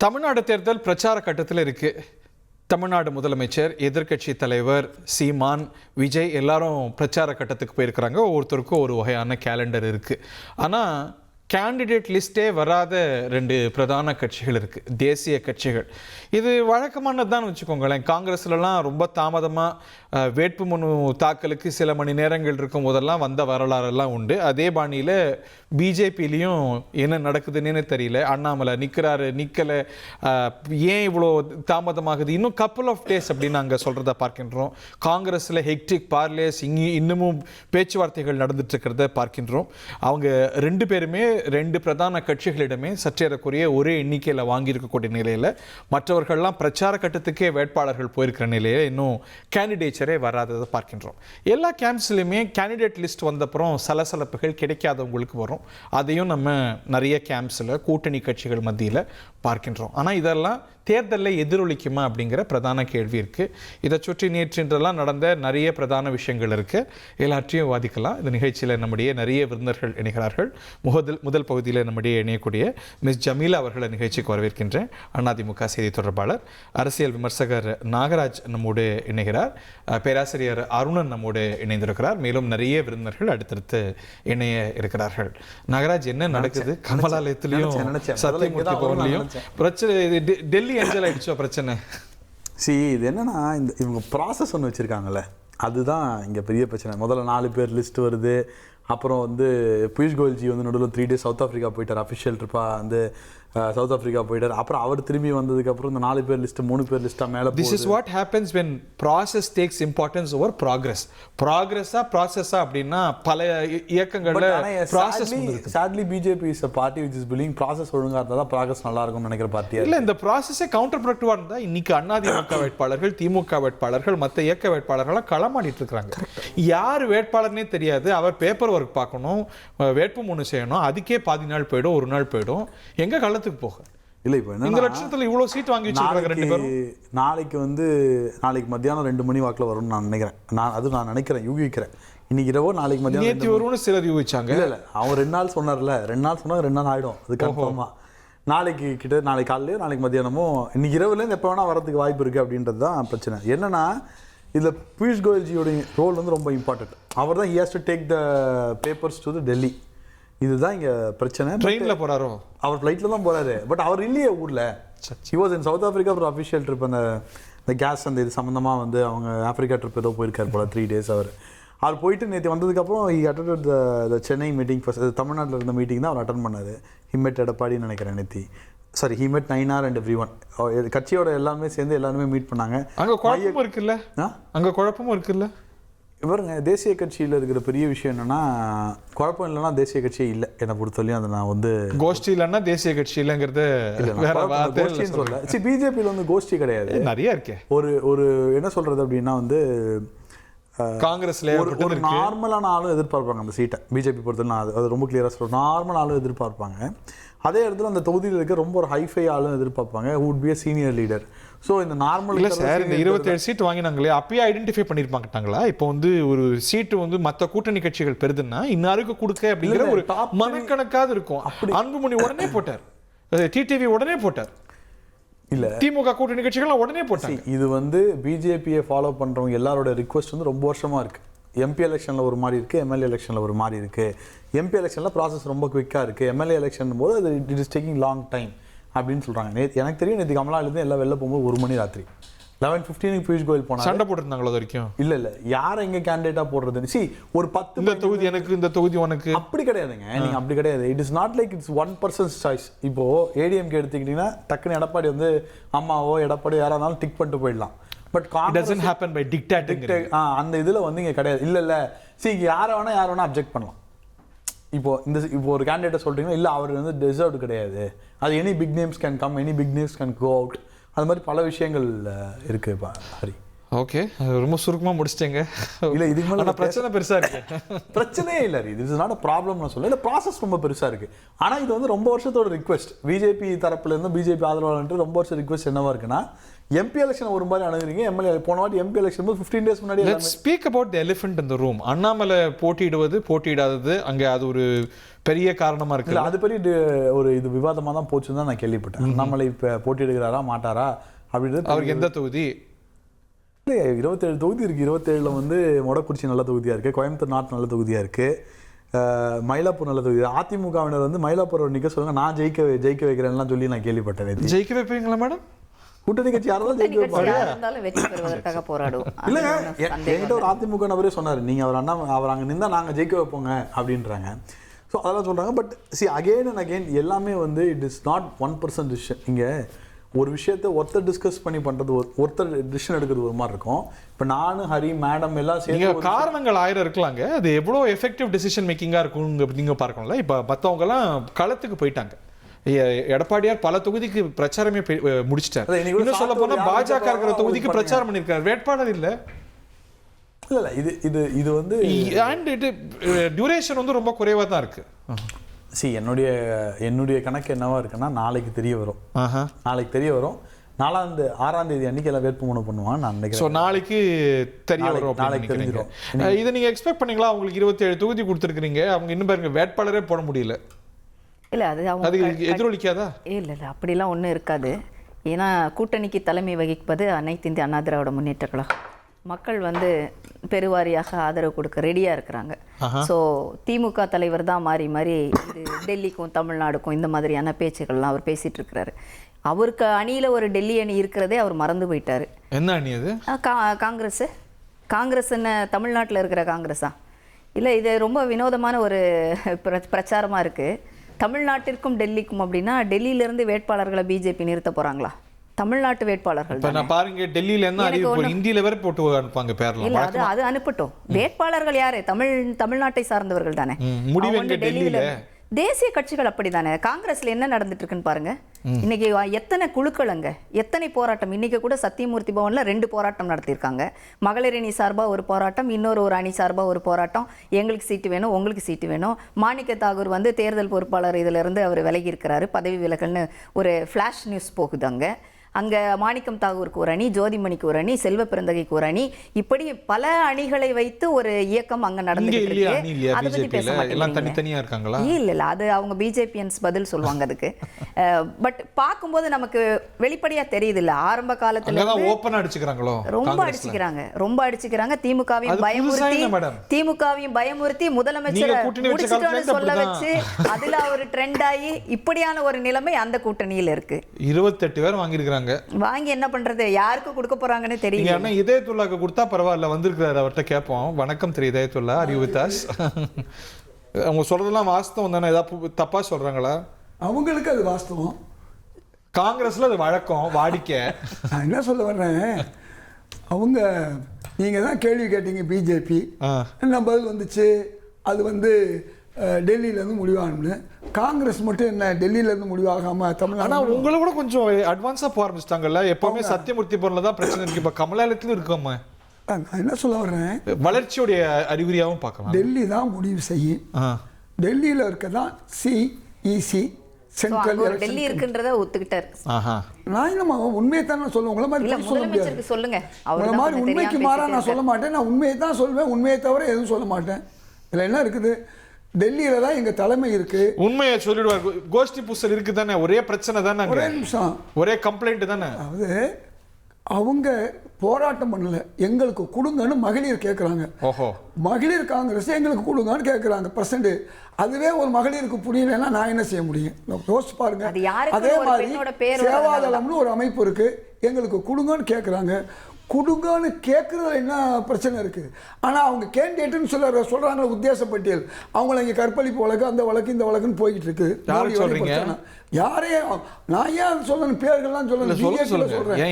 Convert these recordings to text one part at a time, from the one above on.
தமிழ்நாடு தேர்தல் பிரச்சார கட்டத்தில் இருக்கு. தமிழ்நாடு முதலமைச்சர், எதிர்க்கட்சி தலைவர் சீமான், விஜய் எல்லாரும் பிரச்சார கட்டத்துக்கு போயிருக்கிறாங்க. ஒவ்வொருத்தருக்கும் ஒரு வகையான கேலண்டர் இருக்கு. ஆனால் கேண்டிடேட் லிஸ்ட்டே வராத ரெண்டு பிரதான கட்சிகள் இருக்குது, தேசிய கட்சிகள். இது வழக்கமானது தான் வச்சுக்கோங்களேன். காங்கிரஸ்லலாம் ரொம்ப தாமதமாக வேட்புமனு தாக்கலுக்கு சில மணி நேரங்கள் இருக்கும் போதெல்லாம் வந்த வரலாறெல்லாம் உண்டு. அதே பாணியில் பிஜேபிலையும் என்ன நடக்குதுன்னு தெரியல. அண்ணாமலை நிற்கலை, ஏன் இவ்வளோ தாமதமாகுது, இன்னும் கப்புள் ஆஃப் டேஸ் அப்படின்னு நாங்கள் சொல்கிறத பார்க்கின்றோம். காங்கிரஸில் ஹெக்டிக் பார்லேஸ் இன்னமும் பேச்சுவார்த்தைகள் நடந்துட்டு இருக்கிறத பார்க்கின்றோம். அவங்க ரெண்டு பேருமே ரெண்டு பிரதான கட்சிகளிடமே சற்றேறக்குரிய ஒரே எண்ணிக்கையில் வாங்கியிருக்கக்கூடிய நிலையில் மற்றவர்கள்லாம் பிரச்சார கட்டத்துக்கே வேட்பாளர்கள் போயிருக்கிற நிலையில் இன்னும் கேண்டிடேச்சரே வராததை பார்க்கின்றோம். எல்லா கேம்ப்ஸ்லையுமே கேண்டிடேட் லிஸ்ட் வந்தப்புறம் சலசலப்புகள் கிடைக்காதவங்களுக்கு வரும். அதையும் நம்ம நிறைய கேம்ப்ஸில் கூட்டணி கட்சிகள் மத்தியில் பார்க்கின்றோம். ஆனால் இதெல்லாம் தேர்தலில் எதிரொலிக்குமா அப்படிங்கிற பிரதான கேள்வி இருக்குது. இதை சுற்றி நேற்றென்றெல்லாம் நடந்த நிறைய பிரதான விஷயங்கள் இருக்குது. எல்லாற்றையும் வாதிக்கலாம். இந்த நிகழ்ச்சியில் நம்முடைய நிறைய விருந்தினர்கள் இணைகிறார்கள். முதல் பகுதியில் நம்முடைய இணையக்கூடிய மிஸ் ஜமீலா அவர்களை நிகழ்ச்சிக்கு வரவேற்கின்றேன். அதிமுக செய்தி தொடர்பாளர், அரசியல் விமர்சகர் நாகராஜ் நம்மோடு இணைகிறார். பேராசிரியர் அருணன் நம்மோடு இணைந்திருக்கிறார். மேலும் நிறைய விருந்தினர்கள் அடுத்தடுத்து இணைய இருக்கிறார்கள். நாகராஜ், என்ன நடக்குது கமலாலயத்திலையும் சத்தியமூர்த்தி பவன்லையும்? பிரச்சனை டெல்லி ஏஞ்சல் ஆயிடுச்சோ பிரச்சனை? இது என்னன்னா, இவங்க ப்ராசஸ் ஒன்று வச்சுருக்காங்கல்ல, அதுதான் இங்கே பெரிய பிரச்சனை. முதல்ல 4 பேர் லிஸ்ட் வருது. அப்புறம் பியூஷ் கோயல்ஜி நடுவில் 3 days சவுத் ஆஃப்ரிக்கா போயிட்டார். அஃபிஷியல் ட்ரிப்பாக சவுத் ஆஃப்ரிக்கா போயிட்டார். அப்புறம் அவர் திரும்பி வந்ததுக்கப்புறம் இந்த 4 பேர் லிஸ்ட்டு 3 பேர் லிஸ்ட்டாக மேலே. This is what happens when process takes importance over progress. ப்ராசஸா அப்படின்னா பல இயக்கங்கள்ல ப்ராசஸ் இருக்கு. Sadly BJP is a party which is believing process ஒழுங்கா இருந்தா தான் ப்ராக்ரஸ் நல்லா இருக்கும்னு நினைக்கிற பார்ட்டியா இல்ல. இந்த ப்ராசஸே கவுண்டர் ப்ரொடக்டிவா இருந்தா இன்னைக்கு அதிமுக வேட்பாளர்கள், திமுக வேட்பாளர்கள், மற்ற இயக்க வேட்பாளர்கள்லாம் களமாடிட்டு இருக்காங்க. யார் வேட்பாளர்னே தெரியாது. அவர் பேப்பர் ஒர்க் பார்க்கணும், வேட்புமனு செய்யணும். அதுக்கே பாதி நாள் போயிடும், ஒரு நாள் போயிடும். எங்க கள்ளத்துக்கு போக இல்லை. இப்போ இந்த லட்சத்துல இவ்வளவு சீட் வாங்கி வச்சிருக்காங்க ரெண்டு பேரும். நாளைக்கு மத்தியானம் 2 மணி வாக்கில் வரும்னு நான் நினைக்கிறேன். நான் நினைக்கிறேன், யூகிக்கிறேன். இன்னைக்கு இரவோ நாளைக்கு மத்தியானம் நேற்று வரும்னு சிலர் யூகிச்சாங்க. இல்லை, அவன் 2 நாள் சொன்னார்ல, 2 நாள் சொன்னா 2 நாள் ஆயிடும். அது கன்ஃபார்மா நாளைக்கு நாளைக்கு காலையிலயோ நாளைக்கு மத்தியானமோ இன்னைக்கு இரவுலேருந்து எப்போ வேணா வரதுக்கு வாய்ப்பு இருக்கு அப்படின்றது தான் பிரச்சனை. என்னன்னா, இதில் பியூஷ் கோயல்ஜியோட ரோல் ரொம்ப இம்பார்ட்டன்ட். அவர் தான் he has to take the papers to the Delhi. இதுதான் இங்கே பிரச்சனை. ட்ரெயினில் போகிறாரோ? அவர் ஃப்ளைட்டில் தான் போகிறாரு. பட் அவர் இல்லையே ஊரில். he was in south Africa ஒரு அஃபிஷியல் ட்ரிப். அந்த கேஸ் இது சம்மந்தமாக அவங்க ஆஃப்ரிக்கா ட்ரிப் ஏதோ போயிருக்காரு போல. 3 days அவர் போயிட்டு நேற்று வந்ததுக்கப்புறம் he attended the Chennai meeting. First தமிழ்நாட்டில் இருந்த மீட்டிங் தான் அவர் அட்டன் பண்ணார். he met எடப்பாடின்னு நினைக்கிறேன் நேற்று. Sorry, he met Nainar and everyone. கட்சியோட எல்லாருமே சேர்ந்து எல்லாருமே மீட் பண்ணாங்க. அங்கே குழப்பமும் இருக்குல்ல. இவருங்க தேசிய கட்சியில் இருக்கிற பெரிய விஷயம் என்னன்னா, குழப்பம் இல்லைன்னா தேசிய கட்சியே இல்லை என்னை பொறுத்தவரையும். அதை நான் கோஷ்டி இல்லைன்னா தேசிய கட்சி இல்லைங்கிறது கோஷ்டின்னு சொல்ல. சரி, பிஜேபியில் கோஷ்டி கிடையாது, நிறைய இருக்கு. ஒரு என்ன சொல்றது அப்படின்னா, காங்கிரஸ்ல ஒரு நார்மலான ஆளும் எதிர்பார்ப்பாங்க அந்த சீட்டை. பிஜேபி பொறுத்தவரை அது ரொம்ப கிளியராக சொல்கிறேன். நார்மல் ஆளும் எதிர்பார்ப்பாங்க. அதே இடத்துல அந்த தொகுதியில் இருக்க ரொம்ப ஒரு ஹைஃபை ஆளும் எதிர்பார்ப்பாங்க. would be a senior leader. So இந்த நார்மல் இல்லை சார், இந்த 27 சீட் வாங்கினாங்களே, அப்பயே ஐடென்டிஃபை பண்ணியிருப்பாங்களா? இப்போ ஒரு சீட்டு மற்ற கூட்டணி கட்சிகள் பெறுதுன்னா இன்னாருக்கு கொடுக்க அப்படிங்கிற ஒரு மனக்கணக்காவது இருக்கும். அன்புமணி உடனே போட்டார், டிடிவி உடனே போட்டார், இல்ல திமுக கூட்டணி கட்சிகள் உடனே போட்டாங்க. இது பிஜேபியை ஃபாலோ பண்றவங்க எல்லாரோட ரிக்வெஸ்ட் ரொம்ப வருஷமா இருக்கு. எம்பி எலெக்ஷனில் ஒரு மாதிரி இருக்குது, எம்எல்ஏ எலெக்ஷனில் ஒரு மாதிரி இருக்குது. எம்பி எலெக்ஷனில் ப்ராசஸ் ரொம்ப குவிக்காக இருக்குது. எம்எல்ஏ எலெக்ஷன் போது அது it is taking long time அப்படின்னு சொல்கிறாங்க. எனக்கு தெரியும், நேற்று கமலாலேருந்து எல்லாம் வெளில போகும்போது 1 மணி ராத்திரி 11:15 பியூஷ் கோயல் போனால் சண்டை போட்டுருந்தாங்களோ வரைக்கும். இல்லை யாரை எங்கே கேண்டிடேட்டாக போடுறது? ஒரு 10 இந்த தொகுதி எனக்கு, இந்த தொகுதி உனக்கு, அப்படி கிடையாதுங்க. நீங்கள் அப்படி கிடையாது. It is not like it's one persons choice. இப்போது ஏடிஎம்கே எடுத்துக்கிட்டிங்கன்னா டக்குன்னு எடப்பாடி அம்மாவோ எடப்பாடி யாராக இருந்தாலும் டிக் பண்ணிட்டு போயிடலாம். But doesn't happen by dictating. அந்த இதில் இங்கே கிடையாது. இல்லை யாரை வேணா அப்ஜெக்ட் பண்ணலாம். இப்போ ஒரு கேண்டிடேட்டை சொல்கிறீங்கன்னா, இல்லை அவர் டிசர்வ்டு கிடையாது, அது any big names can come, any big names can go out. அது மாதிரி பல விஷயங்கள் இருக்குது. ஹரி, ஓகே, ரொம்ப சுருக்கமாக முடிச்சிட்டேங்க. இல்லை, இதுக்கு மேலே பிரச்சனை பெருசாக இருக்கு. பிரச்சனையே இல்லை, இது இஸ் நாட் அ ப்ராப்ளம் நான் சொல்ல. இல்லை, ப்ராசஸ் ரொம்ப பெருசாக இருக்குது. ஆனால் இது ரொம்ப வருஷத்தோட ரிக்வெஸ்ட். பிஜேபி தரப்புலேருந்து பிஜேபி ஆதரவாளர்ன்ட்டு ரொம்ப வருஷம் ரிக்வெஸ்ட் என்னவா இருக்குன்னா, எம்பி எலெக்ஷன் ஒரு மாதிரி அணுகுறீங்க. எம்எல்ஏ போன வாட்டி எம்பி எலெக்ஷன் 15 days முன்னாடி let's speak about the elephant in the room. Annamalai போட்டியிடாதது அங்க அது ஒரு பெரிய காரணமா இருக்கு. இல்ல அது பெரிய ஒரு இது விவாதமா தான் போச்சுன்னு தான் நான் கேள்விப்பட்டேன். அண்ணாமலை இப்ப போட்டியிடுகிறாரா மாட்டாரா அப்படின்றது. அவருக்கு எந்த தொகுதி? இல்லை 27 தொகுதி இருக்கு. 27ல வந்து மொடக்குறிச்சி நல்ல தொகுதியா இருக்கு, கோயம்புத்தூர் நார்த் நல்ல தொகுதியா இருக்கு, மயிலாப்பூர் நல்ல தொகுதி. அதிமுகவினர் வந்து மயிலாப்பூர் நிக்க சொல்லுங்க, நான் ஜெயிக்க வைக்கிறேன்லாம் சொல்லி நான் கேள்விப்பட்டேன். ஜெயிக்க வைப்பீங்களா மேடம்? கூட்டணி கட்சி யாராவது ஜெயிக்க வைப்பாங்க. இல்லைங்க, என்கிட்ட ஒரு அதிமுக நபரே சொன்னாரு, நீங்க அவர் அங்க நின்றா நாங்க ஜெயிக்க வைப்போங்க அப்படின்றாங்க. ஸோ அதெல்லாம் சொல்றாங்க. பட் அகெயின் அண்ட் அகெயின் எல்லாமே வந்து இட் இஸ் நாட் 1% டிசிஷன். இங்க ஒரு விஷயத்தை ஒருத்தர் டிஸ்கஸ் பண்ணி பண்றது, ஒருத்தர் டிசிஷன் எடுக்கிறது ஒரு மாதிரி இருக்கும். இப்போ நானு ஹரி மேடம் எல்லாம் சேர்ந்து காரணங்கள் 1000 இருக்கலாங்க. அது எவ்வளோ எஃபெக்டிவ் டிசிஷன் மேக்கிங்கா இருக்கும் நீங்க பார்க்கணும்ல. இப்போ மற்றவங்க எல்லாம் களத்துக்கு போயிட்டாங்க. எடப்பாடியார் பல தொகுதிக்கு பிரச்சாரமே முடிச்சிட்டாரு. இன்னும் சொல்ல போனா பாஜக இருக்கிற தொகுதிக்கு பிரச்சாரம் பண்ணிருக்காரு, வேட்பாளர் இல்ல. இல்ல இது வந்து அண்ட் இது டியூரேஷன் வந்து ரொம்ப குறைவா தான் இருக்கு. என்னுடைய கணக்கு என்னவா இருக்குன்னா, நாளைக்கு தெரிய வரும். 6ஆம் தேதி அன்னைக்கு எல்லாம் வேட்புமனு பண்ணுவாங்க நான் நினைக்கிறேன். ஸோ நாளைக்கு தெரிய வரும். நாளைக்கு தெரிஞ்சிடும். இதை நீங்க எக்ஸ்பெக்ட் பண்ணீங்களா? அவங்களுக்கு 27 தொகுதி கொடுத்துருக்கீங்க, அவங்க இன்னும் பாருங்க வேட்பாளரே போட முடியல. இல்லை அது எதிரொலிக்காதா? இல்லை அப்படிலாம் ஒன்றும் இருக்காது. ஏன்னா கூட்டணிக்கு தலைமை வகிப்பது அனைத்து இந்திய அண்ணா திராவிட முன்னேற்ற கழகம். மக்கள் வந்து பெருவாரியாக ஆதரவு கொடுக்க ரெடியாக இருக்கிறாங்க. ஸோ திமுக தலைவர் தான் மாறி மாறி இது டெல்லிக்கும் தமிழ்நாடுக்கும் இந்த மாதிரியான பேச்சுக்கள்லாம் அவர் பேசிகிட்டு இருக்கிறாரு. அவருக்கு அணியில் ஒரு டெல்லி அணி இருக்கிறதே அவர் மறந்து போயிட்டார். என்ன அணி அது? காங்கிரஸ் என்ன தமிழ்நாட்டில் இருக்கிற காங்கிரஸா? இல்லை, இது ரொம்ப வினோதமான ஒரு பிரச்சாரமாக இருக்குது. தமிழ்நாட்டிற்கும் டெல்லிக்கும் அப்படின்னா டெல்லியிலேருந்து வேட்பாளர்களை பிஜேபி நிறுத்த போகிறாங்களா? தமிழ்நாட்டு வேட்பாளர்கள் நான் பாருங்க, டெல்லியில என்ன அறிவிப்பு இந்தியில வேற போட்டு அனுப்பாங்க பேர்ல. இல்ல அது அனுப்பட்டும். வேட்பாளர்கள் யாரு? தமிழ்நாட்டை சார்ந்தவர்கள் தானே. டெல்லியில தேசிய கட்சிகள் அப்படிதானே. காங்கிரஸ்ல என்ன நடந்துட்டு இருக்குன்னு பாருங்க. இன்னைக்கு எத்தனை குழுக்கள் அங்க, எத்தனை போராட்டம். இன்னைக்கு கூட சத்தியமூர்த்தி பவன்ல 2 போராட்டம் நடத்தியிருக்காங்க. மகளிர் அணி சார்பா ஒரு போராட்டம், இன்னொரு அணி சார்பா ஒரு போராட்டம். எங்களுக்கு சீட்டு வேணும், உங்களுக்கு சீட்டு வேணும். மாணிக்க தாகூர் வந்து தேர்தல் பொறுப்பாளர் இதுல இருந்து அவர் விலகி இருக்கிறாரு, பதவி விலகல்னு ஒரு ஃபிளாஷ் நியூஸ் போகுது அங்கே மாணிக்கம் தாகூருக்கு ஒரு அணி, ஜோதிமணிக்கு ஒரு அணி, செல்வ பிறந்தகைக்கு ஒரு அணி, இப்படி பல அணிகளை வைத்து ஒரு இயக்கம் அங்கே நடந்துட்டு இருக்கு. அதை பத்தி பேச மாட்டேங்கிறீங்க. இல்ல அது அவங்க பிஜேபியன்ஸ் பதில் சொல்லுவாங்க அதுக்கு. பட் பார்க்கும்போது நமக்கு வெளிப்படையா தெரியுது இல்ல, ஆரம்ப காலத்துல ரொம்ப அடிச்சுக்கிறாங்க. திமுகவையும் பயமுறுத்தி முதலமைச்சரை முடிச்சிட்டோன்னு சொல்ல வச்சு அதுல ஒரு ட்ரெண்ட் ஆகி இப்படியான ஒரு நிலைமை அந்த கூட்டணியில் இருக்கு. 28 பேர் வாங்கியிருக்காங்க. வாங்கி என்ன பண்றது, யாருக்கு கொடுக்க போறாங்கன்னு தெரியல. அண்ணா இதயத்துல்லாக்கு கொடுத்தா பரவாயில்ல, வந்திருக்கிறாரு, அவர்கிட்ட கேட்போம். வணக்கம் திரு Idhayathulla, are you with us? அவங்க சொல்றதெல்லாம் வாஸ்தவம் தானே? ஏதாவது தப்பா சொல்றாங்களா? அவங்களுக்கு அது வாஸ்தவம், காங்கிரஸ்ல அது வழக்கம், வாடிக்கை. நான் என்ன சொல்ல வர்றேன், அவங்க நீங்க தான் கேள்வி கேட்டீங்க பிஜேபி, என்ன பதில் வந்துச்சு? அது வந்து டெல்லியிலேருந்து முடிவாகணும்னு. காங்கிரஸ் மட்டும் என்ன டெல்லியிலேருந்து முடிவாகாமல் தமிழ்நாடு? ஆனால் உங்களை கூட கொஞ்சம் அட்வான்ஸாக போக ஆரம்பிச்சிட்டாங்கல்ல. எப்போவுமே சத்தியமூர்த்தி பொருளில் தான் பிரச்சனை இருக்குது. இப்போ கமலாலயத்திலும் இருக்கோம்மா. நான் என்ன சொல்ல வர்றேன், வளர்ச்சியுடைய அறிகுறியாகவும் பார்க்கலாம். டெல்லி தான் முடிவு செய்யும். டெல்லியில் இருக்க தான் சிஇசி சென்ட்ரல் டெல்லி இருக்குன்றத ஒத்துக்கிட்டார். நான் என்னமா உண்மையை தான் நான் சொல்லுவேன். உங்களை மாதிரி சொல்ல முடியாது. சொல்லுங்க, உங்களை மாதிரி உண்மைக்கு மாறா நான் சொல்ல மாட்டேன். நான் உண்மையை தான் சொல்வேன், உண்மையை தவிர எதுவும் சொல்ல மாட்டேன். இதில் என்ன இருக்குது, டெல்லியில தான் எங்க தலைமை இருக்கு. உண்மையை சொல்லிடுவாங்க. கோஷ்டி பூசல் இருக்கு தானே, ஒரே பிரச்சனை தானே, ஒரே நிமிஷம், ஒரே கம்ப்ளைண்ட் தானே. அதாவது அவங்க போராட்டம் பண்ணல, எங்களுக்கு கொடுங்கன்னு மகளிர் கேட்குறாங்க. மகளிர் காங்கிரஸ் எங்களுக்கு கொடுங்கன்னு கேட்குறாங்க பர்சன்ட். அதுவே ஒரு மகளிருக்கு புரியலைன்னா நான் என்ன செய்ய முடியும்? யோசிச்சு பாருங்க. அதே மாதிரி சேவாதளம்னு ஒரு அமைப்பு இருக்கு, எங்களுக்கு கொடுங்கன்னு கேட்குறாங்க. கொடுங்கன்னு கேட்குறதுல என்ன பிரச்சனை இருக்குது? ஆனால் அவங்க கேண்டிடேட்டுன்னு சொல்கிறாங்களே உத்தேச பட்டியல், அவங்கள இங்கே கற்பழிப்பு வழக்கு, அந்த வழக்கு, இந்த வழக்குன்னு போய்கிட்டு இருக்கு. யாரையும் நான் ஏன் சொல்லணும், பேர்கள்லாம் சொல்லணும்.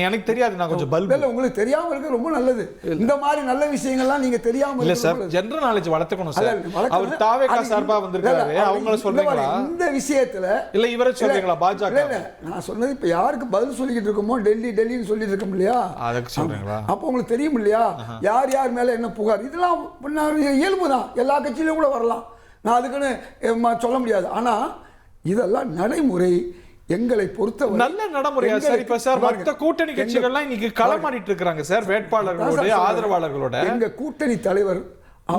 எனக்கு தெரியாது, நான் கொஞ்சம் பல்ப் இல்லை, உங்களுக்கு தெரியாமல் இருக்க ரொம்ப நல்லது. இந்த மாதிரி நல்ல விஷயங்கள்லாம் நீங்க தெரியாம இல்ல சார், ஜெனரல் நாலேஜ் வளர்த்துக்கணும் சார். அவர் தாவேகா சார்பா வந்திருக்காரு, அவங்கள சொல்றீங்களா இந்த விஷயத்துல? இல்ல இவரே சொல்றீங்களா பாஜக? இல்ல நான் சொன்னது இப்ப யாருக்கு பதில் சொல்லிக்கிட்டு இருக்கோமோ, டெல்லின்னு சொல்லிட்டு இருக்கோம் இல்லையா, அதுக்கு சொல்றீங்களா? அப்போ உங்களுக்கு தெரியும் இல்லையா யார் யார் மேல என்ன புகார்? இதெல்லாம் இயல்புதான், எல்லா கட்சியிலும் கூட வரலாம். நான் அதுக்குன்னு சொல்ல முடியாது. ஆனா இதெல்லாம் நடைமுறை. எங்களை பொறுத்தவரை நல்ல நடைமுறையா சார்? இப்ப சார் மற்ற கூட்டணி கட்சிகள்லாம் இன்னைக்கு களமாடிட்டு இருக்காங்க சார், வேட்பாளர்களோட ஆதரவாளர்களோட. எங்க கூட்டணி தலைவர்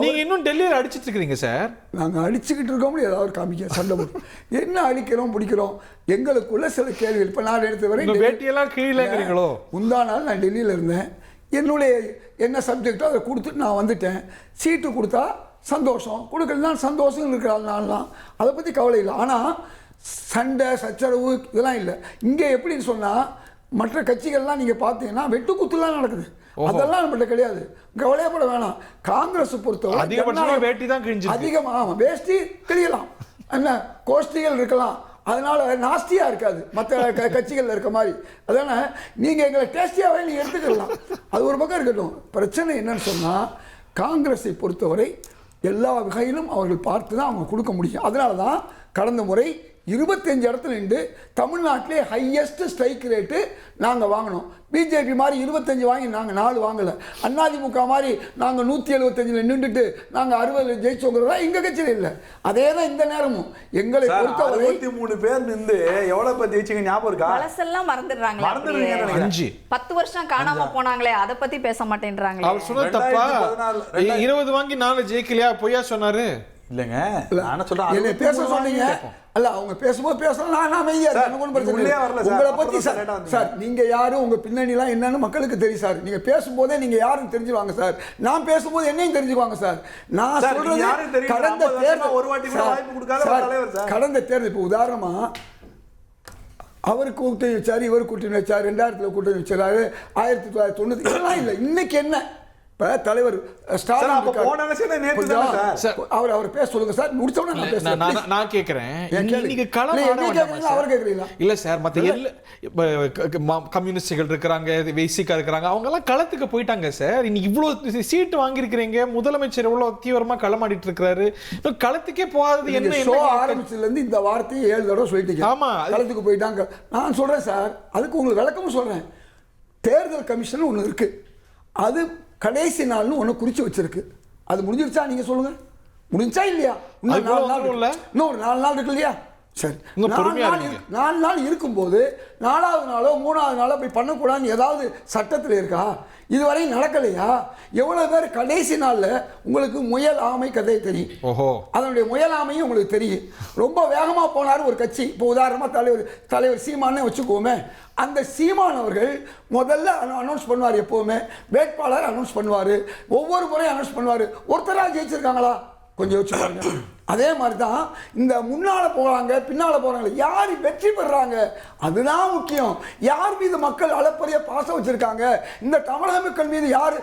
நீங்க இன்னும் டெல்லியில அடிச்சிட்டு இருக்கீங்க சார். நாங்க அடிச்சுக்கிட்டு இருக்கோம், ஏதாவது காமிக்க சண்டை போட்டு என்ன அடிக்கிறோம் பிடிக்கிறோம், எங்களுக்குள்ள சில கேள்விகள். இப்ப நான் எடுத்த வரை வேட்டியெல்லாம் கீழேங்கிறீங்களோ? முந்தா நாள் நான் டெல்லியில இருந்தேன், என்னுடைய என்ன சப்ஜெக்டோ அதை கொடுத்துட்டு நான் வந்துட்டேன். சீட்டு கொடுத்தா சந்தோஷம், கொடுக்கலாம் சந்தோஷம் இருக்கிற நாள்லாம், அதை பற்றி கவலை இல்லை. ஆனால் சண்டை சச்சரவு இதெல்லாம் இல்லை. இங்கே எப்படின்னு சொன்னால் மற்ற கட்சிகள்லாம் நீங்கள் பார்த்தீங்கன்னா வெட்டுக்குத்துலாம் நடக்குது, அதெல்லாம் நம்மகிட்ட கிடையாது, கவலையப்பட வேணாம். காங்கிரஸ் பொறுத்தவரை வேட்டி தான் கிழிஞ்சு அதிகமாக வேஷ்டி கிழியலாம், என்ன கோஷ்டிகள் இருக்கலாம், அதனால நாஸ்தியா இருக்காது மற்ற கட்சிகள் இருக்க மாதிரி. அதனால நீங்க எங்களை டேஸ்டியாவே நீங்க எடுத்துக்கலாம், அது ஒரு பக்கம் இருக்கட்டும். பிரச்சனை என்னன்னு சொன்னா காங்கிரஸை பொறுத்தவரை எல்லா வகையிலும் அவர்கள் பார்த்து தான் அவங்க கொடுக்க முடியும். அதனால தான் கடந்த முறை 25 இடத்துல நின்று தமிழ்நாட்டிலே ஹையஸ்ட் ஸ்ட்ரைக் ரேட்டு நாங்கள் வாங்கினோம். பிஜேபி மாதிரி 25 வாங்கி நாங்கள் 4 வாங்கலை. அதிமுக மாதிரி நாங்கள் 175 நின்றுட்டு நாங்கள் 60 ஜெயிச்சோங்கிறதா எங்கள் கட்சியில் இல்லை. அதே தான் இந்த நேரமும் எங்களை பொறுத்தவரை 23 பேர் நின்று எவ்வளோ பேர் ஜெயிச்சிங்க ஞாபகம் இருக்கா? பழசெல்லாம் மறந்துடுறாங்களே, 10 வருஷம் காணாம போனாங்களே அதை பத்தி பேச மாட்டேன்றாங்களே. அவர் சொன்னது தப்பா? 20 வாங்கி 4 ஜெயிக்கலையா? பொய்யா சொன்னாரு? இல்லைங்க, நான் சொல்றேன் என்ன பேச சொன்னீங்க அல்ல, அவங்க பேசும்போது பேசலாம், நான் அமைதியா உங்களை பத்தி சார். நீங்க யாரு, உங்க பின்னணிலாம் என்னன்னு மக்களுக்கு தெரியும் சார். நீங்க பேசும்போதே நீங்க யாருன்னு தெரிஞ்சுவாங்க சார். நான் பேசும்போது என்னையும் தெரிஞ்சுக்குவாங்க சார். நான் சொல்றது கடந்த தேர்தல், கடந்த தேர்தல் இப்போ உதாரணமா அவருக்கு கூட்டணி வச்சாரு, இவர் கூட்டணி வச்சாரு, 2000 கூட்டணி வச்சாரு, 1990 இதெல்லாம் இல்லை. இன்னைக்கு என்ன தலைவர் ஸ்டாலின் அவர் பேச சொல்லுங்க சார். முடிச்ச நான் கேக்குறேன், நீங்க அவர் கேக்குறீங்களா? இல்ல சார், மத்த கம்யூனிஸ்டுகள் இருக்கிறாங்க, வேசிக்கா இருக்கிறாங்க, அவங்க எல்லாம் களத்துக்கு போயிட்டாங்க சார். இன்னைக்கு இவ்வளவு சீட்டு வாங்கியிருக்கிறீங்க, முதலமைச்சர் எவ்வளவு தீவிரமா களமாடிட்டு இருக்கிறாரு, களத்துக்கே போகாதது என்ன? ஆரம்பிச்சதுல இருந்து இந்த வார்த்தையை 7 தடவை சொல்லிட்டீங்க. ஆமா, களத்துக்கு போயிட்டாங்க. நான் சொல்றேன் சார், அதுக்கு உங்களுக்கு விளக்கமும் சொல்றேன். தேர்தல் கமிஷன் ஒண்ணு இருக்கு, அது கடைசி நாள்னு ஒன்று குறிச்சு வச்சிருக்கு. அது முடிஞ்சிருச்சா? நீங்க சொல்லுங்க, முடிஞ்சா இல்லையா? இன்னும் 4 நாள் இருக்கு இல்லையா? சரி, 4 நாள் இருக்கும்போது 4வது நாளோ 3வது நாளோ அப்படி பண்ணக்கூடாதுன்னு ஏதாவது சட்டத்தில் இருக்கா? இதுவரை நடக்கலையா? எவ்வளவு பேர் கடைசி நாளில் உங்களுக்கு முயல் ஆமை கதை தெரியும், அதனுடைய முயல் ஆமையும் உங்களுக்கு தெரியும். ரொம்ப வேகமாக போனார் ஒரு கட்சி. இப்போ உதாரணமாக தலைவர் சீமானே வச்சுக்கோமே. அந்த சீமான் அவர்கள் முதல்ல அனௌன்ஸ் பண்ணுவார், எப்போவுமே வேட்பாளர் அனௌன்ஸ் பண்ணுவார், ஒவ்வொரு முறையும் அனௌன்ஸ் பண்ணுவார். ஒருத்தராக ஜெயிச்சிருக்காங்களா? கொஞ்சம் யோசிச்சு பாருங்க. அதே மாதிரி தான் இந்த முன்னால போறாங்க பின்னால போறாங்க, யார் வெற்றி பெறாங்க அதுதான் முக்கியம். யார் மீது மக்கள் அளப்பரிய பாசம் வச்சிருக்காங்க, இந்த தமிழக மக்கள் மீது யார்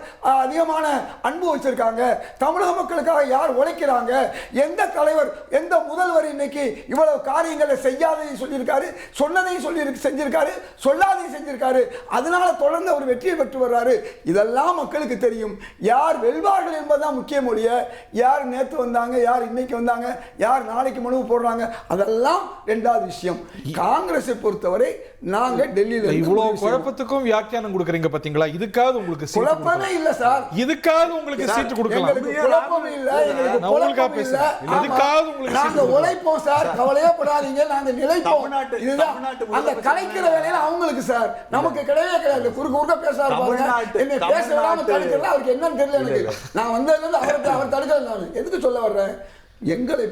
அதிகமான அன்பு வச்சிருக்காங்க, தமிழக மக்களுக்காக யார் உழைக்கிறாங்க, எந்த தலைவர் எந்த முதல்வர் இன்னைக்கு இவ்வளவு காரியங்களை செய்யாதையும் சொல்லியிருக்காரு, சொன்னதையும் செஞ்சிருக்காரு, சொல்லாதையும் செஞ்சிருக்காரு, அதனால தொடர்ந்து அவர் வெற்றியை பெற்று வர்றாரு. இதெல்லாம் மக்களுக்கு தெரியும். யார் வெல்வார்கள் என்பதுதான் முக்கியம் ஒழிய யார் நேற்று வந்தாங்க, யார் இன்னைக்கு வந்தாங்க, யார் நாளைக்கு மனு போடுறாங்க, அதெல்லாம் இரண்டாவது விஷயம். காங்கிரஸை பொறுத்தவரை நாங்க டெல்லியில இவ்வளவு குழப்பத்துக்கும் வியாக்கியானம் கொடுக்கறீங்க பாத்தீங்களா? இதுக்காவது உங்களுக்கு குழப்பமே இல்ல சார், இதுக்காவது உங்களுக்கு சீட்டு கொடுக்கலாம். குழப்பமே இல்ல, எங்களுக்கு குழப்பம் இல்ல, இதுக்காவது உங்களுக்கு நாங்க உழைப்போம் சார், கவலையே படாதீங்க, நாங்க நிலைப்போம். இதுதான் அந்த கலைக்கிற வேலையில அவங்களுக்கு சார், நமக்கு கிடையவே கிடையாது. குறுக்க பேசாரு பாருங்க, என்ன பேச விடாம தடுக்கிறது அவருக்கு என்னன்னு தெரியல எனக்கு. நான் வந்ததுல அவர் தடுக்கிறது நான் எதுக்கு சொல்ல வர்றேன்? எங்களை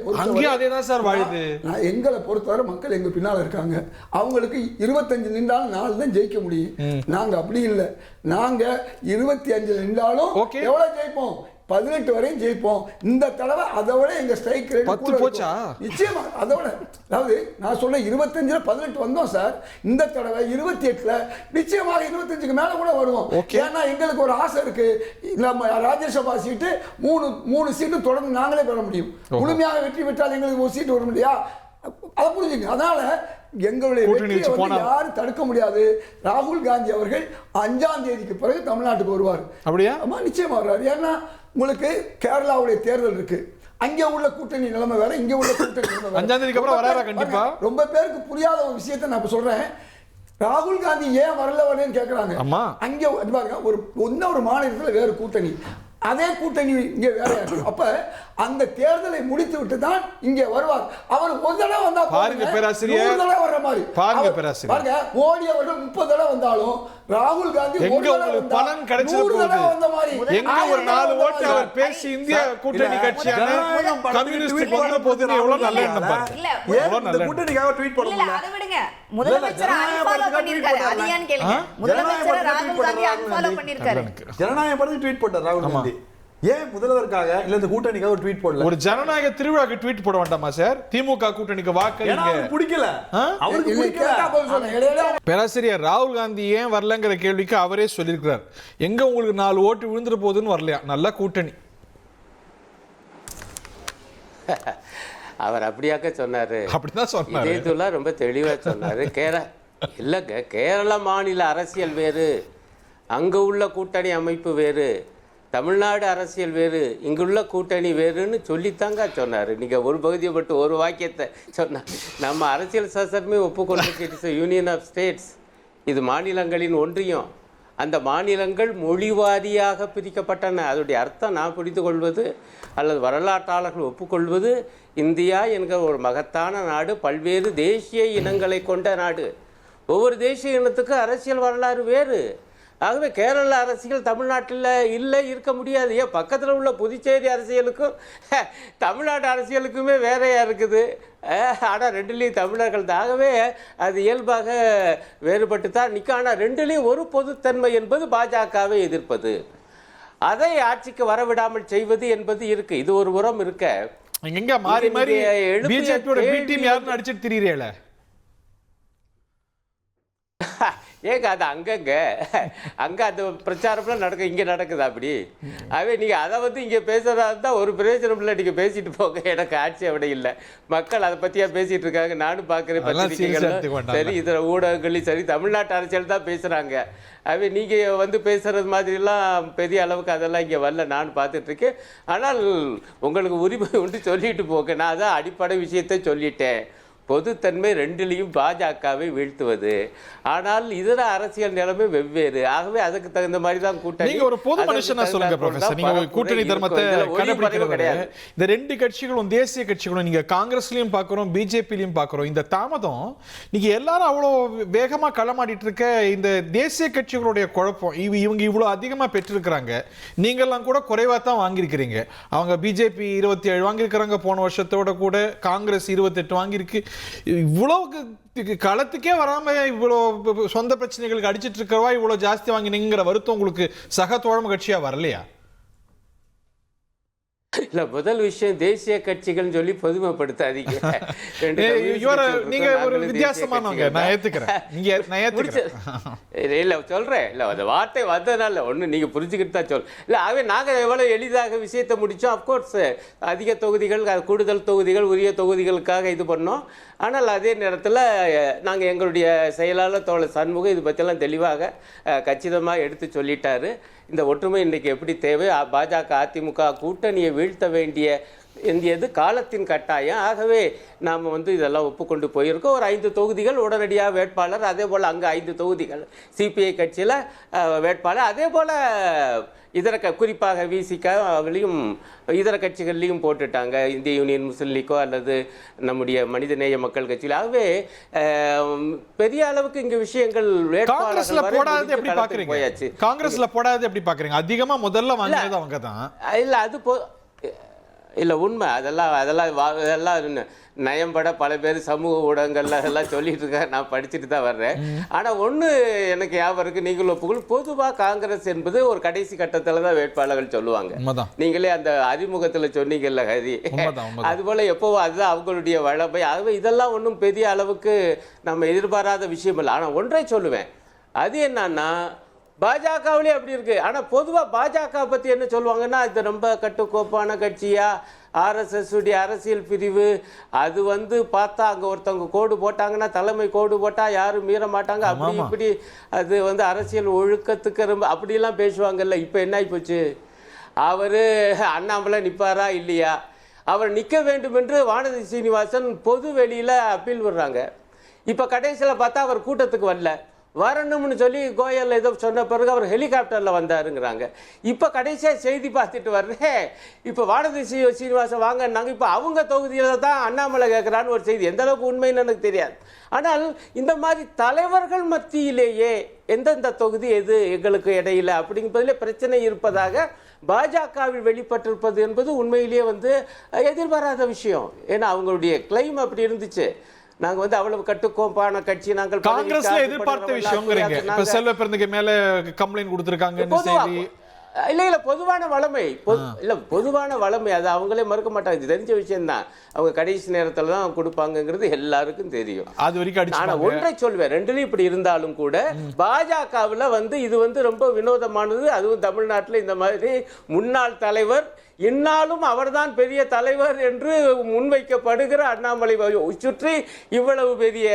பொறுத்தவரை மக்கள் எங்க பின்னால இருக்காங்க. அவங்களுக்கு 25 நின்றாலும் 4 தான் ஜெயிக்க முடியும். நாங்க அப்படி இல்லை, நாங்க 25 நின்றாலும் எவ்வளவு ஜெயிப்போம்? 18 வரையும் ஜெயிப்போம். இந்த தடவை அதை விட எங்க ஸ்ட்ரைக் ரேட் 10 போச்சா? நிச்சயமா அதை விட, அதாவது நான் சொல்ல 25ல 18 வந்தோம் சார். இந்த தடவை 28ல நிச்சயமாக 25க்கு மேல கூட வருவோம். ஏன்னா எங்களுக்கு ஒரு ஆசை இருக்கு, நம்ம ராஜ்யசபா சீட்டு 3 சீட்டு தொடர்ந்து நாங்களே பெற முடியும். முழுமையாக வெற்றி பெற்றால் எங்களுக்கு ஒரு சீட்டு வரும் இல்லையா? அதை புரிஞ்சுங்க. அதனால எங்களுடைய வெற்றியை யாரும் தடுக்க முடியாது. ராகுல் காந்தி அவர்கள் 5ஆம் தேதிக்கு பிறகு தமிழ்நாட்டுக்கு வருவார். அப்படியா? ஆமா, நிச்சயமா வருவார். ஏன்னா உங்களுக்கு கேரளாவுடைய தேர்தல் இருக்கு, அங்கே உள்ள கூட்டணி நிலைமை வேற, இங்க உள்ள கூட்டணி நிலைமை வேற. 5ஆம் தேதிக்கு அப்புறம் வராரா? கண்டிப்பா. ரொம்ப பேருக்கு புரியாத ஒரு விஷயத்தை நான் சொல்றேன். ராகுல் காந்தி ஏன் வரலன்னு கேட்கறாங்க. அங்கே பாருங்க, ஒரு மாநிலத்தில் வேறு கூட்டணி, அதே கூட்டணி இங்கே வேலையாற்று. அப்ப அந்த தேர்தலை முடித்து விட்டு தான் இங்கே வருவார். அவர் ஒரு தடவை வந்தா பாருங்க பேராசிரியர், 100 தடவை வர்ற மாதிரி பாருங்க பேராசிரியர், பாருங்க மோடி அவர்கள் 30 தடவை வந்தாலும் ராகுல் காந்தி எங்க உங்களுக்கு பலன் கிடைச்சது போகுது? எங்க ஒரு 4 ஓட்டு அவர் பேசி இந்திய கூட்டணி கட்சியான கம்யூனிஸ்ட் வந்த போது எவ்வளவு நல்ல எண்ணம் பாருங்க. இல்ல ஏன் இந்த கூட்டணிக்காக ட்வீட் போட இல்ல முடியல? அது விடுங்க, முதலமைச்சர் அன்ஃபாலோ பண்ணிருக்காரு. அது ஏன்னு கேளுங்க. முதலமைச்சர் ராகுல் காந்தி அன்ஃபாலோ பண்ணிருக்காரு. ஜனநாயகம் பத்தி ட்வீட் போட்டார் ராகுல் காந்தி. ஏன் முதல்வருக்காக இல்ல இந்த கூட்டணிக்காக ஒரு ட்வீட் போடல? ஒரு ஜனநாயக திருவிழாக்கு ட்வீட் போட வேண்டாமா சார்? திமுக கூட்டணிக்கு வாக்களிங்க. அவருக்கு பிடிக்கல, அவருக்கு பிடிக்கல. பேராசிரியர் ராகுல் காந்தி ஏன் வரலங்கிற கேள்விக்கு அவரே சொல்லியிருக்கிறார். எங்க உங்களுக்கு 4 ஓட்டு விழுந்துற போகுதுன்னு வரலையா? நல்ல கூட்டணி. அவர் அப்படியாக்க சொன்னாரு. அப்படிதான் சொன்னாரு. இதெல்லாம் ரொம்ப தெளிவா சொன்னாரு. இல்லைங்க, கேரள மாநில அரசியல் வேறு, அங்க உள்ள கூட்டணி அமைப்பு வேறு, தமிழ்நாடு அரசியல் வேறு, இங்குள்ள கூட்டணி வேறுன்னு சொல்லித்தாங்க சொன்னார். நீங்கள் ஒரு பகுதியை மட்டும் ஒரு வாக்கியத்தை சொன்னார். நம்ம அரசியல் சாசனமே ஒப்புக்கொண்டு இட்ஸ் யூனியன் ஆஃப் ஸ்டேட்ஸ், இது மாநிலங்களின் ஒன்றியம். அந்த மாநிலங்கள் மொழிவாரியாக பிரிக்கப்பட்டன. அதோடைய அர்த்தம் நான் புரிந்து கொள்வது அல்லது வரலாற்றாளர்கள் ஒப்புக்கொள்வது, இந்தியா என்கிற ஒரு மகத்தான நாடு, பல்வேறு தேசிய இனங்களை கொண்ட நாடு. ஒவ்வொரு தேசிய இனத்துக்கும் அரசியல் வரலாறு வேறு. ஆகவே கேரள அரசியல் தமிழ்நாட்டில் இல்லை, இருக்க முடியாது. ஏன் பக்கத்தில் உள்ள புதுச்சேரி அரசியலுக்கும் தமிழ்நாடு அரசியலுக்குமே வேறையாக இருக்குது. ஆனால் ரெண்டுலேயும் தமிழர்கள் தான். ஆகவே அது இயல்பாக வேறுபட்டு தான் நிற்கும். ஆனால் ரெண்டுலேயும் ஒரு பொதுத்தன்மை என்பது பாஜகவை எதிர்ப்பது, அதை ஆட்சிக்கு வரவிடாமல் செய்வது என்பது இருக்கு. இது ஒரு புறம் இருக்க, எங்க மாறி மாறி பிஜேபியோட பி டீம் யாருன்னு அடிச்சிட்டு திரியறீங்களே. ஏங்க அது அங்கங்க அந்த பிரச்சாரம்லாம் நடக்கும், இங்கே நடக்குது அப்படி. ஆகவே நீங்கள் அதை இங்கே பேசுகிறதா இருந்தால் ஒரு பிரயோஜனம் இல்லை, நீங்கள் பேசிட்டு போங்க. எனக்கு ஆட்சி அப்படி இல்லை. மக்கள் அதை பற்றியா பேசிகிட்டு இருக்காங்க. நானும் பார்க்குறேன் பத்திரிகைகள் சரி, இதர ஊடகங்களையும் சரி, தமிழ்நாட்டு அரசியல் தான் பேசுகிறாங்க. ஆகவே நீங்கள் பேசுகிறது மாதிரிலாம் பெரிய அளவுக்கு அதெல்லாம் இங்கே வரல, நான் பார்த்துட்ருக்கேன். ஆனால் உங்களுக்கு உரிமை உண்டு, சொல்லிட்டு போங்க. நான் அதான் அடிப்படை விஷயத்தை சொல்லிட்டேன். பொதுத்தன்மை ரெண்டிலையும் பாஜகவை வீழ்த்துவது. ஆனால் இதர அரசியல் நிலைமை வெவ்வேறு. ஆகவே அதுக்கு தகுந்த மாதிரி தான் கூட்டணி. நீங்க ஒரு பொது மனுஷனா சொல்லுங்க ப்ரொஃபசர், நீங்க கூட்டணி தர்மத்தை கடைபிடிக்கிறது கிடையாது. இந்த 2 கட்சிகளும் தேசிய கட்சிகளும், நீங்க காங்கிரஸ்லயும் பாக்குறோம், பிஜேபிலையும் பாக்குறோம், இந்த தாமதம் நீங்க எல்லாரும் அவ்வளவு வேகமா களமாடிட்டு இருக்க இந்த தேசிய கட்சிகளுடைய குழப்பம். இவங்க இவ்வளவு அதிகமா பெற்றிருக்கிறாங்க, நீங்கெல்லாம் கூட குறைவா தான் வாங்கியிருக்கிறீங்க. அவங்க பிஜேபி 27 வாங்கியிருக்கிறாங்க போன வருஷத்தோட கூட, காங்கிரஸ் 28 வாங்கியிருக்கு. இவ்வளவு களத்துக்கே வராம இவ்வளவு சொந்த பிரச்சனைகளுக்கு அடிச்சிட்டு இருக்கிறவா இவ்வளவு ஜாஸ்தி வாங்கினீங்கிற வருத்தம் உங்களுக்கு சக தோழமை கட்சியா வரலையா? இல்ல, முதல் விஷயம் தேசிய கட்சிகள் சொல்லி பொதுமைப்படுத்தாதீங்க. நீங்க ஒரு வித்தியாசமானவங்க, நான் ஏத்துக்கிறேன். இல்ல சொல்றேன், இல்ல அந்த வார்த்தை வந்ததுனால ஒண்ணு நீங்க புரிஞ்சுக்கிட்டு தான் சொல்ல. இல்ல ஆகவே நாங்க எவ்வளவு எளிதாக விஷயத்தை முடிச்சோம். அப்கோர்ஸ் அதிக தொகுதிகள், கூடுதல் தொகுதிகள், உரிய தொகுதிகளுக்காக இது பண்ணோம். ஆனால் அதே நேரத்தில் நாங்கள் எங்களுடைய செயலாளர் தோழர் சண்முகம் இது பற்றியெல்லாம் தெளிவாக கச்சிதமாக எடுத்து சொல்லிட்டாரு. இந்த ஒற்றுமை இன்றைக்கு எப்படி தேவை, பாஜக அதிமுக கூட்டணியை வீழ்த்த வேண்டியது காலத்தின் கட்டாயம். ஆகவே நாம் இதெல்லாம் ஒப்புக்கொண்டு போயிருக்கோம். ஒரு 5 தொகுதிகள் உடனடியாக வேட்பாளர், அதே போல் அங்கே 5 தொகுதிகள் சிபிஐ கட்சியில் வேட்பாளர், அதே போல் இதர குறிப்பாக விசிகாவிலையும் இதர கட்சிகள்லையும் போட்டுட்டாங்க, இந்திய யூனியன் முஸ்லீம் லீக்கோ அல்லது நம்முடைய மனிதநேய மக்கள் கட்சியில். ஆகவே பெரிய அளவுக்கு இங்கே விஷயங்கள் காங்கிரஸ்ல போடாதது எப்படி பாக்குறீங்க? போயாச்சு. காங்கிரஸ்ல போடாதது எப்படி பாக்குறீங்க? அதிகமா முதல்ல வாங்கினது அவங்க தான். இல்லை அது இல்லை உண்மை. அதெல்லாம் நயம்பட பல பேர் சமூக ஊடகங்கள்ல எல்லாம் சொல்லிட்டு இருக்காங்க, நான் படிச்சுட்டு தான் வர்றேன். ஆனால் ஒன்று எனக்கு ஞாபகம் இருக்கு, நீங்கள் ஒப்புகள் பொதுவாக காங்கிரஸ் என்பது ஒரு கடைசி கட்டத்தில் தான் வேட்பாளர்கள் சொல்லுவாங்க. நீங்களே அந்த அறிமுகத்தில் சொன்னீங்கல்ல ஹரி, அதுபோல் எப்போவோ அதுதான் அவங்களுடைய வளமை. ஆகவே இதெல்லாம் ஒன்றும் பெரிய அளவுக்கு நம்ம எதிர்பாராத விஷயம் இல்லை. ஆனால் ஒன்றை சொல்லுவேன், அது என்னன்னா பாஜகவிலே அப்படி இருக்கு. ஆனால் பொதுவாக பாஜக பற்றி என்ன சொல்லுவாங்கன்னா, இது ரொம்ப கட்டுக்கோப்பான கட்சியா, ஆர்எஸ்எஸ் உடைய அரசியல் பிரிவு, அது பார்த்தா அங்கே ஒருத்தவங்க கோடு போட்டாங்கன்னா, தலைமை கோடு போட்டால் யாரும் மீற மாட்டாங்க, அப்படி இப்படி அது அரசியல் ஒழுக்கத்துக்கு ரொம்ப அப்படிலாம் பேசுவாங்கல்ல. இப்போ என்ன ஆகிப்போச்சு, அவர் அண்ணாமலை நிற்பாரா இல்லையா, அவர் நிற்க வேண்டும் என்று வானதி சீனிவாசன் பொது வெளியில் அப்பீல் விடுறாங்க. இப்போ கடைசியில் பார்த்தா அவர் கூட்டத்துக்கு வரல. வரணும்னு சொல்லி கோயல் ஏதோ சொன்ன பிறகு அவர் ஹெலிகாப்டரில் வந்தாருங்கிறாங்க. இப்போ கடைசியாக செய்தி பார்த்துட்டு வர்றேன், இப்போ வானதி சீனிவாசன் வாங்கினாங்க, இப்போ அவங்க தொகுதியில் தான் அண்ணாமலை கேட்குறான்னு ஒரு செய்தி. எந்த அளவுக்கு உண்மைன்னு எனக்கு தெரியாது. ஆனால் இந்த மாதிரி தலைவர்கள் மத்தியிலேயே எந்தெந்த தொகுதி எது எங்களுக்கு இடையில அப்படிங்கிறதுல பிரச்சனை இருப்பதாக பாஜகவில் வெளிப்பட்டிருப்பது என்பது உண்மையிலேயே எதிர்பாராத விஷயம். ஏன்னா அவங்களுடைய கிளைம் அப்படி இருந்துச்சு. நாங்க அவ்வளவு கட்டுக்கோப்பான கட்சி, நாங்கள் காங்கிரஸ்ல எதிர்பார்த்த விஷயம்ங்கறீங்க. இப்ப செல்வ பெருந்தகை மேல கம்ப்ளைன்ட் கொடுத்திருக்காங்கன்னு செய்தி. இல்ல பொதுவான வளமை, பொதுவான வளமை அது அவங்களே மறுக்க மாட்டாங்க. இது தெரிஞ்ச விஷயம் தான். அவங்க கடைசி நேரத்துல தான் கொடுப்பாங்கிறது எல்லாருக்கும் தெரியும். அது வரைக்கும் நான் ஒன்றை சொல்வேன், ரெண்டுலயும் இப்படி இருந்தாலும் கூட பாஜகவுல இது ரொம்ப வினோதமானது. அதுவும் தமிழ்நாட்டில் இந்த மாதிரி முன்னாள் தலைவர், இன்னாலும் அவர்தான் பெரிய தலைவர் என்று முன்வைக்கப்படுகிற அண்ணாமலை சுற்றி இவ்வளவு பெரிய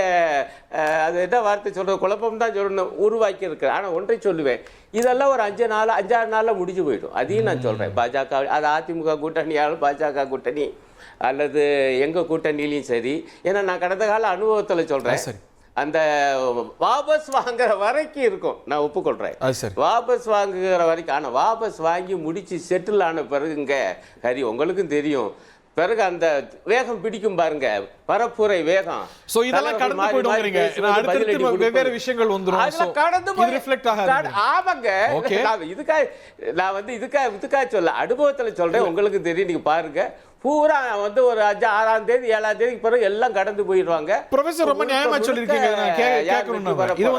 அது என்ன வார்த்தை சொல்றது, குழப்பம் தான் சொல்லணும், உருவாக்கி இருக்கிறேன். ஆனால் ஒன்றை சொல்லுவேன், இதெல்லாம் ஒரு 5-6 நாளில் முடிஞ்சு போயிடும். அதையும் நான் சொல்றேன். பாஜக அது அதிமுக கூட்டணியாலும் பாஜக கூட்டணி அல்லது எங்க கூட்டணியிலையும் சரி. ஏன்னா நான் கடந்த கால அனுபவத்தில் சொல்றேன், அந்த வாபஸ் வாங்குற வரைக்கும் இருக்கும், நான் ஒப்புக்கொள்றேன். வாபஸ் வாங்குகிற வரைக்கும். ஆனால் வாபஸ் வாங்கி முடிச்சு செட்டில் ஆன பிறகுங்க ஹரி உங்களுக்கும் தெரியும், பிறகு அந்த வேகம் பிடிக்கும் பாருங்க, பரப்புரை வேகம். சோ இதெல்லாம் கடந்து போய்டுவீங்க. அடுத்து வெவ்வேறு விஷயங்கள் வந்துரும். அதுல கடந்து போய் ரிஃப்ளெக்ட் ஆகாது. ஆமாங்க. நான் இதுக்காக சொல்ல, அனுபவத்துல சொல்றேன். உங்களுக்கு தெரியும், நீங்க பாருங்க. பூரா ஒரு 6ஆம் தேதி 7ஆம் தேதிக்கு பிறகு எல்லாம் கடந்து போயிடுவாங்க. ப்ரொஃபசர் ரொம்ப நியாயமா சொல்லிருக்கீங்க.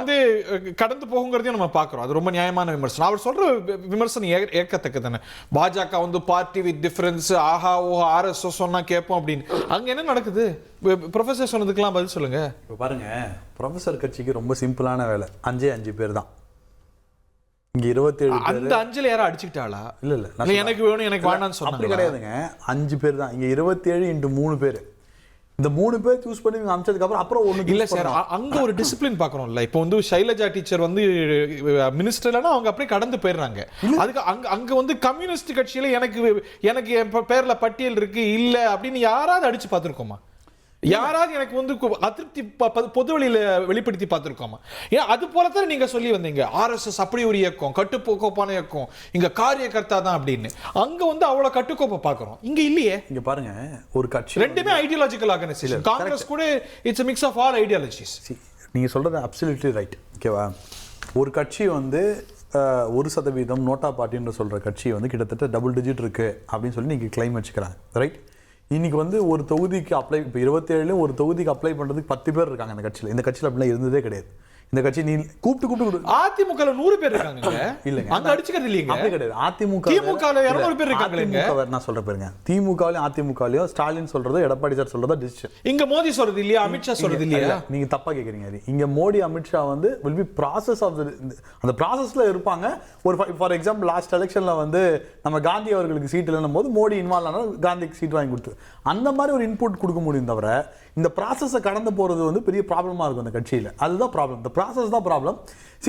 இது கடந்து போகுங்கிறதையும் நம்ம பாக்குறோம். அது ரொம்ப நியாயமான விமர்சனம். அவர் சொல்ற விமர்சனம் ஏற்கத்தக்க தானே. பாஜக பார்ட்டி வித் டிஃபரன்ஸ், ஆஹா ஓஹா ஆர்எஸ்எஸ் சொன்னா கேட்போம் அப்படின்னு. அங்க என்ன நடக்குது? ப்ரொஃபசர் சொன்னதுக்கெல்லாம் பதில் சொல்லுங்க. இப்போ பாருங்க, ப்ரொஃபசர் கட்சிக்கு ரொம்ப சிம்பிளான வேலை. 5 பேர் தான். இங்க 27 பேர். அந்த 5ல யாரா அடிச்சிட்டாளா? இல்ல எனக்கு வேணும் எனக்கு வேண்டாம்னு சொன்னாங்க. அப்படி கிடையாதுங்க. 5 பேர் தான். இங்க 27 × 3 பேர். இந்த 3 பேர் சூஸ் பண்ணி அனுப்பிச்சதுக்கு அப்புறம் ஒண்ணு இல்ல சார், அங்க ஒரு டிசிப்ளின் பாக்குறோம்ல. இப்போ சைலஜா டீச்சர் மினிஸ்டர் இல்லனா அவங்க அப்படியே கடந்து போயிடுறாங்க. அதுக்கு அங்க கம்யூனிஸ்ட் கட்சியில எனக்கு என் பேர்ல பட்டியல் இருக்கு இல்ல அப்படின்னு யாராவது அடிச்சு பார்த்திருக்கோமா? யாராவது எனக்கு அதிருப்தி பொது வழியில வெளிப்படுத்தி பார்த்திருக்கோமா? ஏன் அது போலத்தான் நீங்க சொல்லி வந்தீங்க, ஆர்எஸ்எஸ் அப்படி ஒரு இயக்கம், கட்டுக்கோப்பான இயக்கம், இங்க காரியகர்த்தா தான் அப்படின்னு. அங்க அவ்வளவு கட்டுக்கோப்பை பாக்குறோம், இங்க இல்லையே. இங்க பாருங்க, ஒரு கட்சி ரெண்டுமே ஐடியாலஜிக்கல் ஆர்கனைசேஷன். காங்கிரஸ் கூட it's a mix of all ideologies. நீங்க சொல்றது அப்சல்யூட்லி ரைட். ஓகேவா? ஒரு கட்சி 1% நோட்டா பார்ட்டின்னு சொல்ற கட்சி கிட்டத்தட்ட டபுள் டிஜிட் இருக்கு அப்படின்னு சொல்லி நீங்க கிளைம் வச்சுக்கிறாங்க. ரைட்? இன்னைக்கு ஒரு தொகுதிக்கு அப்ளை, இப்போ 27 ஒரு தொகுதிக்கு அப்ளை பண்றதுக்கு 10 பேர் இருக்காங்க இந்த கட்சியில். இந்த கட்சியில் அப்படிலாம் இருந்ததே கிடையாது. இந்த கட்சி நீ கூப்பிட்டு அதிமுக 100 பேர் இருக்காங்க. இல்லங்க, அங்க அடிச்சுக்கிறது இல்லைங்க. அப்படி கிடையாது. திமுக 200 பேர் இருக்காங்க. நான் சொல்ற பேருங்க, திமுகலயும் அதிமுகலயும் ஸ்டாலின் சொல்றது, எடப்பாடி சார் சொல்றதா டிசிஷன். இங்க மோடி சொல்றது இல்லையா, அமித்ஷா சொல்றது இல்லையா? நீங்க தப்பா கேக்குறீங்க. இங்க Modi Amit Shah will be process of அந்த ப்ராசஸ்ல இருப்பாங்க. ஒரு ஃபார் எக்ஸாம்பிள் லாஸ்ட் எலெக்ஷன்ல நம்ம காந்தி அவர்களுக்கு சீட் இல்லைன்னும் போது மோடி இன்வால்வ் ஆனா காந்திக்கு சீட் வாங்கி கொடுத்து அந்த மாதிரி ஒரு இன்புட் கொடுக்க முடியும். தவிர இந்த ப்ராசஸை கடந்து போறது பெரிய ப்ராப்ளமா இருக்கும் இந்த கட்சியில. அதுதான் ப்ராப்ளம். இந்த ப்ராசஸ் தான் ப்ராப்ளம்.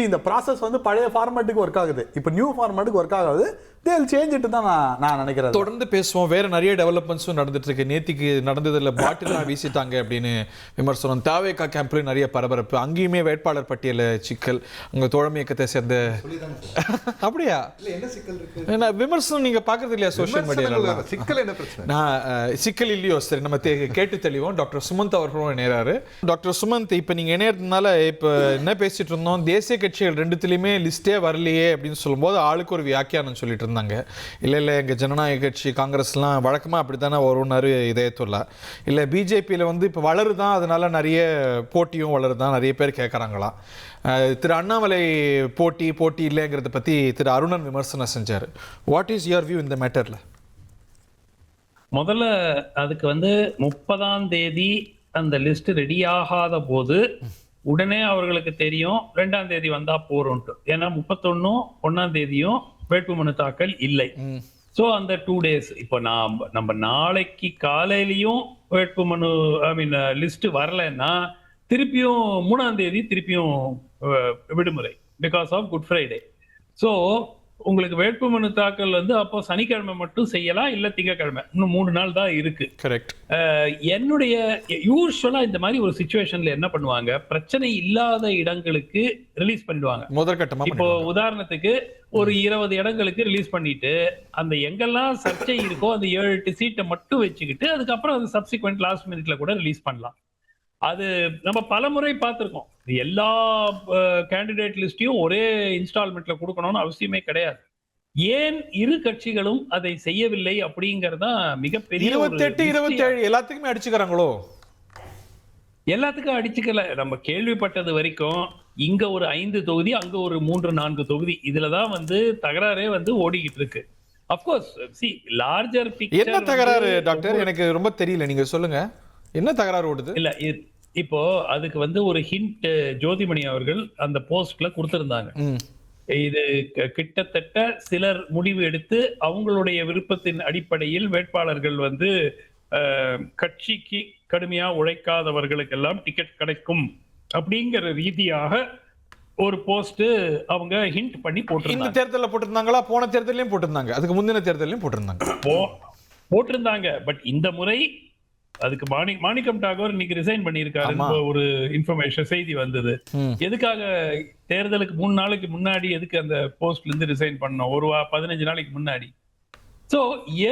இந்த ப்ராசஸ் பழைய ஃபார்மேட்டுக்கு ஒர்க் ஆகுது, இப்போ நியூ ஃபார்மேட்டுக்கு ஒர்க் ஆகாது. they'll change it தான் நான் நினைக்கிறேன். தொடர்ந்து பேசுவோம். வேற நிறைய டெவலப்மெண்ட்ஸும் நடந்துட்டு இருக்கு. நேத்திக்கு நடந்ததுல பாட்டிலாம் வீசிட்டாங்க அப்படின்னு விமர்சனம். தாவேகா கேம்ப்ல நிறைய பரபரப்பு. அங்கேயுமே வேட்பாளர் பட்டியல சிக்கல். உங்க தோழமை இயக்கத்தை சேர்ந்த அப்படியா என்ன சிக்கல் இருக்கு? விமர்சனம் நீங்க பாக்குறது இல்லையா சோஷியல் மீடியால? சிக்கல் என்ன பிரச்சனை? நான் சிக்கல் இல்லையோ, சரி நம்ம கேட்டு தெளிவோம். டாக்டர் சுமந்த் அவர்களும் இணையறாரு. டாக்டர் சுமந்த், இப்ப நீங்க இணையறதுனால இப்ப என்ன பேசிட்டு இருந்தோம், தேசிய கட்சிகள் ரெண்டுத்திலயுமே லிஸ்டே வரலையே அப்படின்னு சொல்லும்போது ஆளுக்கு ஒரு வியாக்கியானம் சொல்லிட்டு இருந்தாங்க. இல்லை எங்கள் ஜனநாயக கட்சி காங்கிரஸ்லாம் வழக்கமாக அப்படி தானே வரும்னாரு இதயத்துல்லா. இல்லை பிஜேபியில் இப்போ வளருதான், அதனால நிறைய போட்டியும் வளருதான், நிறைய பேர் கேட்குறாங்களாம். திரு அண்ணாமலை போட்டி இல்லைங்கிறத பற்றி திரு அருணன் விமர்சனம் செஞ்சார். வாட் இஸ் யுவர் வியூ இந்த மேட்டரில்? முதல்ல அதுக்கு 30ஆம் தேதி அந்த லிஸ்ட் ரெடி ஆகாத போது உடனே அவர்களுக்கு தெரியும் 2ஆம் தேதி வந்தா போறோம்ட்டு. ஏன்னா 31 1ஆம் தேதியும் வேட்புமனு தாக்கல் இல்லை. சோ அந்த 2 days இப்போ நம்ம நாளைக்கு காலையிலயும் வேட்புமனு லிஸ்ட் வரலன்னா திருப்பியும் 3ஆம் தேதி திருப்பியும் விடுமுறை, because of Good Friday. So உங்களுக்கு வேட்புமனு தாக்கல் வந்து அப்போ சனிக்கிழமை மட்டும் செய்யலாம், இல்ல திங்கட்கிழமை, இன்னும் 3 நாள் தான் இருக்கு. கரெக்ட். என்னுடைய யூஸ்வலா இந்த மாதிரி ஒரு சிச்சுவேஷன்ல என்ன பண்ணுவாங்க, பிரச்சனை இல்லாத இடங்களுக்கு ரிலீஸ் பண்ணிடுவாங்க. முதற்கட்டமா இப்போ உதாரணத்துக்கு ஒரு 20 இடங்களுக்கு ரிலீஸ் பண்ணிட்டு அந்த எங்கெல்லாம் சர்ச்சை இருக்கோ அந்த 7-8 சீட்டை மட்டும் வச்சுக்கிட்டு அதுக்கப்புறம் அது சப்சிக்வெண்ட் லாஸ்ட் மினிட்ல கூட ரிலீஸ் பண்ணலாம். அது நம்ம பல முறை பார்த்திருக்கோம். எல்லா கேண்டிடேட் லிஸ்டையும் ஒரே இன்ஸ்டால்மெண்ட்ல கொடுக்கணும்னு அவசியமே கிடையாது. ஏன் இரு கட்சிகளும் அதை செய்யவில்லை அப்படிங்கறதா மிகப்பெரிய 28, 27 எல்லாத்துக்குமே அடிச்சுக்கிறாங்களோ? எல்லாத்துக்கும் அடிச்சுக்கல. நம்ம கேள்விப்பட்டது வரைக்கும் இங்க ஒரு 5 தொகுதி, அங்க ஒரு 3-4 தொகுதி, இதுலதான் வந்து தகராறே வந்து ஓடிக்கிட்டு இருக்கு. Of course C larger picture. என்ன தகராறு டாக்டர்? எனக்கு ரொம்ப தெரியல, நீங்க சொல்லுங்க. என்ன தகராறு ஓடுது? இல்ல இப்போ அதுக்கு வந்து ஒரு ஹிண்ட் ஜோதிமணி அவர்கள் அந்த போஸ்ட்ல கொடுத்திருந்தாங்க. இது கிட்டத்தட்ட சிலர் முடிவு எடுத்து அவங்களுடைய விருப்பத்தின் அடிப்படையில் வேட்பாளர்கள் வந்து கட்சிக்கு கடுமையா உழைக்காதவர்களுக்கெல்லாம் டிக்கெட் கிடைக்கும் அப்படிங்கிற ரீதியாக ஒரு போஸ்ட் அவங்க ஹிண்ட் பண்ணி போட்டிருந்தாங்க. இந்த தேர்தலில் போட்டிருந்தாங்களா? போன தேர்தலையும் போட்டிருந்தாங்க, அதுக்கு முந்தின தேர்தலையும் போட்டிருந்தாங்க. பட் இந்த முறை அதுக்கு மாணிக்கம் டாகோர் இன்னைக்கு ரிசைன் பண்ணியிருக்காரு ஒரு இன்ஃபர்மேஷன் செய்தி வந்தது. எதுக்காக தேர்தலுக்கு 3 நாளைக்கு முன்னாடி எதுக்கு அந்த போஸ்ட்ல இருந்து ரிசைன் பண்ணோம்? 15 நாளைக்கு முன்னாடி. சோ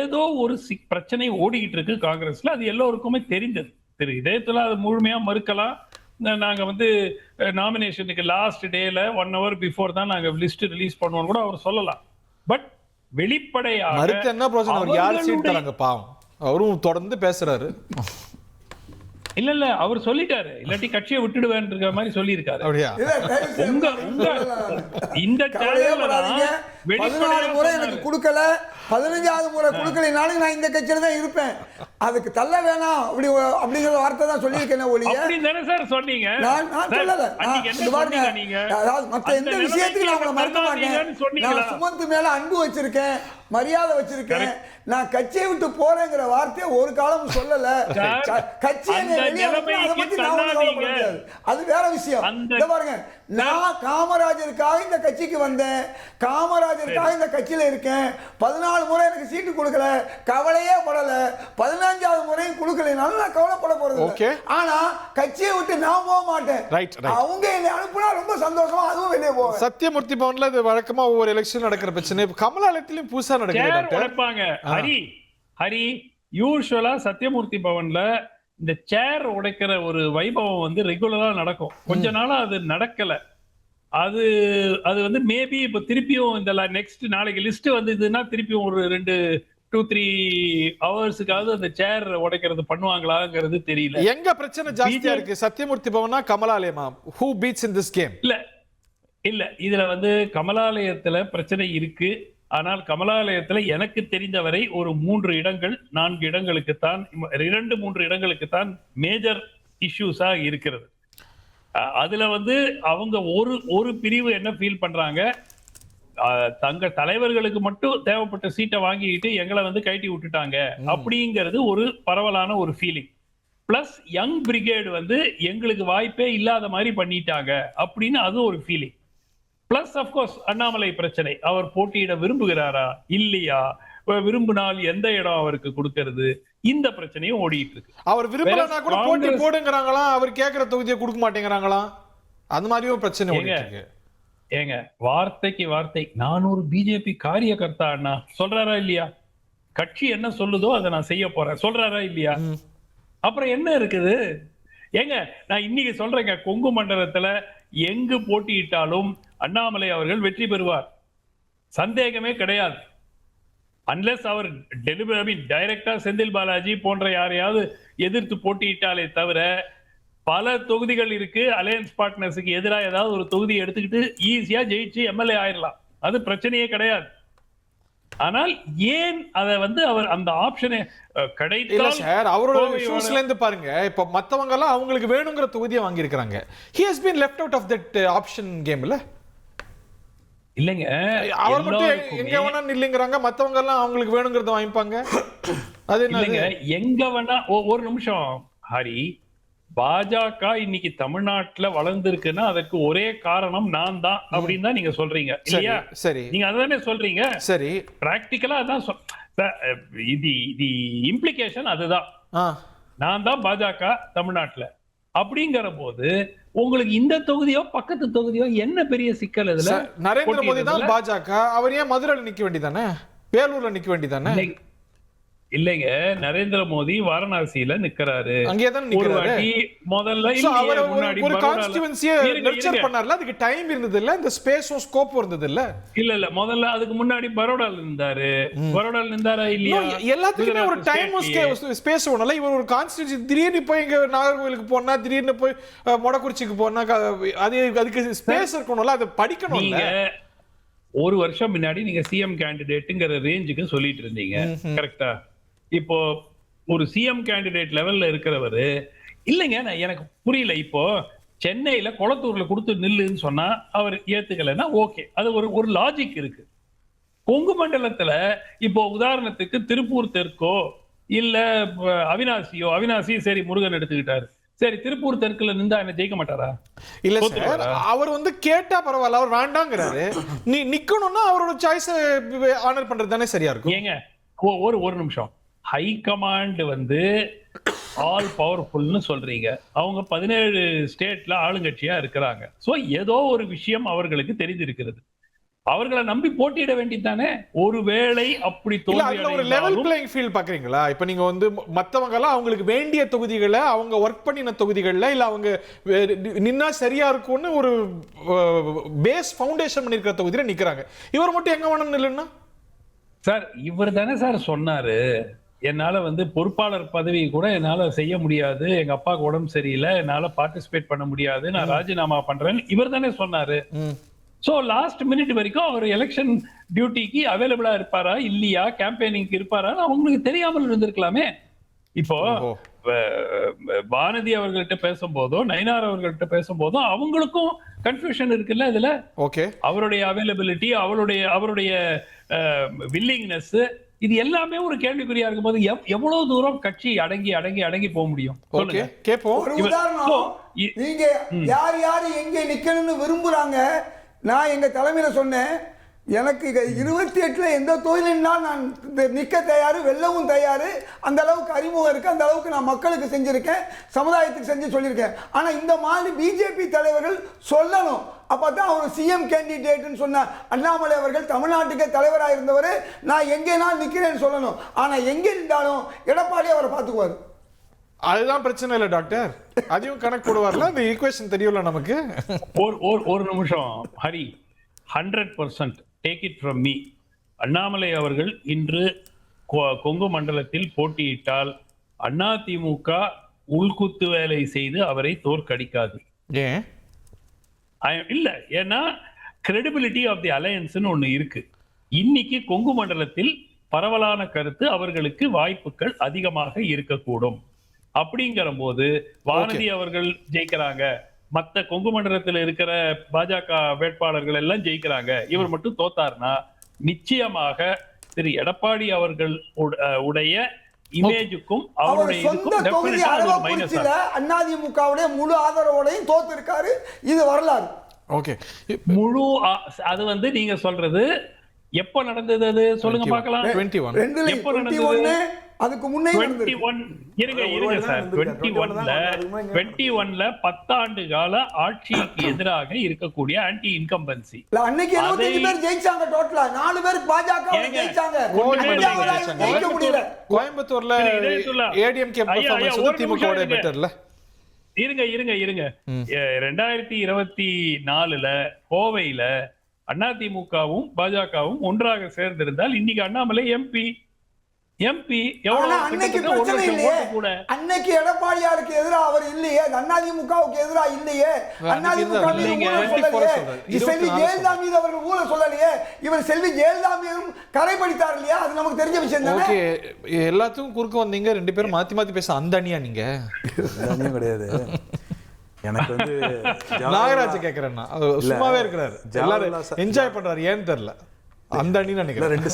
ஏதோ ஒரு பிரச்சனை ஓடிக்கிட்டு இருக்கு காங்கிரஸ்ல, அது எல்லோருக்குமே தெரிந்தது. இதயத்துல அது முழுமையா மறுக்கலாம். நாங்க வந்து நாமினேஷனுக்கு லாஸ்ட் டேல 1 hour பிஃபோர் தான் நாங்க லிஸ்ட் ரிலீஸ் பண்ணுவோம் கூட அவர் சொல்லலாம். பட் வெளிப்படையாக என்ன பிரச்சனை? அவர் யார் சீட் தராங்க பாவம், அவரும் தொடர்ந்து பேசுறாரு. இல்ல அவர் சொல்லிட்டாரு, இல்லாட்டி கட்சியை விட்டுடுவேன்ற மாதிரி சொல்லியிருக்காரு. அப்படியா? உங்க இந்த 14 முறை எனக்கு கொடுக்கல, 15வது முறை கொடுக்கலைனாலும் நான் இந்த கட்சியில தான் இருப்பேன், அதுக்கு தள்ள வேணாம் அப்படிங்கிற வார்த்தை தான் சொல்லியிருக்கேன் ஒழிய. அப்படிதானே சார் சொன்னீங்க? நான் சொல்லல. அதாவது மற்ற எந்த விஷயத்துக்கு நான் உங்களை மறக்க மாட்டேன். நான் சுமந்து மேல அன்பு வச்சிருக்கேன், மரியாதை வச்சிருக்கேன். நான் கட்சியை விட்டு போறேங்கிற வார்த்தையை ஒரு காலமும் சொல்லல. கட்சியை அது வேற விஷயம். பாருங்க, நான் காமராஜருக்காக இந்த கட்சிக்கு வந்தேன், காமராஜருக்காக இந்த கட்சியில இருக்கேன். 14 முறை எனக்கு சீட்டு கொடுக்கல, கவலையே படல. 15வது முறையும் கொடுக்கலைனாலும் நான் கவலைப்பட போறது. ஆனா கட்சியை விட்டு நான் போக மாட்டேன். அவங்க என்னை அனுப்புனா ரொம்ப சந்தோஷமா அதுவும் வெளியே போவேன். சத்தியமூர்த்தி பவன்ல இது வழக்கமா ஒவ்வொரு எலெக்ஷன் நடக்கிற பிரச்சனை. கமலாலயத்திலும் புதுசா நடக்குது. ஹரி, யூசுவலா சத்தியமூர்த்தி பவன்ல இந்த சேர் உடைக்கிற ஒரு வைபவம் வந்து ரெகுலரா நடக்கும். கொஞ்ச நாளா அது நடக்கல. அது வந்து மேபி இப்ப திருப்பியும் இந்த நெக்ஸ்ட் நாளைக்கு லிஸ்ட் வந்து இதுன்னா திருப்பியும் ஒரு 2-3 ஹவர்ஸுக்காவது அந்த சேர் உடைக்கிறது பண்ணுவாங்களாங்கிறது தெரியல. எங்க பிரச்சனை ஜாஸ்தியா இருக்கு? சத்தியமூர்த்தி பவனா கமலாலயமா? Who beats in this game? இல்ல இதுல வந்து கமலாலயத்துல பிரச்சனை இருக்கு. ஆனால் கமலாலயத்துல எனக்கு தெரிந்தவரை ஒரு 3 இடங்கள் 4 இடங்களுக்குத்தான் 2-3 இடங்களுக்குத்தான் மேஜர் இஷ்யூஸா இருக்கிறது. அதுல வந்து அவங்க ஒரு பிரிவு என்ன ஃபீல் பண்றாங்க, தங்க தலைவர்களுக்கு மட்டும் தேவைப்பட்ட சீட்டை வாங்கிட்டு எங்களை வந்து கைட்டி விட்டுட்டாங்க அப்படிங்கிறது ஒரு பரவலான ஒரு ஃபீலிங். பிளஸ் யங் பிரிகேடு வந்து எங்களுக்கு வாய்ப்பே இல்லாத மாதிரி பண்ணிட்டாங்க அப்படின்னு அது ஒரு ஃபீலிங். பிளஸ் அப்கோர்ஸ் அண்ணாமலை பிரச்சனை, அவர் போட்டியிட விரும்புகிறாரா இல்லையா, விரும்பினால் எந்த இடம் அவருக்கு கொடுக்கிறது, இந்த பிரச்சனையும் ஓடிட்டு இருக்கு. அவர் விரும்பலனா கூட போட்டி போடுங்கறாங்களா, அவர் கேக்குற தொகுதியை கொடுக்க மாட்டேங்கறாங்களா, அந்த மாதிரியும் பிரச்சனை ஓடிட்டு இருக்கு. ஏங்க வார்த்தைக்கு வார்த்தை நான் ஒரு பிஜேபி காரியகர்த்தா அண்ணா சொல்றாரா இல்லையா? கட்சி என்ன சொல்லுதோ அதை நான் செய்ய போறேன் சொல்றாரா இல்லையா? அப்புறம் என்ன இருக்குது? ஏங்க நான் இன்னைக்கு சொல்றேங்க, கொங்கு மண்டலத்துல எங்கு போட்டியிட்டாலும் அண்ணாமலை அவர்கள் வெற்றி பெறுவார், சந்தேகமே கிடையாது. அன்லெஸ் அவர் டைரக்டா செந்தில் பாலாஜி போன்ற யாரையாவது எதிர்த்து போட்டியிட்டாலே தவிர பல தொகுதிகள் இருக்கு. அலையன்ஸ் பார்ட்னர்ஸுக்கு எதிராக ஏதாவது ஒரு தொகுதி எடுத்துக்கிட்டு ஈஸியா ஜெயிச்சு எம்எல்ஏ ஆயிடலாம், அது பிரச்சனையே கிடையாது. ஆனால் ஏன் அதை வந்து அவர் அந்த ஆப்ஷனை கிடைத்தால் சார் அவரோட இஷ்யூஸ்ல இருந்து பாருங்க, இப்ப மத்தவங்க எல்லாம் அவங்களுக்கு வேணுங்கிற தொகுதியை வாங்கி இருக்காங்க. he has been left out of that option game இல்ல? இல்லங்க, அவர் மட்டும் எங்க வேணா நில்லுங்கறாங்க, மத்தவங்க எல்லாம் அவங்களுக்கு வேணுங்கிறத வாங்கிப்பாங்க. அது இல்லங்க, எங்க வேணா ஒரு நிமிஷம் ஹரி, பாஜக இன்னைக்கு தமிழ்நாட்டுல வளர்ந்திருக்குன்னா அதற்கு ஒரே காரணம் நான் தான் அப்படின்னு தான் நீங்க சொல்றீங்க இல்லையா? சரி நீங்க அதுதானே சொல்றீங்க. சரி பிராக்டிக்கலா அதான் இது இம்ப்ளிகேஷன் அதுதான். ஆ நான் தான் பாஜக தமிழ்நாட்டுல அப்படிங்கிற போது உங்களுக்கு இந்த தொகுதியோ பக்கத்து தொகுதியோ என்ன பெரிய சிக்கல் இதுல? சார், நரேந்திர மோடி தான் பாஜக. அவர் ஏன் மதுரையில் நிக்க வேண்டியதானே, வேலூர்ல நிக்க வேண்டியதானே? இல்லைங்க, நரேந்திர மோடி வாரணாசியில நிக்கிறாரு. அங்கேயே தான் ஒரு நிக்கிறாரு. வாட்டி முதல்ல So, இல்லையே, அவர் முன்னாடி ஒரு பரோடால- கான்ஸ்டிட்யூன்சியை இருங்க, நர்ச்சர் இருங்க. பண்ணார்ல, அதுக்கு டைம் இருந்தது இல்ல, இந்த ஸ்பேஸும் ஸ்கோப்பும் இருந்தது இல்ல. இல்ல முதல்ல அதுக்கு முன்னாடி பரோடால இருந்தாரு. பரோடால இருந்தாரா இல்லையா? எல்லாத்துக்குமே ஒரு குஜராத் டைமும் ஸ்டேட்லயே. ஸ்பேஸ் ஒண்ணுல. இவர் ஒரு கான்ஸ்டிட்யூன்சி திடீர்னு போய் இங்க நாகர்கோவிலுக்கு போனா, திடீர்னு போய் மொடக்குறிச்சிக்கு போனா, அதுக்கு ஸ்பேஸ் இருக்கணும்ல, அதை படிக்கணும்ல. நீங்க ஒரு வருஷம் முன்னாடி நீங்க சிஎம் கேண்டிடேட்ங்கிற ரேஞ்சுக்கு சொல்லிட்டு இருந்தீங்க, கரெக்டா? இப்போ ஒரு சிஎம் கேண்டிடேட் லெவல்ல இருக்கிறவரு இல்லைங்க, எனக்கு புரியல. இப்போ சென்னையில கொளத்தூர்ல கொடுத்து நில்லுன்னு சொன்னா அவர் ஏத்துக்கலைன்னா ஓகே, அது ஒரு லாஜிக் இருக்கு. கொங்கு மண்டலத்துல இப்போ உதாரணத்துக்கு திருப்பூர் தெற்கோ இல்ல அவினாசி சரி முருகன் எடுத்துக்கிட்டாரு, சரி திருப்பூர் தெற்குல நின்றா என்ன ஜெயிக்க மாட்டாரா? இல்ல சார், அவர் கேட்டா பரவாயில்ல, அவர் வேண்டாங்கிறாரு. நீ நிக்கணும்னா அவரோட சாய்ஸ் ஆனர் பண்றது தானே சரியா இருக்கும். ஏங்க ஒரு நிமிஷம், ஹை கமாண்ட் ஆல் பவர்ஃபுல்னு சொல்றீங்க. அவங்க 17 ஸ்டேட்ல ஆளுங்கட்சியா இருக்கிறாங்க. சோ ஏதோ ஒரு விஷயம் அவர்களுக்கு தெரிந்திருக்கிறது. அவர்களை நம்பி போட்டியிட வேண்டியதானே. ஒருவேளை அப்படி இல்ல, அதுல ஒரு லெவல் பிளேயிங் ஃபீல்ட் பாக்குறீங்களா? இப்ப நீங்க மத்தவங்க எல்லாம் அவங்களுக்கு வேண்டிய தொகுதிகளை, அவங்க ஒர்க் பண்ணின தொகுதிகள்ல, இல்ல அவங்க நின்னா சரியா இருக்கும்னு ஒரு பேஸ் ஃபவுண்டேஷன் பண்ணிருக்கிற தொகுதியில நிக்கிறாங்க. இவர் மட்டும் எங்க வேணும் இல்லைன்னா? சார், இவர் தானே சார் சொன்னாரு, என்னால பொறுப்பாளர் பதவி கூட என்னால செய்ய முடியாது, எங்க அப்பாவுக்கு உடம்பு சரியில்லை, என்னால பார்ட்டிசிபேட் பண்ண முடியாது, நான் ராஜினாமா பண்றேன்னு இவர் தானே சொன்னாரு. சோ லாஸ்ட் மினிட் வரைக்கும் அவர் எலெக்ஷன் டியூட்டிக்கு அவைலபிளா இருப்பாரா இல்லையா, கேம்பெயினிங்க்கு இருப்பாரா அவங்களுக்கு தெரியாமல் இருந்திருக்கலாமே. இப்போ வானதி அவர்கள்ட்ட பேசும்போதோ நயினார் அவர்கள்ட்ட பேசும்போதோ அவங்களுக்கும் கன்ஃபியூஷன் இருக்குல்ல இதுல. ஓகே, அவருடைய அவைலபிலிட்டி, அவருடைய வில்லிங்னஸ், இது எல்லாமே ஒரு கேள்விக்குறியா இருக்கும்போது எவ்வளவு தூரம் கட்சி அடங்கி போக முடியும்? ஓகே, கேப்போம். ஒரு உதாரணம், நீங்க யார் எங்க நிக்கணும்னு விரும்புறாங்க. நான் எங்க தலைமையில சொன்னேன், எனக்கு 28ல எந்த தொழிலினால் நான் நிற்க தயார், வெல்லவும் தயார். அந்த அளவுக்கு அறிமுகம் இருக்கு, அந்த அளவுக்கு நான் மக்களுக்கு செஞ்சிருக்கேன், சமுதாயத்துக்கு செஞ்சு சொல்லியிருக்கேன். ஆனா இந்த மாதிரி பிஜேபி தலைவர்கள் சொல்லணும். அப்பதான் அவர் சிஎம் கேண்டிடேட்னு சொன்ன அண்ணாமலை அவர்கள் தமிழ்நாட்டுக்கே தலைவராக இருந்தவர், நான் எங்கே நான் நிற்கிறேன்னு சொல்லணும். ஆனா எங்கே இருந்தாலும் எடப்பாடி அவரை பார்த்துக்குவார். அதுதான் பிரச்சனை இல்லை டாக்டர், அதையும் கணக்கு போடுவார்ல, அந்த ஈக்குவேஷன் தெரியும்ல நமக்கு. ஒரு நிமிஷம் Hari, 100% take it from me, Annamalai அவர்கள் இன்று கொங்கு மண்டலத்தில் போட்டியிட்டால் அதிமுக உள்குத்து வேலை செய்து அவரை தோற்கடிக்காது. ஏன் இல்ல, ஏன்னா கிரெடிபிலிட்டி ஆஃப் தி அலையன்ஸ்னு ஒண்ணு இருக்கு. இன்னைக்கு கொங்கு மண்டலத்தில் பரவலான கருத்து அவர்களுக்கு வாய்ப்புகள் அதிகமாக இருக்கக்கூடும். அப்படிங்கிற போது வானதி அவர்கள் ஜெயிக்கிறாங்க, மத்த கொங்கு மண்டலத்தில் இருக்கிற பாஜக வேட்பாளர்கள் எல்லாம் ஜெயிக்கிறாங்க, இவர் மட்டும் தோத்தார்னா நிச்சயமாக திரு எடப்பாடி அவர்கள் உடைய இமேஜுக்கும் அவருடைய அதிமுகவுடைய முழு ஆதரவோடையும் தோத்து இருக்காரு. இது வரலாறு. ஓகே, முழு அது நீங்க சொல்றது எப்ப நடந்தது? அது சொல்லுங்க பார்க்கலாம். 21 எப்ப நடந்தது? அதுக்கு முன்னே 21 இருங்க சார், 21ல 10 ஆண்டு கால ஆட்சிக்கு எதிராக இருக்கக்கூடிய ஆன்டி இன்கம்பன்சி. அன்னைக்கு 75 பேர் ஜெயிச்சாங்க, டோட்டலா 4 பேர் பாஜக ஜெயிச்சாங்க. கோயம்புத்தூர்ல ஏடிஎம்கே பெர்ஃபார்மன்ஸ் திமுகவோட பெட்டர்ல. இருங்க 2024ல கோவையில அதிமுகவும் பாஜகவும் ஒன்றாக சேர்ந்திருந்தால் இன்னைக்கு அண்ணாமலை எம்பி அன்னைக்கு பிரச்சனை இல்லையே. அன்னைக்கு எடப்பாடியாருக்கு எதிராக அவர் இல்லையே, அதிமுகவுக்கு எதிராக இல்லையே, அதிமுக செல்வி ஜெயலலிதா மீது அவர்கள் ஊழல் சொல்லலையே, இவர் செல்வி ஜெயலலிதா மீதும் கரைபடித்தார் இல்லையா? அது நமக்கு தெரிஞ்ச விஷயம் தானே. ஓகே, எல்லாத்துக்கும் குறுக்க வந்தீங்க, ரெண்டு பேரும் மாத்தி பேச அந்த அணியா நீங்க? கிடையாது, எனக்கு நாகராஜ் கேக்குறேன்னா சும்மாவே இருக்கிறாரு, எல்லாரும் என்ஜாய் பண்றாரு, ஏன்னு தெரியல. அந்த அணி இல்ல நினைக்கிறேன். 2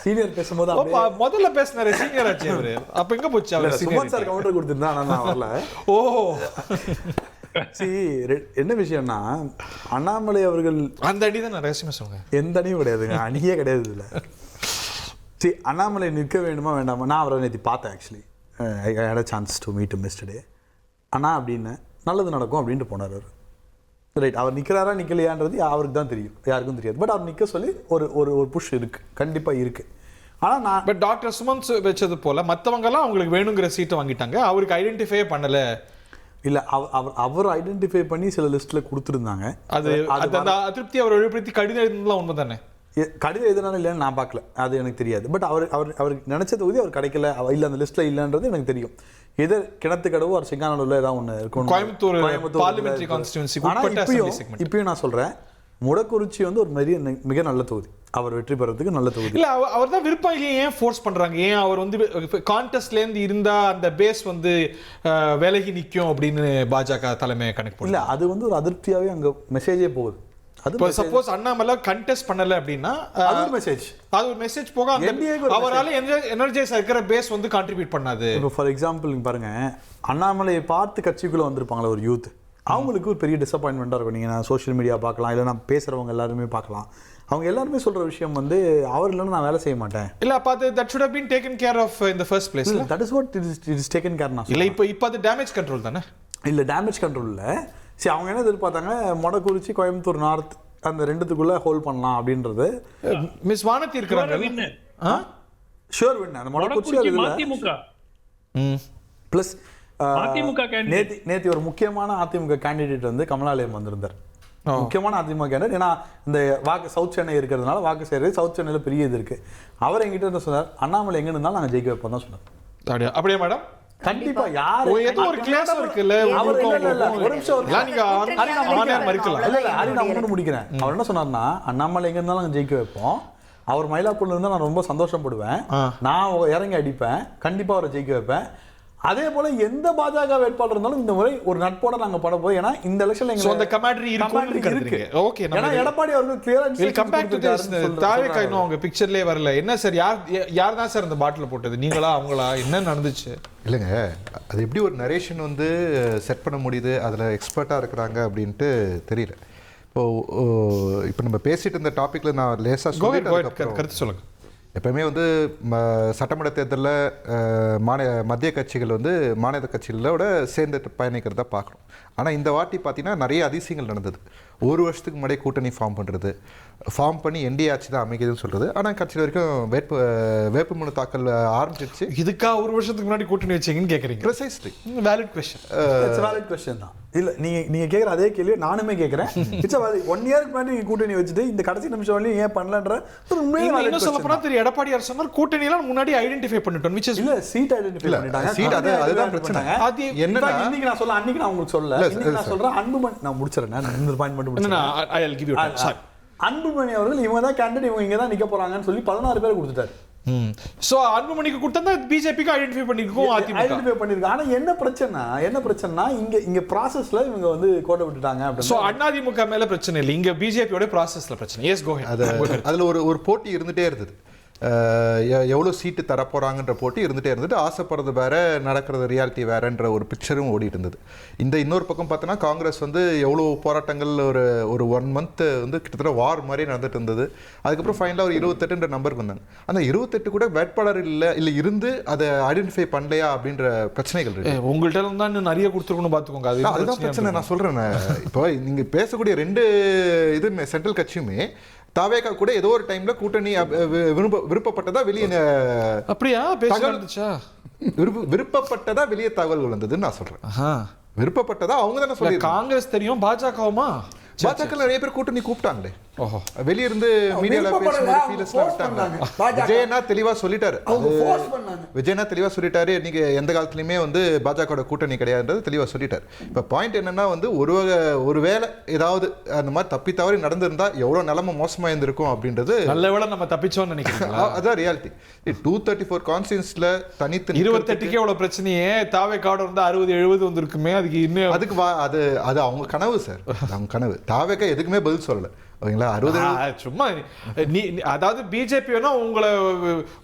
சீனியர் பேசும்போது ஓ, முதல்ல பேசினாரு சீனியர் ஆச்சு அவரு. அப்ப எங்க போச்சு அவர் சுமன் சார் கவுண்டர் கொடுத்திருந்தா ஆனா நான் வரல. ஓ என்ன விஷயம்னா அண்ணாமலை அவர்கள் அந்த அணி தான் ரகசியமா சொல்லுங்க. எந்த அணியும் கிடையாதுங்க, அணியே கிடையாது இதுல. அண்ணாமலை நிற்க வேண்டுமா வேண்டாமா? நான் அவரை நேற்று பார்த்தேன். Actually I had a chance to meet him yesterday. அண்ணா அப்படின்னு நல்லது நடக்கும் அப்படின்ட்டு போனார் அவர். ரைட், அவர் நிற்கிறாரா நிற்கலையான்றது அவருக்கு தான் தெரியும், யாருக்கும் தெரியாது. பட் அவர் நிற்க சொல்லி ஒரு ஒரு புஷ் இருக்கு, கண்டிப்பாக இருக்கு. ஆனால் நான் பட் டாக்டர் சுமன் வச்சது போல மற்றவங்க எல்லாம் அவங்களுக்கு வேணுங்கிற சீட்டை வாங்கிட்டாங்க, அவருக்கு ஐடென்டிஃபை பண்ணல. இல்லை, அவர் ஐடென்டிஃபை பண்ணி சில லிஸ்ட்ல கொடுத்துருந்தாங்க. அது அந்த அதிருப்தி அவர் வெளிப்படுத்தி கடிதம் எழுதுனதுலாம் உண்மை தானே? கடிதம் எதுனாலும் இல்லைன்னு நான் பார்க்கல, அது எனக்கு தெரியாது. பட் அவருக்கு நினைச்ச தொகுதி அவர் கிடைக்கல, இல்லை அந்த லிஸ்ட்ல இல்லைன்றது எனக்கு தெரியும். எது கிணத்து கடவு ஒரு சிங்கானூர்ல ஏதாவது ஒன்று இருக்கும், கோயம்புத்தூர் பார்லிமெண்டரி கான்ஸ்டிட்யூன்சி. இப்பயும் நான் சொல்றேன், முடக்குறிச்சி வந்து ஒரு மிக நல்ல தொகுதி, அவர் வெற்றி பெறதுக்கு நல்ல தொகுதி. இல்ல அவர் தான் விருப்பம் இல்லையே, ஏன் ஃபோர்ஸ் பண்றாங்க? ஏன் அவர் வந்து கான்டெஸ்ட்ல இருந்து இருந்தா அந்த பேஸ் வந்து விலகி நிற்கும் அப்படின்னு பாஜக தலைமை கணக்கு இல்ல, அது வந்து ஒரு அதிருப்தியாவே அங்க மெசேஜே போகுது. அது சப்போஸ் அண்ணாமலை கண்டெஸ்ட் பண்ணல அப்படின்னா அது ஒரு மெசேஜ் போக அவரால எனர்ஜைஸ் இருக்கிற பேஸ் வந்து கான்ட்ரிபியூட் பண்ணாது. இப்போ ஃபார் எக்ஸாம்பிள் பாருங்க, அண்ணாமலையை பார்த்து கட்சிக்குள்ள வந்திருப்பாங்களா ஒரு யூத், அவங்களுக்கு ஒரு பெரிய டிசப்பாயின்மெண்ட்டாக இருக்கும். நீங்கள் நான் சோஷியல் மீடியா பார்க்கலாம், இல்லை நான் பேசுகிறவங்க எல்லாருமே பார்க்கலாம், அவங்க எல்லாருமே சொல்கிற விஷயம் வந்து அவர் இல்லைன்னா நான் வேலை செய்ய மாட்டேன். இல்லை, அப்போ அது that should have been taken care of in the first place. That is what it is taken care. நான் இல்லை, இப்போ அது டேமேஜ் கண்ட்ரோல் தானே? இல்லை, டேமேஜ் கண்ட்ரோல் இல்லை. சரி, அவங்க என்ன எதிர்பார்த்தாங்க, மொடக்குறிச்சி கோயம்புத்தூர் நார்த் அந்த ரெண்டுத்துக்குள்ள ஹோல்ட் பண்ணலாம் அப்படின்றது. மிஸ் வானதி இருக்கிறாங்க ஷூர் வின் அந்த மொடக்குறிச்சி அதிமுக ப்ளஸ் அதிமுக நேத்தி ஒரு முக்கியமான அதிமுக கேண்டிடேட் வந்து கமலாலயம் வந்திருந்தார். முக்கியமான அதிமுக கேண்டிடேட். ஏன்னா இந்த வாக்கு சவுத் சென்னை இருக்கிறதுனால வாக்கு செய்யறது சவுத் சென்னையில பெரிய இது இருக்கு. அவர் எங்கிட்ட என்ன சொன்னார், அண்ணாமலை எங்க இருந்தாலும் நாங்க ஜெயிக்க வைப்போம் தான் சொன்னார். அப்படியே மேடம்? கண்டிப்பா. யாரு ஏதோ ஒரு கிளாஸ் இருக்குல்ல, ஒரு நிமிஷம் முடிக்கிறேன். அவர் என்ன சொன்னார்னா, அண்ணாமலை எங்க இருந்தாலும் நாங்க ஜெயிக்க வைப்போம், அவர் மயிலாப்பூர்ல இருந்தா நான் ரொம்ப சந்தோஷப்படுவேன், நான் இறங்கி அடிப்பேன், கண்டிப்பா அவரை ஜெயிக்க வைப்பேன். அதே போல எந்த பாஜக வேட்பாளர் இருந்தாலும் இந்த முறை ஒரு நட்போட நாங்க பட போறோம். ஏன்னா இந்த எலெக்ஷன்ல அந்த கமாண்டரி இருக்கு. ஓகே, ஏன்னா எடப்பாடி அவர்கள் கிளியரா கம் பேக் டு திஸ். தாவேகா இன்னும் அவங்க பிக்சர்லயே வரல. என்ன சார், யார் தான் சார் இந்த பாட்டில் போட்டது, நீங்களா அவங்களா, என்ன நடந்துச்சு? இல்லைங்க, அது எப்படி ஒரு நரேஷன் வந்து செட் பண்ண முடியுது, அதில் எக்ஸ்பர்ட்டாக இருக்கிறாங்க அப்படின்ட்டு தெரியல. இப்போ நம்ம பேசிட்டு இருந்த டாப்பிக்கில் நான் லேசாக கருத்து சொல்லுங்க. எப்பவுமே வந்து சட்டமன்ற தேர்தலில் மத்திய கட்சிகள் வந்து மாநில கட்சிகளோட சேர்ந்து பயணிக்கிறதா பார்க்கணும். ஆனால் இந்த வாட்டி பார்த்தீங்கன்னா நிறைய அதிசயங்கள் நடந்தது. ஒரு வருஷத்துக்கு முன்னாடியே கூட்டணி ஃபார்ம் பண்ணி என்டிஏ ஆட்சி தான் அமைக்குதுன்னு சொல்கிறது. ஆனால் கட்சியில் வரைக்கும் வேட்புமனு தாக்கல் ஆரம்பிச்சிருச்சு. இதுக்கா ஒரு வருஷத்துக்கு முன்னாடி கூட்டணி வச்சிங்கன்னு கேட்குறீங்க? ப்ரிசைஸ்லி வேலிட் கொஸ்டின் தான். இல்ல, நீங்க கேக்குற அதே கேள்வி நானுமே கேக்குறேன். இட்ஸ் 1 இயருக்கு முன்னாடி நீங்க கூட்டணி வச்சுட்டு இந்த கடைசி நிமிஷம் வரையும் ஏன் பண்ணலன்ற இன்னும் சொல்ல போனா தெரியும். எடப்பாடி அரசு சொன்னார் கூட்டணி எல்லாம் முன்னாடி ஐடென்டிஃபை பண்ணிட்டோம். which is இல்ல, சீட் ஐடென்டிஃபை பண்ணிட்டாங்க. சீட் அதுதான் பிரச்சனை. அது என்னன்னா இன்னைக்கு நான் சொல்ல, அன்னைக்கு நான் உங்களுக்கு சொல்ல, இன்னைக்கு நான் சொல்றேன். அன்புமணி, நான் முடிச்சறேன், நான் இந்த பாயிண்ட் மட்டும் முடிச்சறேன். I will give you time. Sorry. Anbumani அவர்கள் இவங்க தான் கேண்டிடேட், இவங்க இங்க தான் நிக்க போறாங்கன்னு சொல்லி 16 பேர் கொடுத்துட்டாரு. சோ அன்புமணிக்கு கொடுத்தா பிஜேபிக்கு ஐடென்டிஃபை பண்ணிருக்கோம், ஐடென்டிஃபை பண்ணிருக்காங்க. ஆனா என்ன பிரச்சனைனா இங்க ப்ராசஸ்ல இவங்க வந்து கோட்டை விட்டுட்டாங்க அப்படி. சோ அதிமுக மேல பிரச்சனை இல்லை, இங்க பிஜேபியோட ப்ராசஸ்ல பிரச்சனை. எஸ், கோ ஹெட். அதுல ஒரு போட்டி இருந்துட்டே இருந்தது. எவ்வளோ சீட்டு தரப்போகிறாங்கன்ற போட்டி இருந்துகிட்டே இருந்துட்டு, ஆசைப்படுறது வேற, நடக்கிறது ரியாலிட்டி வேறன்ற ஒரு பிக்சரும் ஓடிட்டு இருந்தது. இன்னொரு பக்கம் பார்த்தோன்னா காங்கிரஸ் வந்து எவ்வளோ போராட்டங்கள் ஒரு 1 month வந்து கிட்டத்தட்ட வார் மாதிரி நடந்துட்டு இருந்தது. அதுக்கப்புறம் ஃபைனலாக ஒரு 28ன்ற நம்பருக்கு வந்தாங்க. அந்த 28 கூட வேட்பாளர் இல்லை இருந்து அதை ஐடென்டிஃபை பண்ணலையா அப்படின்ற பிரச்சனைகள் இருக்கு. உங்கள்கிட்ட தான் இன்னும் நிறைய கொடுத்துருக்கணும்னு பார்த்துக்கோங்க. அதுதான் பிரச்சனை. நான் சொல்கிறேன், இப்போ நீங்கள் பேசக்கூடிய 2 இது சென்ட்ரல் கட்சியுமே தாவேகா கூட ஏதோ ஒரு டைம்ல கூட்டணி விருப்பப்பட்டதா வெளியே விருப்பப்பட்டதா வெளியே தகவல்கள் வந்ததுன்னு நான் சொல்றேன். விருப்பப்பட்டதா அவங்க தானே சொல்லி. காங்கிரஸ் தெரியும், பாஜகவுமா? பாஜக நிறைய பேர் கூட்டணி கூப்பிட்டாங்களே. வெளியிருந்து மீடியால விஜயனா தெளிவா சொல்லிட்டாரு. விஜயனா தெளிவா சொல்லிட்டாரு, நீங்க எந்த காலத்துலயுமே வந்து பாஜக கூட்டணி கிடையாதுன்றது தெளிவா சொல்லிட்டாரு. இப்ப பாயிண்ட் என்னன்னா வந்து ஒருவேளை ஏதாவது அந்த மாதிரி தப்பி தவறி நடந்திருந்தா எவ்வளவு நிலைமை மோசமா இருந்திருக்கும் அப்படின்றது. நல்ல வேளை நம்ம தப்பிச்சோம்னு நினைக்கிறேன். அதான் ரியாலிட்டி. 234 கான்ஸ்டிட்யூன்சில தனித்து 28க்கே எவ்வளவு பிரச்சனையே, தாவேகாவோட இருந்தா 60-70 வந்திருக்குமே. அதுக்கு இன்னும் அது அவங்க கனவு சார், அவங்க கனவு. தாவேகா எதுக்குமே பதில் சொல்லல. ஓகேங்களா. 60 சும்மா அதாவது பிஜேபி வேணா உங்களை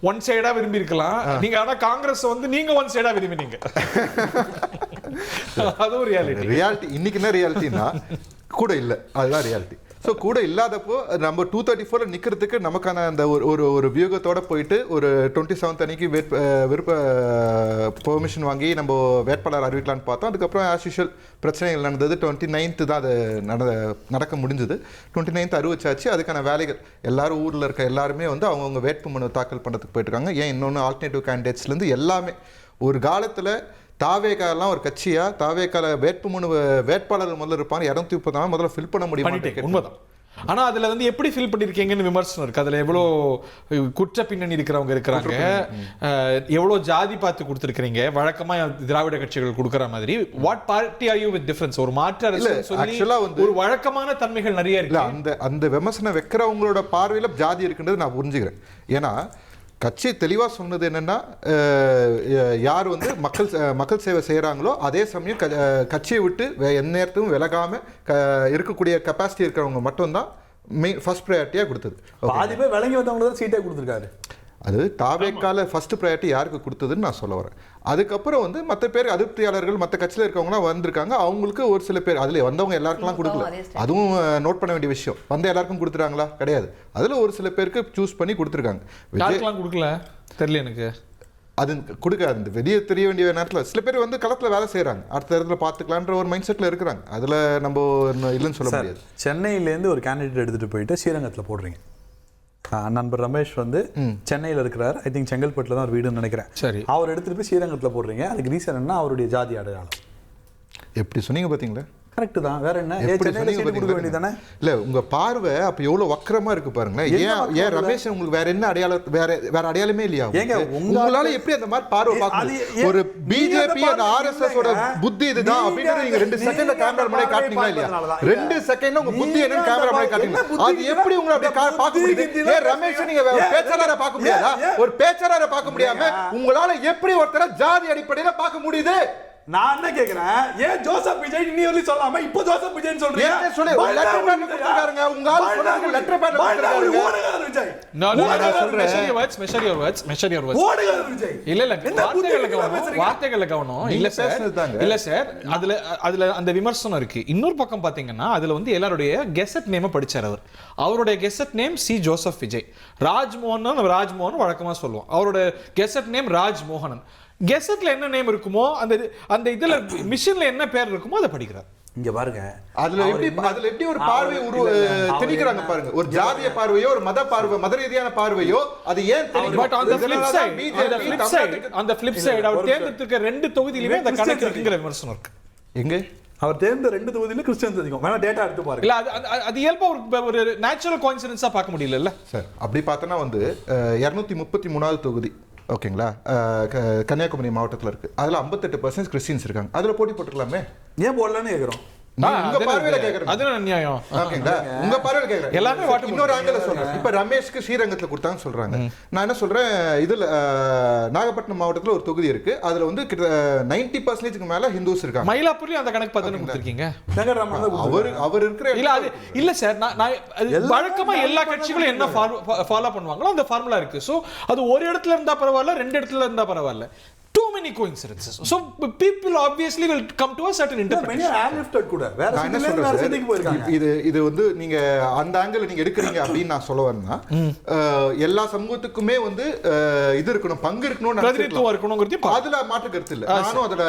ஒன் சைடா விரும்பி இருக்கலாம், நீங்க ஆனா காங்கிரஸ் வந்து நீங்க ஒன் சைடா விரும்பினீங்க. அது ஒரு ரியாலிட்டி. இன்னைக்கு என்ன ரியாலிட்டினா கூட இல்லை, அதுதான் ரியாலிட்டி. ஸோ கூட இல்லாதப்போ நம்ம 234 நிற்கிறதுக்கு நமக்கான அந்த ஒரு வியூகத்தோட போயிட்டு ஒரு 27 அன்னைக்கு விருப்ப பெர்மிஷன் வாங்கி நம்ம வேட்பாளர் அறிவிக்கலான்னு பார்த்தோம். அதுக்கப்புறம் ஆஸ் யூஷுவல் பிரச்சனைகள் நடந்தது. 29th தான் அது நடக்க முடிஞ்சது. 29th அறிவிச்சாச்சு. அதுக்கான வேலைகள் எல்லாரும் ஊரில் இருக்க எல்லாருமே வந்து அவங்கவுங்க வேட்புமனு தாக்கல் பண்ணுறதுக்கு போயிட்டுருக்காங்க. ஏன் இன்னொன்று ஆல்டர்னேட்டிவ் கேண்டிடேட்ஸ்லேருந்து எல்லாமே ஒரு காலத்தில் தாவேக்காலாம் ஒரு கட்சியா தாவேக்கால வேட்பாளர் முதல்ல இருப்பாங்க 230 முதல்ல ஃபில் பண்ண முடியும். உண்மைதான். ஆனா அதுல வந்து எப்படி ஃபில் பண்ணிருக்கீங்கன்னு விமர்சனம் இருக்கு. அதுல எவ்வளவு குற்ற பின்னணி இருக்கிறவங்க இருக்கிறாங்க, எவ்வளவு ஜாதி பார்த்து கொடுத்துருக்கீங்க வழக்கமா திராவிட கட்சிகள் கொடுக்குற மாதிரி. What party are you with difference? ஒரு மாற்று அரசு சொல்லி ஒரு வழக்கமான தன்மைகள் நிறைய இருக்கு. அந்த விமர்சனம் வைக்கிறவங்களோட பார்வையில ஜாதி இருக்குன்றது நான் புரிஞ்சுக்கிறேன். ஏன்னா கட்சி தெளிவாக சொன்னது என்னென்னா, யார் வந்து மக்கள் சேவை செய்கிறாங்களோ அதே சமயம் கட்சியை விட்டு எந்த நேரத்தும் விலகாமல் இருக்கக்கூடிய கெப்பாசிட்டி இருக்கிறவங்க மட்டும்தான் ஃபர்ஸ்ட் ப்ரையாரிட்டியாக கொடுத்தது. பாதி பேர் விளங்கி வந்தவங்களுக்கு தான் சீட்டே கொடுத்துருக்காரு. அது தாவேக்கால ஃபர்ஸ்ட் ப்ரையாரிட்டி யாருக்கு கொடுத்ததுன்னு நான் சொல்ல வரேன். அதுக்கப்புறம் வந்து மற்ற பேர் அதிருப்தியாளர்கள் மற்ற கட்சியில் இருக்கவங்களாம் வந்திருக்காங்க. அவங்களுக்கு ஒரு சில பேர் அதில் வந்தவங்க எல்லாருக்கெல்லாம் கொடுக்கல. அதுவும் நோட் பண்ண வேண்டிய விஷயம். வந்து எல்லாருக்கும் கொடுத்துறாங்களா? கிடையாது. அதில் ஒரு சில பேருக்கு சூஸ் பண்ணி கொடுத்துருக்காங்க. கொடுக்கல தெரியல எனக்கு. அது கொடுக்காது. வெளியே தெரிய வேண்டிய நேரத்தில் சில பேர் வந்து களத்தில் வேலை செய்கிறாங்க, அடுத்த இடத்துல பார்த்துக்கலான்ற ஒரு மைண்ட் செட்டில் இருக்கிறாங்க. அதில் நம்ம இல்லைன்னு சொல்ல முடியாது. சென்னையிலேருந்து ஒரு கேண்டிடேட் எடுத்துகிட்டு போயிட்டு ஸ்ரீரங்கத்தில் போடுறீங்க. நண்பர் ரமேஷ் வந்து சென்னையில் இருக்கிறார். ஐ திங்க் செங்கல்பட்டில் தான் ஒரு வீடுன்னு நினைக்கிறேன். சரி, அவர் எடுத்துகிட்டு போய் ஸ்ரீரங்கத்தில் போடுறீங்க. அதுக்கு ரீசன் என்ன? அவருடைய ஜாதி அடையாளம். எப்படி சொன்னீங்க பார்த்தீங்களா? கரெக்ட் தான். வேற என்ன? கொடுக்க வேண்டியதானே? இல்ல உங்க பார்வை அப்ப எவ்வளவு வக்கரமா இருக்கு பாருங்களேன். ஏன் ரமேஷ் உங்களுக்கு வேற என்ன அடையாளம்? வேற அடையாளமே இல்லையா? உங்களால எப்படி அந்த மாதிரி பார்வை பார்க்க முடியும்? ஒரு பிஜேபி அந்த ஆர்எஸ்எஸ் ஓட புத்தி இதுதான் அப்படின்றது நீங்க 2 செகண்ட்ல கேமரா முன்னாடி காட்டுனீங்களா இல்லையா? 2 செகண்ட்ல உங்க புத்தி என்னன்னு கேமரா முன்னாடி காட்டுனீங்க. அது எப்படி உங்களை அப்படி பார்க்க முடியுது? ஏன் ரமேஷ் நீங்க பேச்சாளரை பார்க்க முடியாதா? ஒரு பேச்சாளரை பார்க்க முடியாம உங்களால எப்படி ஒருத்தர ஜாதி அடிப்படையில பார்க்க முடியுது? நான் என்ன கேக்குறேன், ஏன் ஜோசப் விஜய் நீ வந்து சொல்லாம இப்போ ஜோசப் விஜய் சொல்றீங்க? ஏன் சொல்லு லெட்டர் பேட் கொடுத்துறாருங்க. உங்க ஆளு சொன்னாங்க லெட்டர் பேட் கொடுத்துறாரு. ஓடுங்க விஜய். நான் சொல்றேன் measure your words. ஓடுங்க விஜய். இல்ல வார்த்தைகள கவனம். இல்ல சார் அதுல அந்த விமர்சனம் இருக்கு. இன்னொரு பக்கம் பாத்தீங்கன்னா அதுல வந்து எல்லாருடைய கெசட் நேம் படிச்சார். அவருடைய gazette name C Joseph Vijay. Rajmohan வழக்கமா சொல்லுவோம். அவரோட கெசட் நேம் ராஜ்மோகனன். கெசட்ல என்ன நேம் இருக்குமோ அந்த இதுல மிஷின்ல என்ன பேர் இருக்குமோ அதை படிக்கிறார். இங்க பாருங்க, அதுல எப்படி ஒரு பார்வை திணிக்கிறாங்க பாருங்க. ஒரு ஜாதிய பார்வையோ ஒரு மத பார்வை, மத ரீதியான பார்வையோ அது ஏன் தெரியும்? பட் அந்த flip side அவர் தேர்ந்தெடுத்திருக்க 2 தொகுதியிலுமே அந்த கணக்கு இருக்குங்கிற விமர்சனம் இருக்கு. எங்க அவர் தேர்ந்த 2 தொகுதியில கிறிஸ்டியன்ஸ் அதிகம். வேணா டேட்டா எடுத்து பாருங்க. இல்ல அது இயல்பா ஒரு நேச்சுரல் கோஇன்சிடென்ஸா பார்க்க முடியல சார். அப்படி பார்த்தனா வந்து 233வது தொகுதி ஓகேங்களா, கன்னியாகுமரி மாவட்டத்தில் இருக்கு. அதுல 58% கிறிஸ்டியன்ஸ் இருக்காங்க. அதுல போட்டி போட்டுக்கலாமே. ஏன் போடலன்னு கேக்குறோம். உங்க பார்வையில கேக்குறேன். அது அநியாயம். ஓகேங்களா, உங்க பார்வையில கேக்குறேன். எல்லாமே இன்னொரு ஆங்கில சொல்றேன். இப்ப ரமேஷ்க்கு ஸ்ரீரங்கத்துல கொடுத்தாங்கன்னு சொல்றாங்க. நான் என்ன சொல்றேன், இதுல நாகப்பட்டினம் மாவட்டத்துல ஒரு தொகுதி இருக்கு. அதுல வந்து 90% மேல ஹிந்துஸ் இருக்காங்க. மயிலாப்பூர்லயும் அந்த கணக்கு பார்த்து கொடுத்திருக்கீங்க. அவர் இருக்கிற இல்ல சார், வழக்கமா எல்லா கட்சிகளும் என்ன ஃபாலோ பண்ணுவாங்களோ அந்த ஃபார்முலா இருக்கு. சோ அது ஒரு இடத்துல இருந்தா பரவாயில்ல, 2 இடத்துல இருந்தா பரவாயில்ல. Too many coincidences. So people obviously will come to a certain interpretation. இது வந்து நீங்க அந்த ஆங்கிள் நீங்க எடுக்கிறீங்க அப்படின்னு நான் சொல்ல வரேன்னா, எல்லா சமூகத்துக்குமே வந்து இது இருக்கணும், பங்கு இருக்கணும், பிரதிநிதித்துவம் இருக்கணும்ங்கிறது அதுல மாற்று கருத்து இல்ல. நானும் அதுல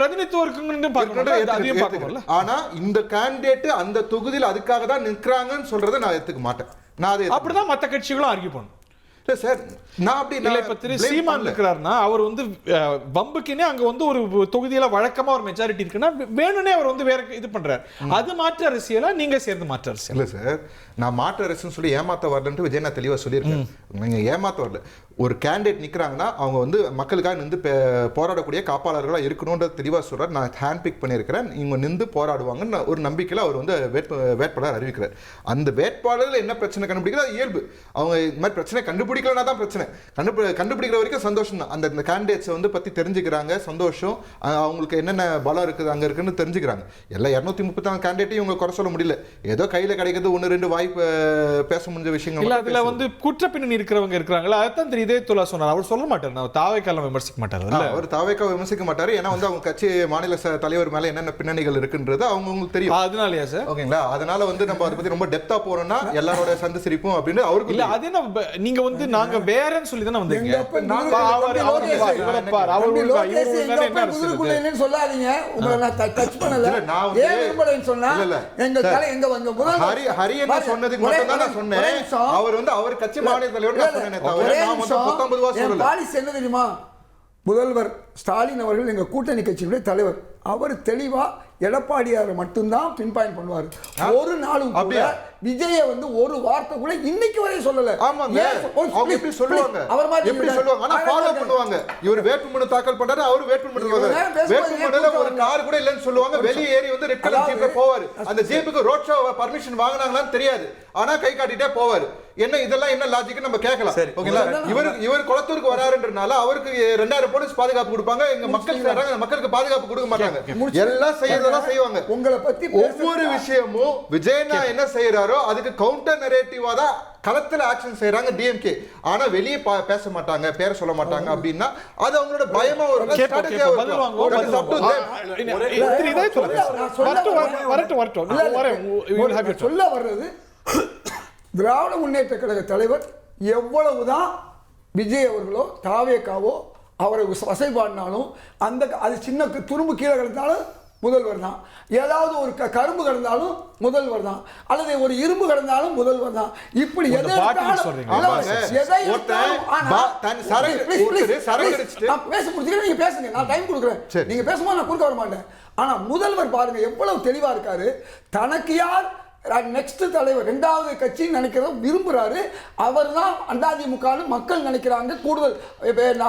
பிரதிநிதித்துவம் இருக்குன்னு. ஆனா இந்த கேண்டிடேட் அந்த தொகுதியில் அதுக்காக தான் நிற்கிறாங்கன்னு சொல்றதை நான் ஏத்துக்க மாட்டேன். நான் அப்படிதான் மத்த கட்சிகளும் ஆர்கியூ பண்ணும். சார் நான் அப்படி இல்ல. இப்ப திரு சீமான் இருக்கிறாருன்னா அவர் வந்து வம்புக்குனே அங்க வந்து ஒரு தொகுதியில வழக்கமா ஒரு மெஜாரிட்டி இருக்குன்னா வேணும்னே அவர் வந்து வேற இது பண்றாரு. அது மாற்று அரசியலா நீங்க சேர்ந்து மாற்று அரசியல்? இல்ல சார், நான் மாற்று அரசுன்னு சொல்லி ஏமாத்த வரலன்ட்டு விஜய் நான் தெளிவா சொல்லியிருக்கேன். நீங்க ஏமாத்த வரல. ஒரு கேண்டிடேட் நிக்கிறாங்கன்னா அவங்க வந்து மக்களுக்காக நின்று போராடக்கூடிய காப்பாளர்களா இருக்கணும்ன்றது தெளிவா சொல்றாரு. நான் ஹேண்ட் பிக் பண்ணியிருக்கிறேன், இவங்க நின்று போராடுவாங்கன்னு ஒரு நம்பிக்கையில அவர் வந்து வேட்பாளர் அறிவிக்கிறார். அந்த வேட்பாளர்கள் என்ன பிரச்சனை கண்டுபிடிக்கிறது இயல்பு. அவங்க இந்த மாதிரி பிரச்சனை கண்டுபிடி கண்டுபிடிக்கலனா தான் பிரச்சனை. கண்டுபிடிக்கிற வரைக்கும் சந்தோஷம் தான். அந்த கேண்டிடேட்ஸ் வந்து பத்தி தெரிஞ்சுக்கிறாங்க, சந்தோஷம். அவங்களுக்கு என்னென்ன பலம் இருக்குது அங்க இருக்குன்னு தெரிஞ்சுக்கிறாங்க. எல்லா 234 கேண்டிடேட்டையும் இவங்க குறை சொல்ல முடியல. ஏதோ கையில கிடைக்கிறது 1-2 வாய்ப்பு பேச முடிஞ்ச விஷயங்கள் இல்ல அதுல வந்து குற்ற பின்னணி இருக்கிறவங்க இருக்காங்களா, அதான் திரு இதயத்துல்லா சொன்னார். அவர் சொல்ல மாட்டார், நான் தாவேக்கால விமர்சிக்க மாட்டார். அவர் தாவேக்கா விமர்சிக்க மாட்டாரு. ஏன்னா வந்து அவங்க கட்சி மாநில தலைவர் மேல என்னென்ன பின்னணிகள் இருக்குன்றது அவங்களுக்கு தெரியும். அதனாலயா சார்? ஓகேங்களா? அதனால வந்து நம்ம அதை பத்தி ரொம்ப டெப்தா போறோம்னா எல்லாரோட சந்து சிரிப்பும் அப்படின்னு அவருக்கு இல்ல. அது என்ன நீங்க வந்து நாங்க வேறன்னு சொல்லி தானே வந்தீங்க. எங்க அப்பா சொல்லாதீங்க, உங்களை நான் டச் பண்ணல. ஏன் விரும்பலன்னு சொன்னா எங்க தலை எங்க வந்து ஹரி என்ன சொன்னதுக்கு மட்டும் தான் நான் சொன்னேன். அவர் வந்து அவர் கட்சி மாநில தலைவர் நான் சொன்னேனே தவிர நான் வந்து 19 ரூபாய் சொல்லல. பாலிசி என்ன தெரியுமா? முதல்வர் ஸ்டாலின் அவர்கள் எங்க கூட்டணி கட்சியுடைய தலைவர். அவர் தெளிவா எடப்பாடியாரை மட்டும்தான் பின் பாயிண்ட் பண்ணுவார். ஒரு நாளும் கூட விஜயை வந்து ஒரு வார்த்தை கூட இன்னைக்கு வரை சொல்லல. ஆமாங்க, அவங்க எப்படி சொல்லுவாங்க, அவர் மாதிரி எப்படி சொல்லுவாங்க, ஆனா ஃபாலோ பண்ணுவாங்க. இவர் வேட்புமனு தாக்கல் பண்றாரு, அவர் வேட்புமனு வேட்புமனுல ஒரு கார் கூட இல்லன்னு சொல்லுவாங்க. வெளியே ஏறி வந்து ரெட் கலர் ஜீப்ல போவாரு. அந்த ஜீப்புக்கு ரோட் ஷோ பர்மிஷன் வாங்குனாங்களான்னு தெரியாது, ஆனா கை காட்டிட்டே போவாரு. என்ன இதெல்லாம் என்ன லாஜிக் நம்ம கேட்கலாம். ஓகேங்களா? இவர் குளத்தூருக்கு வராருன்றனால அவருக்கு 2000 போலீஸ் பாதுகாப்பு கொடுப்பாங்க. எங்க மக்கள் செய்றாங்க, மக்களுக்கு பாதுகாப்பு கொடுக்க மாட்டாங்க. எல்லாம் செய்யறதெல்லாம் செய்வாங்க. உங்களை பத்தி ஒவ்வொரு விஷயமும் விஜயனா என்ன செய்யறாரோ அதுக்கு கவுண்டர் நரேட்டிவா தான் களத்துல ஆக்ஷன் செய்யறாங்க டிஎம்கே. ஆனா வெளியே பேச மாட்டாங்க, பேர சொல்ல மாட்டாங்க. அப்படின்னா அது அவங்களோட பயமா ஒரு ஸ்ட்ராட்டஜியா சொல்ல வர்றது. திராவிட முன்னேற்ற கழக தலைவர் எவ்வளவுதான் விஜய் அவர்களோ தாவேக்காவோ அவரை வசைபாடினாலும் அந்த அது சின்ன துரும்பு கீழே கிடந்தாலும் முதல்வர் தான். ஏதாவது ஒரு கரும்பு கிடந்தாலும் முதல்வர் தான், அல்லது ஒரு இரும்பு கிடந்தாலும் முதல்வர் தான். இப்படி பேச முடிச்சுக்க நீங்க பேசுங்க, நான் டைம் கொடுக்குறேன். நீங்க பேசும்போது நான் குறுக்க வர மாட்டேன். ஆனா முதல்வர் பாருங்க எவ்வளவு தெளிவா இருக்காரு. தனக்கு யார் நெக்ஸ்ட் தலைவர், இரண்டாவது கட்சி நினைக்கிறத விரும்புறாரு. அவர் தான் அதிமுக மக்கள் நினைக்கிறாங்க. கூடுதல்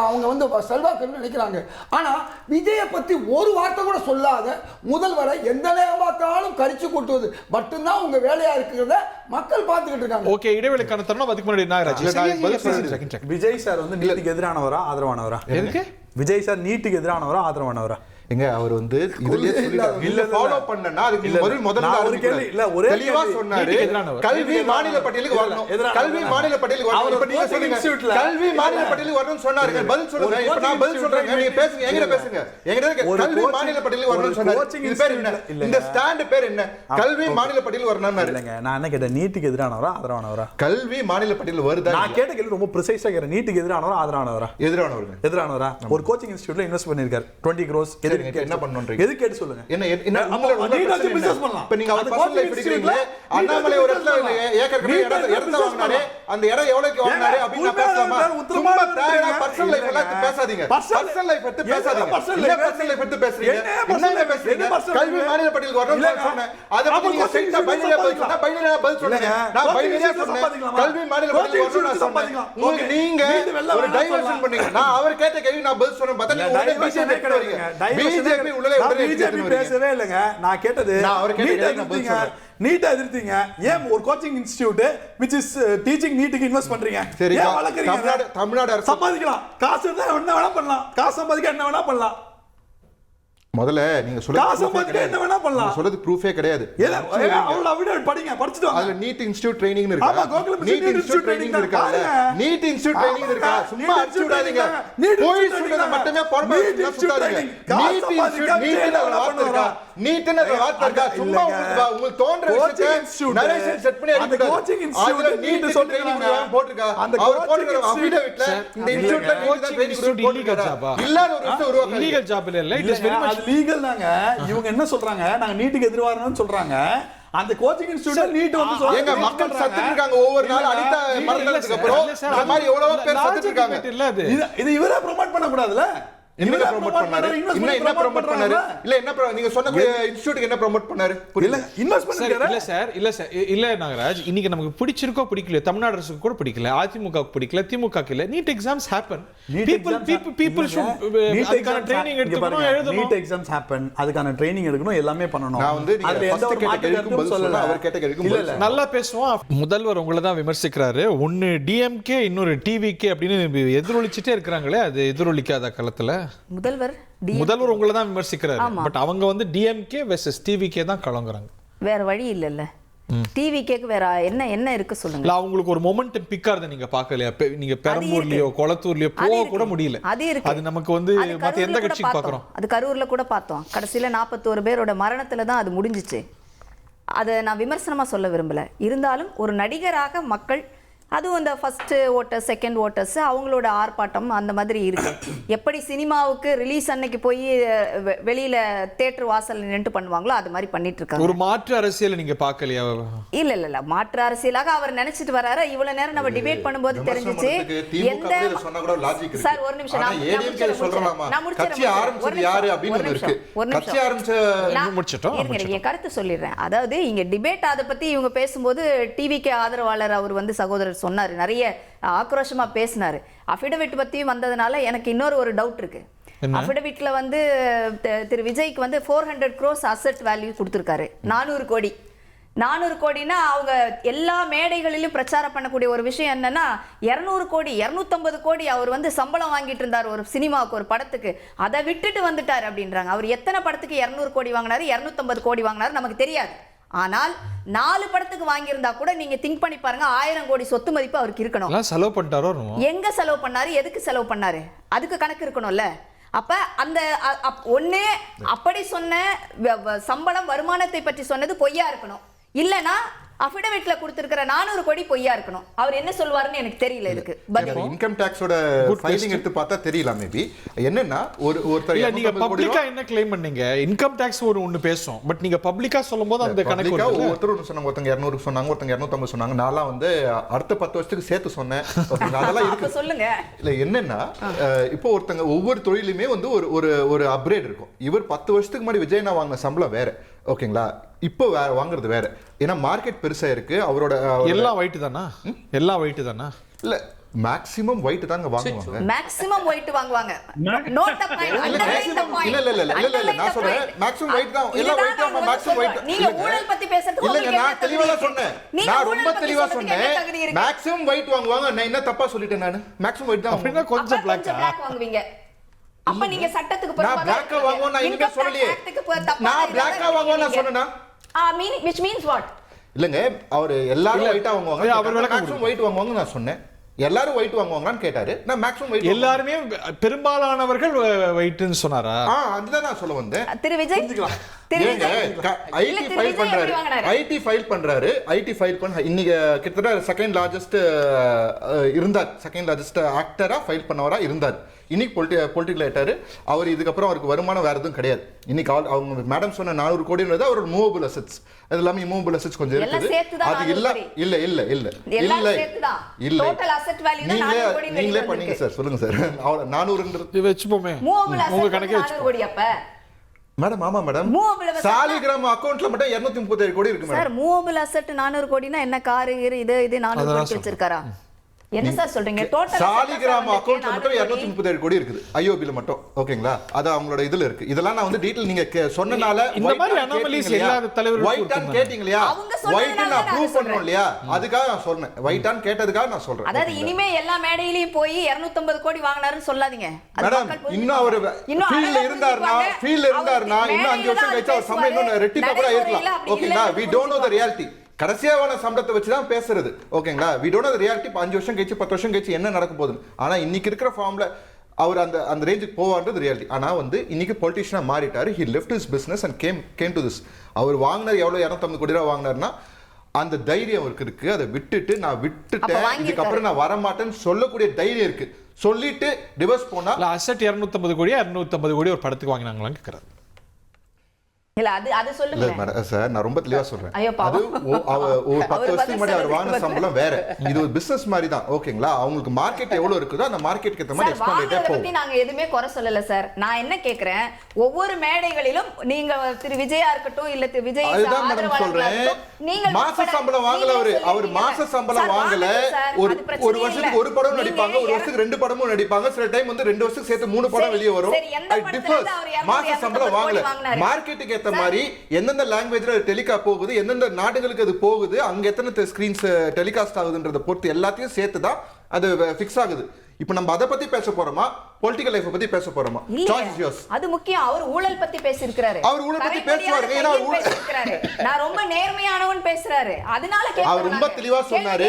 அவங்க வந்து செல்வாக்கு நினைக்கிறாங்க. ஆனா விஜயை பத்தி ஒரு வார்த்தை கூட சொல்லாத முதல்வரை எந்த நேரம் பார்த்தாலும் கரிச்சு கூட்டுவது மட்டும்தான் உங்க வேலையா இருக்கிறத மக்கள் பார்த்துக்கிட்டு இருக்காங்க. ஓகே, இடைவெளிக்கான தருணம். அதுக்கு முன்னாடி நாகராஜ், விஜய் சார் வந்து நீட்டுக்கு எதிரானவரா ஆதரவானவரா? எதுக்கு விஜய் சார் நீட்டுக்கு எதிரானவரா ஆதரவானவரா? எங்க அவர் வந்து இதுலயே சொல்லிட்டாரு. இல்ல ஃபாலோ பண்ணனா அதுக்கு முதல்ல ஒரு கேள்வி இல்ல, ஒரே தெளிவா சொன்னாரு. கல்வி மாநில பட்டியலுக்கு வரணும், கல்வி மாநில பட்டியலுக்கு வரணும். இப்ப நீங்க சொல்லுங்க கல்வி மாநில பட்டியலுக்கு வரணும்னு சொன்னாரு. பதில் சொல்லுங்க. இப்ப நான் பதில் சொல்றேன், நீங்க பேசுங்க, எங்கட பேசுங்க. எங்கட கல்வி மாநில பட்டியலுக்கு வரணும்னு சொன்னாரு. இது பேர் என்ன? இந்த ஸ்டாண்ட் பேர் என்ன? கல்வி மாநில பட்டியலுக்கு வரணும்னாரு. இல்லங்க, நான் என்ன கேட்டேன், நீட்டுக்கு எதிரானவரா ஆதரவானவரா? கல்வி மாநில பட்டியல் வருதா? நான் கேட்ட கேள்வி ரொம்ப பிரைஸா கேக்குறேன். நீட்டுக்கு எதிரானவரா ஆதரவானவரா? எதிரானவரா. ஒரு கோச்சிங் இன்ஸ்டிடியூட்ல இன்வெஸ்ட் பண்ணிருக்காரு 20 crores. என்ன பண்ணனும்ன்றீங்க? எது கேட்டு சொல்லுங்க. என்ன நீங்க பிசினஸ் பண்ணலாம். இப்ப நீங்க அவர் பர்சனல் லைஃப் எடுக்கறீங்க. அண்ணாமலை ஒரு இடத்துல ஏக்கர் கணக்குல இடத்த வாங்குனாரு, அந்த இடம் எவ்வளவுக்கு வாங்குனாரு அப்படினா பேசலாமா? சும்மா தேவையா பர்சனல் லைஃப் எல்லாம் பேசாதீங்க. பர்சனல் லைஃப் எடுத்து பேசாதீங்க. என்ன பர்சனல் லைஃப் எடுத்து பேசுறீங்க? என்ன பேசுறீங்க? கல்வி மாநில பட்டியலுக்கு வரணும்னு சொன்னேன். அத பத்தி நீங்க செஞ்சா பைனரியா பதில் சொன்னா பைனரியா பதில் சொல்லுங்க. நான் பைனரியா சொன்னேன். கல்வி மாநில பட்டியலுக்கு வரணும்னு சொன்னேன். நீங்க ஒரு டைவர்ஷன் பண்ணீங்க. நான் அவர் கேட்ட கேள்வி நான் பதில் சொன்னேன். பார்த்தா நீங்க உடனே பிஜேபி பிஜேபி உள்ளே பிஜேபி பேசவே இல்லங்க. நான் கேட்டது நீட் எதிர்த்தீங்க. ஏன் ஒரு coaching institute which is teaching நீட்டுக்கு இன்வெஸ்ட் பண்றீங்க? ஏன் வளர்க்கறீங்க? தமிழ்நாடு அரசு சம்பாதிக்கலாம். காசு இருந்தா என்ன வேணா பண்ணலாம். காசு சம்பாதிக்க என்ன வேணா பண்ணலாம். முதல்ல நீங்க சொல்றது என்ன வேணா பண்ணலாம். சொல்றது ப்ரூஃபே கிடையாது. அவளோட வீடியோ படிங்க, படிச்சிட்டு வாங்க. அதுல நீட் இன்ஸ்டிடியூட் ட்ரெய்னிங் இருக்கு. ஆமா, கோகுலம் நீட் இன்ஸ்டிடியூட் ட்ரெய்னிங் இருக்கு. நீட் இன்ஸ்டிடியூட் ட்ரெய்னிங் இருக்கு. சும்மா அடிச்சு விடாதீங்க. போய் சொல்றது மட்டுமே போடுங்க. சுத்தாதீங்க. நீட் இன்ஸ்டிடியூட் நீட்ல வார்த்தை இருக்கா? நீட்ல வார்த்தை இருக்கா? சும்மா உங்களுக்கு தோன்ற விஷயத்தை நரேஷன் செட் பண்ணி அடிங்க. கோச்சிங் இன்ஸ்டிடியூட் நீட் சொல்றீங்க போட்டுருக்கா. அவர் போடுற அஃபிடவிட்ல இந்த இன்ஸ்டிடியூட்ல கோச்சிங் ட்ரெய்னிங் இல்லீகல் ஜாபா? இல்லாத ஒரு விஷயம் உருவாக்குறீங்க. இல்லீகல் ஜாப் இல்ல. It is very much legal தாங்க. இவங்க என்ன சொல்றாங்க, நாங்க நீட்டுக்கு எதிர்வாரணும்னு சொல்றாங்க. அந்த கோச்சிங் இன்ஸ்டிடியூட் நீட் வந்து சொல்றாங்க. மக்கள் சத்துட்டு இருக்காங்க. ஒவ்வொரு நாள் அடித்த மரணத்துக்கு அப்புறம் அந்த மாதிரி எவ்வளவு பேர் சத்துட்டு இருக்காங்க. இது இவரே ப்ரோமோட் பண்ண கூடாதுல? என்ன ப்ரோமோட் பண்ணாரு? என்ன ப்ரோமோட் பண்ணாரு? இல்ல என்ன நீங்க சொன்ன இன்ஸ்டிடியூட் என்ன ப்ரோமோட் பண்ணாரு? இல்ல இன்வெஸ்ட்மென்ட் இல்ல சார் இல்ல நாகராஜ், இன்னைக்கு நமக்கு பிடிச்சிருக்கோ பிடிக்கல, தமிழ்நாடு அரசுக்கு கூட பிடிக்கல, அதிமுகவுக்கு பிடிக்கல, திமுகவுக்கு இல்ல, NEET exams happen. People should அதுக்கான ட்ரைனிங் எடுத்துக்கணும், எழுதணும். நீட் எக்ஸாம்ஸ் ஹேப்பன், அதுக்கான ட்ரைனிங் எடுக்கணும், எல்லாமே பண்ணணும். நான் வந்து நீங்க அதுல எந்த first ஒரு கேட்ட மாற்று கேள்விக்கும் கருத்தும் பதில் சொல்லல. சொல்லல, அவர் கேட்ட கேள்விக்கும் பதில் சொல்லல. நல்லா பேசுவோம். முதல்வர் உங்களை தான் விமர்சிக்கிறாரு. ஒன்னு டிஎம்கே இன்னொரு டிவிகே அப்படின்னு எதிரொலிச்சுட்டே இருக்கிறாங்களே, அது எதிரொலிக்காத காலத்துல முதல்வர் உங்களை தான் விமர்சிக்கிறாரு. பட் அவங்க வந்து டிஎம்கே வெர்சஸ் டிவிகே தான் கலங்குறாங்க. வேற வழி இல்லல்ல. டிவிகேக்கு வேற என்ன இருக்கு சொல்லுங்க. இல்ல அவங்களுக்கு ஒரு மொமெண்டம் பிக்காரத நீங்க பார்க்கலையா? நீங்க பெரம்பூர்லயோ கொளத்தூர்லயோ போக கூட முடியல. அது நமக்கு வந்து மத்த எந்த கட்சிக்கு பார்க்கறோம். அது கரூர்ல கூட பார்த்தோம். கடைசியில 41 பேரோட மரணத்துல தான் அது முடிஞ்சிச்சு. அதை நான் விமர்சனமா சொல்ல விரும்பல. இருந்தாலும் ஒரு நடிகராக மக்கள், அதுவும் இந்த ஃபர்ஸ்ட் ஓட்டர்ஸ் செகண்ட் ஓட்டர்ஸ் அவங்களோட ஆர்ப்பாட்டம் அந்த மாதிரி இருக்கு. எப்படி சினிமாவுக்கு ரிலீஸ் அன்னைக்கு போய் வெளியில தியேட்டர் வாசல் நின்று பண்ணுவாங்களோ அது மாதிரி பண்ணிட்டு இருக்காங்க. ஒரு மாற்று அரசியல் நீங்க பார்க்கலையா? இல்ல மாற்று அரசியலாக அவர் நினைச்சிட்டு வராரு. இவ்வளவு நேரம் நம்ம டிபேட் பண்ணும்போது தெரிஞ்சிச்சு. எந்த சார் ஒரு நிமிஷம் நான் என் கருத்து சொல்லிடுறேன். அதாவது இங்க டிபேட் அதை பத்தி இவங்க பேசும்போது டிவிக்கு ஆதரவாளர் அவர் வந்து சகோதரர் சொன்னாரு, நிறைய ஆக்ரோஷமா பேசினாரு. அஃபிடவிட் பத்தியும் வந்ததுனால எனக்கு இன்னொரு ஒரு டவுட் இருக்கு. அஃபிடவிட்ல வந்து திரு விஜய்க்கு வந்து 400 crores அசெட் வேல்யூ கொடுத்திருக்காரு. 400 கோடி. 400 கோடினா அவங்க எல்லா மேடைகளிலும் பிரச்சாரம் பண்ணக்கூடிய ஒரு விஷயம் என்னன்னா 200 கோடி 250 கோடி அவர் வந்து சம்பளம் வாங்கிட்டு இருந்தார் ஒரு சினிமாவுக்கு, ஒரு படத்துக்கு. அதை விட்டுட்டு வந்துட்டார் அப்படின்றாங்க. அவர் எத்தனை படத்துக்கு 200 கோடி வாங்கினாரு, 250 கோடி வாங்கினாரு நமக்கு தெரியாது. ஆனால் 4 படத்துக்கு வாங்கியிருந்தா கூட நீங்க திங்க் பண்ணி பாருங்க, 1000 கோடி சொத்து மதிப்பு அவருக்கு இருக்கணும். செலவு பண்ணிட்டாரோ? எங்க செலவு பண்ணாரு, எதுக்கு செலவு பண்ணாரு, அதுக்கு கணக்கு இருக்கணும்ல. அப்ப அந்த ஒண்ணு அப்படி சொன்ன சம்பளம் வருமானத்தை பற்றி சொன்னது பொய்யா இருக்கணும், இல்லனா அஃபிடவிட்ல கொடுத்திருக்கிற 400 கோடி பொய்யா இருக்கணும். அவர் என்ன சொல்வாருன்னு எனக்கு தெரியல. இதுக்கு இன்கம் டாக்ஸோட ஃபைலிங் எடுத்து பார்த்தா தெரியல. மேபி என்னன்னா ஒருத்தர் நீங்க பப்ளிக்கா என்ன க்ளைம் பண்ணீங்க? இன்கம் டாக்ஸ் ஒன்னு பேசும், பட் நீங்க பப்ளிக்கா சொல்லும்போது அந்த கணக்கு ஒருத்தர் ஒன்னு சொன்னாங்க, ஒருத்தங்க 200 சொன்னாங்க, ஒருத்தங்க 250 சொன்னாங்க. நான்லாம் வந்து அடுத்த 10 வருஷத்துக்கு சேர்த்து சொன்னேன். அதெல்லாம் இருக்கு சொல்லுங்க. இல்ல என்னன்னா இப்போ ஒருத்தங்க ஒவ்வொரு தொழிலுமே வந்து ஒரு அப்கிரேட் இருக்கும். இவர் 10 வருஷத்துக்கு முன்னாடி விஜயனா வாங்கின சம்பளம் வேற, ஓகேங்களா? இப்போ வாங்குறது வேற. ஏன்னா மார்க்கெட் பெருசா இருக்கு. அவரோட எல்லாம் ஒயிட் தானா? எல்லாம் ஒயிட் தானா? இல்ல மேக்ஸிமம் ஒயிட் தாங்க வாங்குவாங்க. மேக்ஸிமம் ஒயிட் வாங்குவாங்க. Note the point. இல்ல நான் சொல்றேன் மேக்ஸிமம் ஒயிட் தான். எல்லாம் ஒயிட் தான். Maximum white. நீங்க ஊழல் பத்தி பேசுறது இல்லங்க, நான் தெளிவா சொன்னேன். நான் ரொம்ப தெளிவா சொன்னேன். மேக்ஸிமம் ஒயிட் வாங்குவாங்க. நான் என்ன தப்பா சொல்லிட்டேன்? நான் மேக்ஸிமம் ஒயிட் தான். அப்படினா கொஞ்சம் black வாங்குவீங்க. அப்ப நீங்க சட்டத்துக்கு போறப்ப நான் black வாங்குவேன் நான் எங்க சொல்லலையே. நான் black வாங்குவேன் நான் சொன்னேனா? which means what? இல்லங்க, அவர் எல்லாரும் ஒயிட்டா வாங்குவாங்க. அவர் மேக்ஸிமம் ஒயிட் வாங்குவாங்க நான் சொன்னேன். எல்லாரும் ஒயிட் வாங்குவாங்களான்னு கேட்டாரு. நான் மேக்ஸிமம் ஒயிட். எல்லாருமே பெரும்பாலானவர்கள் ஒயிட்னு சொன்னாரா? அதுதான் நான் சொல்ல வந்தேன். திரு விஜய் ஐடி ஃபைல் பண்றாரு. ஐடி ஃபைல் பண்ண இன்னைக்கு கிட்டத்தட்ட செகண்ட் லார்ஜஸ்ட் இருந்தார். செகண்ட் லார்ஜஸ்ட் ஆக்டரா ஃபைல் பண்ணவரா இருந்தார். இன்னைக்கு பொலிட்டிக்கல் ஆயிட்டாரு. அவர் இதுக்கப்புறம் அவருக்கு வருமானம் வேற எதுவும் கிடையாது. இன்னைக்கு அவங்க மேடம் சொன்ன 400 கோடின்றது அவரோட மூவபிள் அசெட்ஸ். அது எல்லாமே மூவபிள் அசெட்ஸ் கொஞ்சம் இருக்குது. அது இல்ல நீங்களே பண்ணீங்க சார். சொல்லுங்க சார். 400 வெச்சுப்போமே உங்க கணக்கே வெச்சுப்போம். மேடம் ஆமா மேடம், சாலிகிராம் அக்கவுண்ட்ல மட்டும் 237 கோடி இருக்கு மேடம். சார் மூவபிள் அசெட் 400 கோடினா என்ன? கார் இது 400 கோடி வச்சிருக்காரா? என்ன சார் சொல்றீங்க? டோட்டல் சாலிகிராம் அக்கவுண்ட்ல மட்டும் 237 கோடி இருக்குது. ஐஓபில மட்டும், ஓகேங்களா? அது அவங்களோட இதுல இருக்கு. இதெல்லாம் நான் வந்து டீடைல் நீங்க சொன்னனால இந்த மாதிரி அனாமலிஸ் எல்லா தலைவர்களும் ஒயிட் ஆன் கேட்டிங்கலையா? ஒயிட் நான் ப்ரூவ் பண்ணனும் இல்லையா? அதுக்காக நான் சொன்னேன். ஒயிட் ஆன் கேட்டதுக்காக நான் சொல்றேன். அதாவது இனிமே எல்லா மேடையிலயும் போய் 250 கோடி வாங்குனாருன்னு சொல்லாதீங்க மேடம். இன்னும் அவர் ஃபீல்ட்ல இருந்தார்னா இன்னும் 5 வருஷம் கழிச்சு அவர் சம்பளம் இன்னும் ரெட்டிப்பா கூட இருக்கலாம். ஓகேங்களா? we don't know the reality. கடைசியான சம்பளத்தை வச்சு தான் பேசுறது, ஓகேங்களா? we don't know the reality. 5 வருஷம் கழிச்சு 10 வருஷம் கழிச்சு என்ன நடக்க போகுது. ஆனா இன்னைக்கு இருக்கிற ஃபார்ம்ல அவர் அந்த ரேஞ்சுக்கு போவார்ன்றது ரியாலிட்டி. ஆனா வந்து இன்னைக்கு பொலிட்டிஷியனா மாறிட்டாரு. he left his business and came to this. அவர் வாங்கினார் எவ்வளவு 250 கோடி ரூபாய் வாங்கினார்னா அந்த தைரியம் அவருக்கு இருக்கு. அதை விட்டுட்டு நான் விட்டுட்டேன், இதுக்கப்புறம் நான் வரமாட்டேன்னு சொல்லக்கூடிய தைரியம் இருக்கு. சொல்லிட்டு டிவோர்ஸ் போனா அசெட் 250 கோடி 250 கோடி ஒரு படத்துக்கு வாங்கினாங்களான்னு கேக்குறாரு. இல்ல அது சொல்லுங்க. இல்ல மேடம் சார், நான் ரொம்ப தெளிவா சொல்றேன். ஐயோ, அது ஒரு 10 அவர் வருஷத்துக்கு முன்னாடி அவர் பதில் வாங்கின சம்பளம் வேற. இது ஒரு பிசினஸ் மாதிரி தான், ஓகேங்களா? அவங்களுக்கு மார்க்கெட் எவ்வளவு இருக்குதோ அந்த மார்க்கெட்டுக்கு ஏத்த மாதிரி சார், எக்ஸ்பாண்ட் ஆயிட்டே வாங்குறத போகும். பத்தி நாங்க எதுவுமே குறை சொல்லல சார். நான் என்ன கேக்குறேன், ஒவ்வொரு மேடைகளிலும் நீங்க திரு விஜயா இருக்கட்டும் இல்ல திரு விஜய் அதுதான் மேடம் ஆதரவாளர்களா சொல்றேன். இருக்கட்டும், நீங்க மாச சம்பளம் வாங்கல அவர் மாச சம்பளம் வாங்கல. ஒரு வருஷத்துக்கு ஒரு படம் நடிப்பாங்க, ஒரு வருஷத்துக்கு 2 படமும் நடிப்பாங்க. சில டைம் வந்து 2 வருஷத்துக்கு சேர்த்து 3 படம் வெளியே வரும். மாச சம்பளம் வாங்கல. மார்க்கெட்டுக்கு ஏத்த மாதிரி எந்தெந்த லாங்குவேஜ்ல டெலிகா போகுது, எந்தெந்த நாடுகளுக்கு அது போகுது, அங்க எத்தனை ஸ்கிரீன்ஸ் டெலிகாஸ்ட் ஆகுதுன்றத பொறுத்து எல்லாத்தையும் சேர்த்து தான் அது ஃபிக்ஸ் ஆகுது. இப்போ நம்ம அதை பத்தி பேச போறோமா, பொலிட்டிக்கல் லைஃப் பத்தி பேச போறோமா? Choice is yours. அது முக்கியம். அவர் ஊழல் பத்தி பேசியிருக்காரு. அவர் ஊழல் பத்தி பேசுவாரு. ஏன்னா பேசியிருக்காரு. நான் ரொம்ப நேர்மையானவன் பேசுறாரு. அதனால கேக்குறேன். அவர் ரொம்ப தெளிவா சொன்னாரு,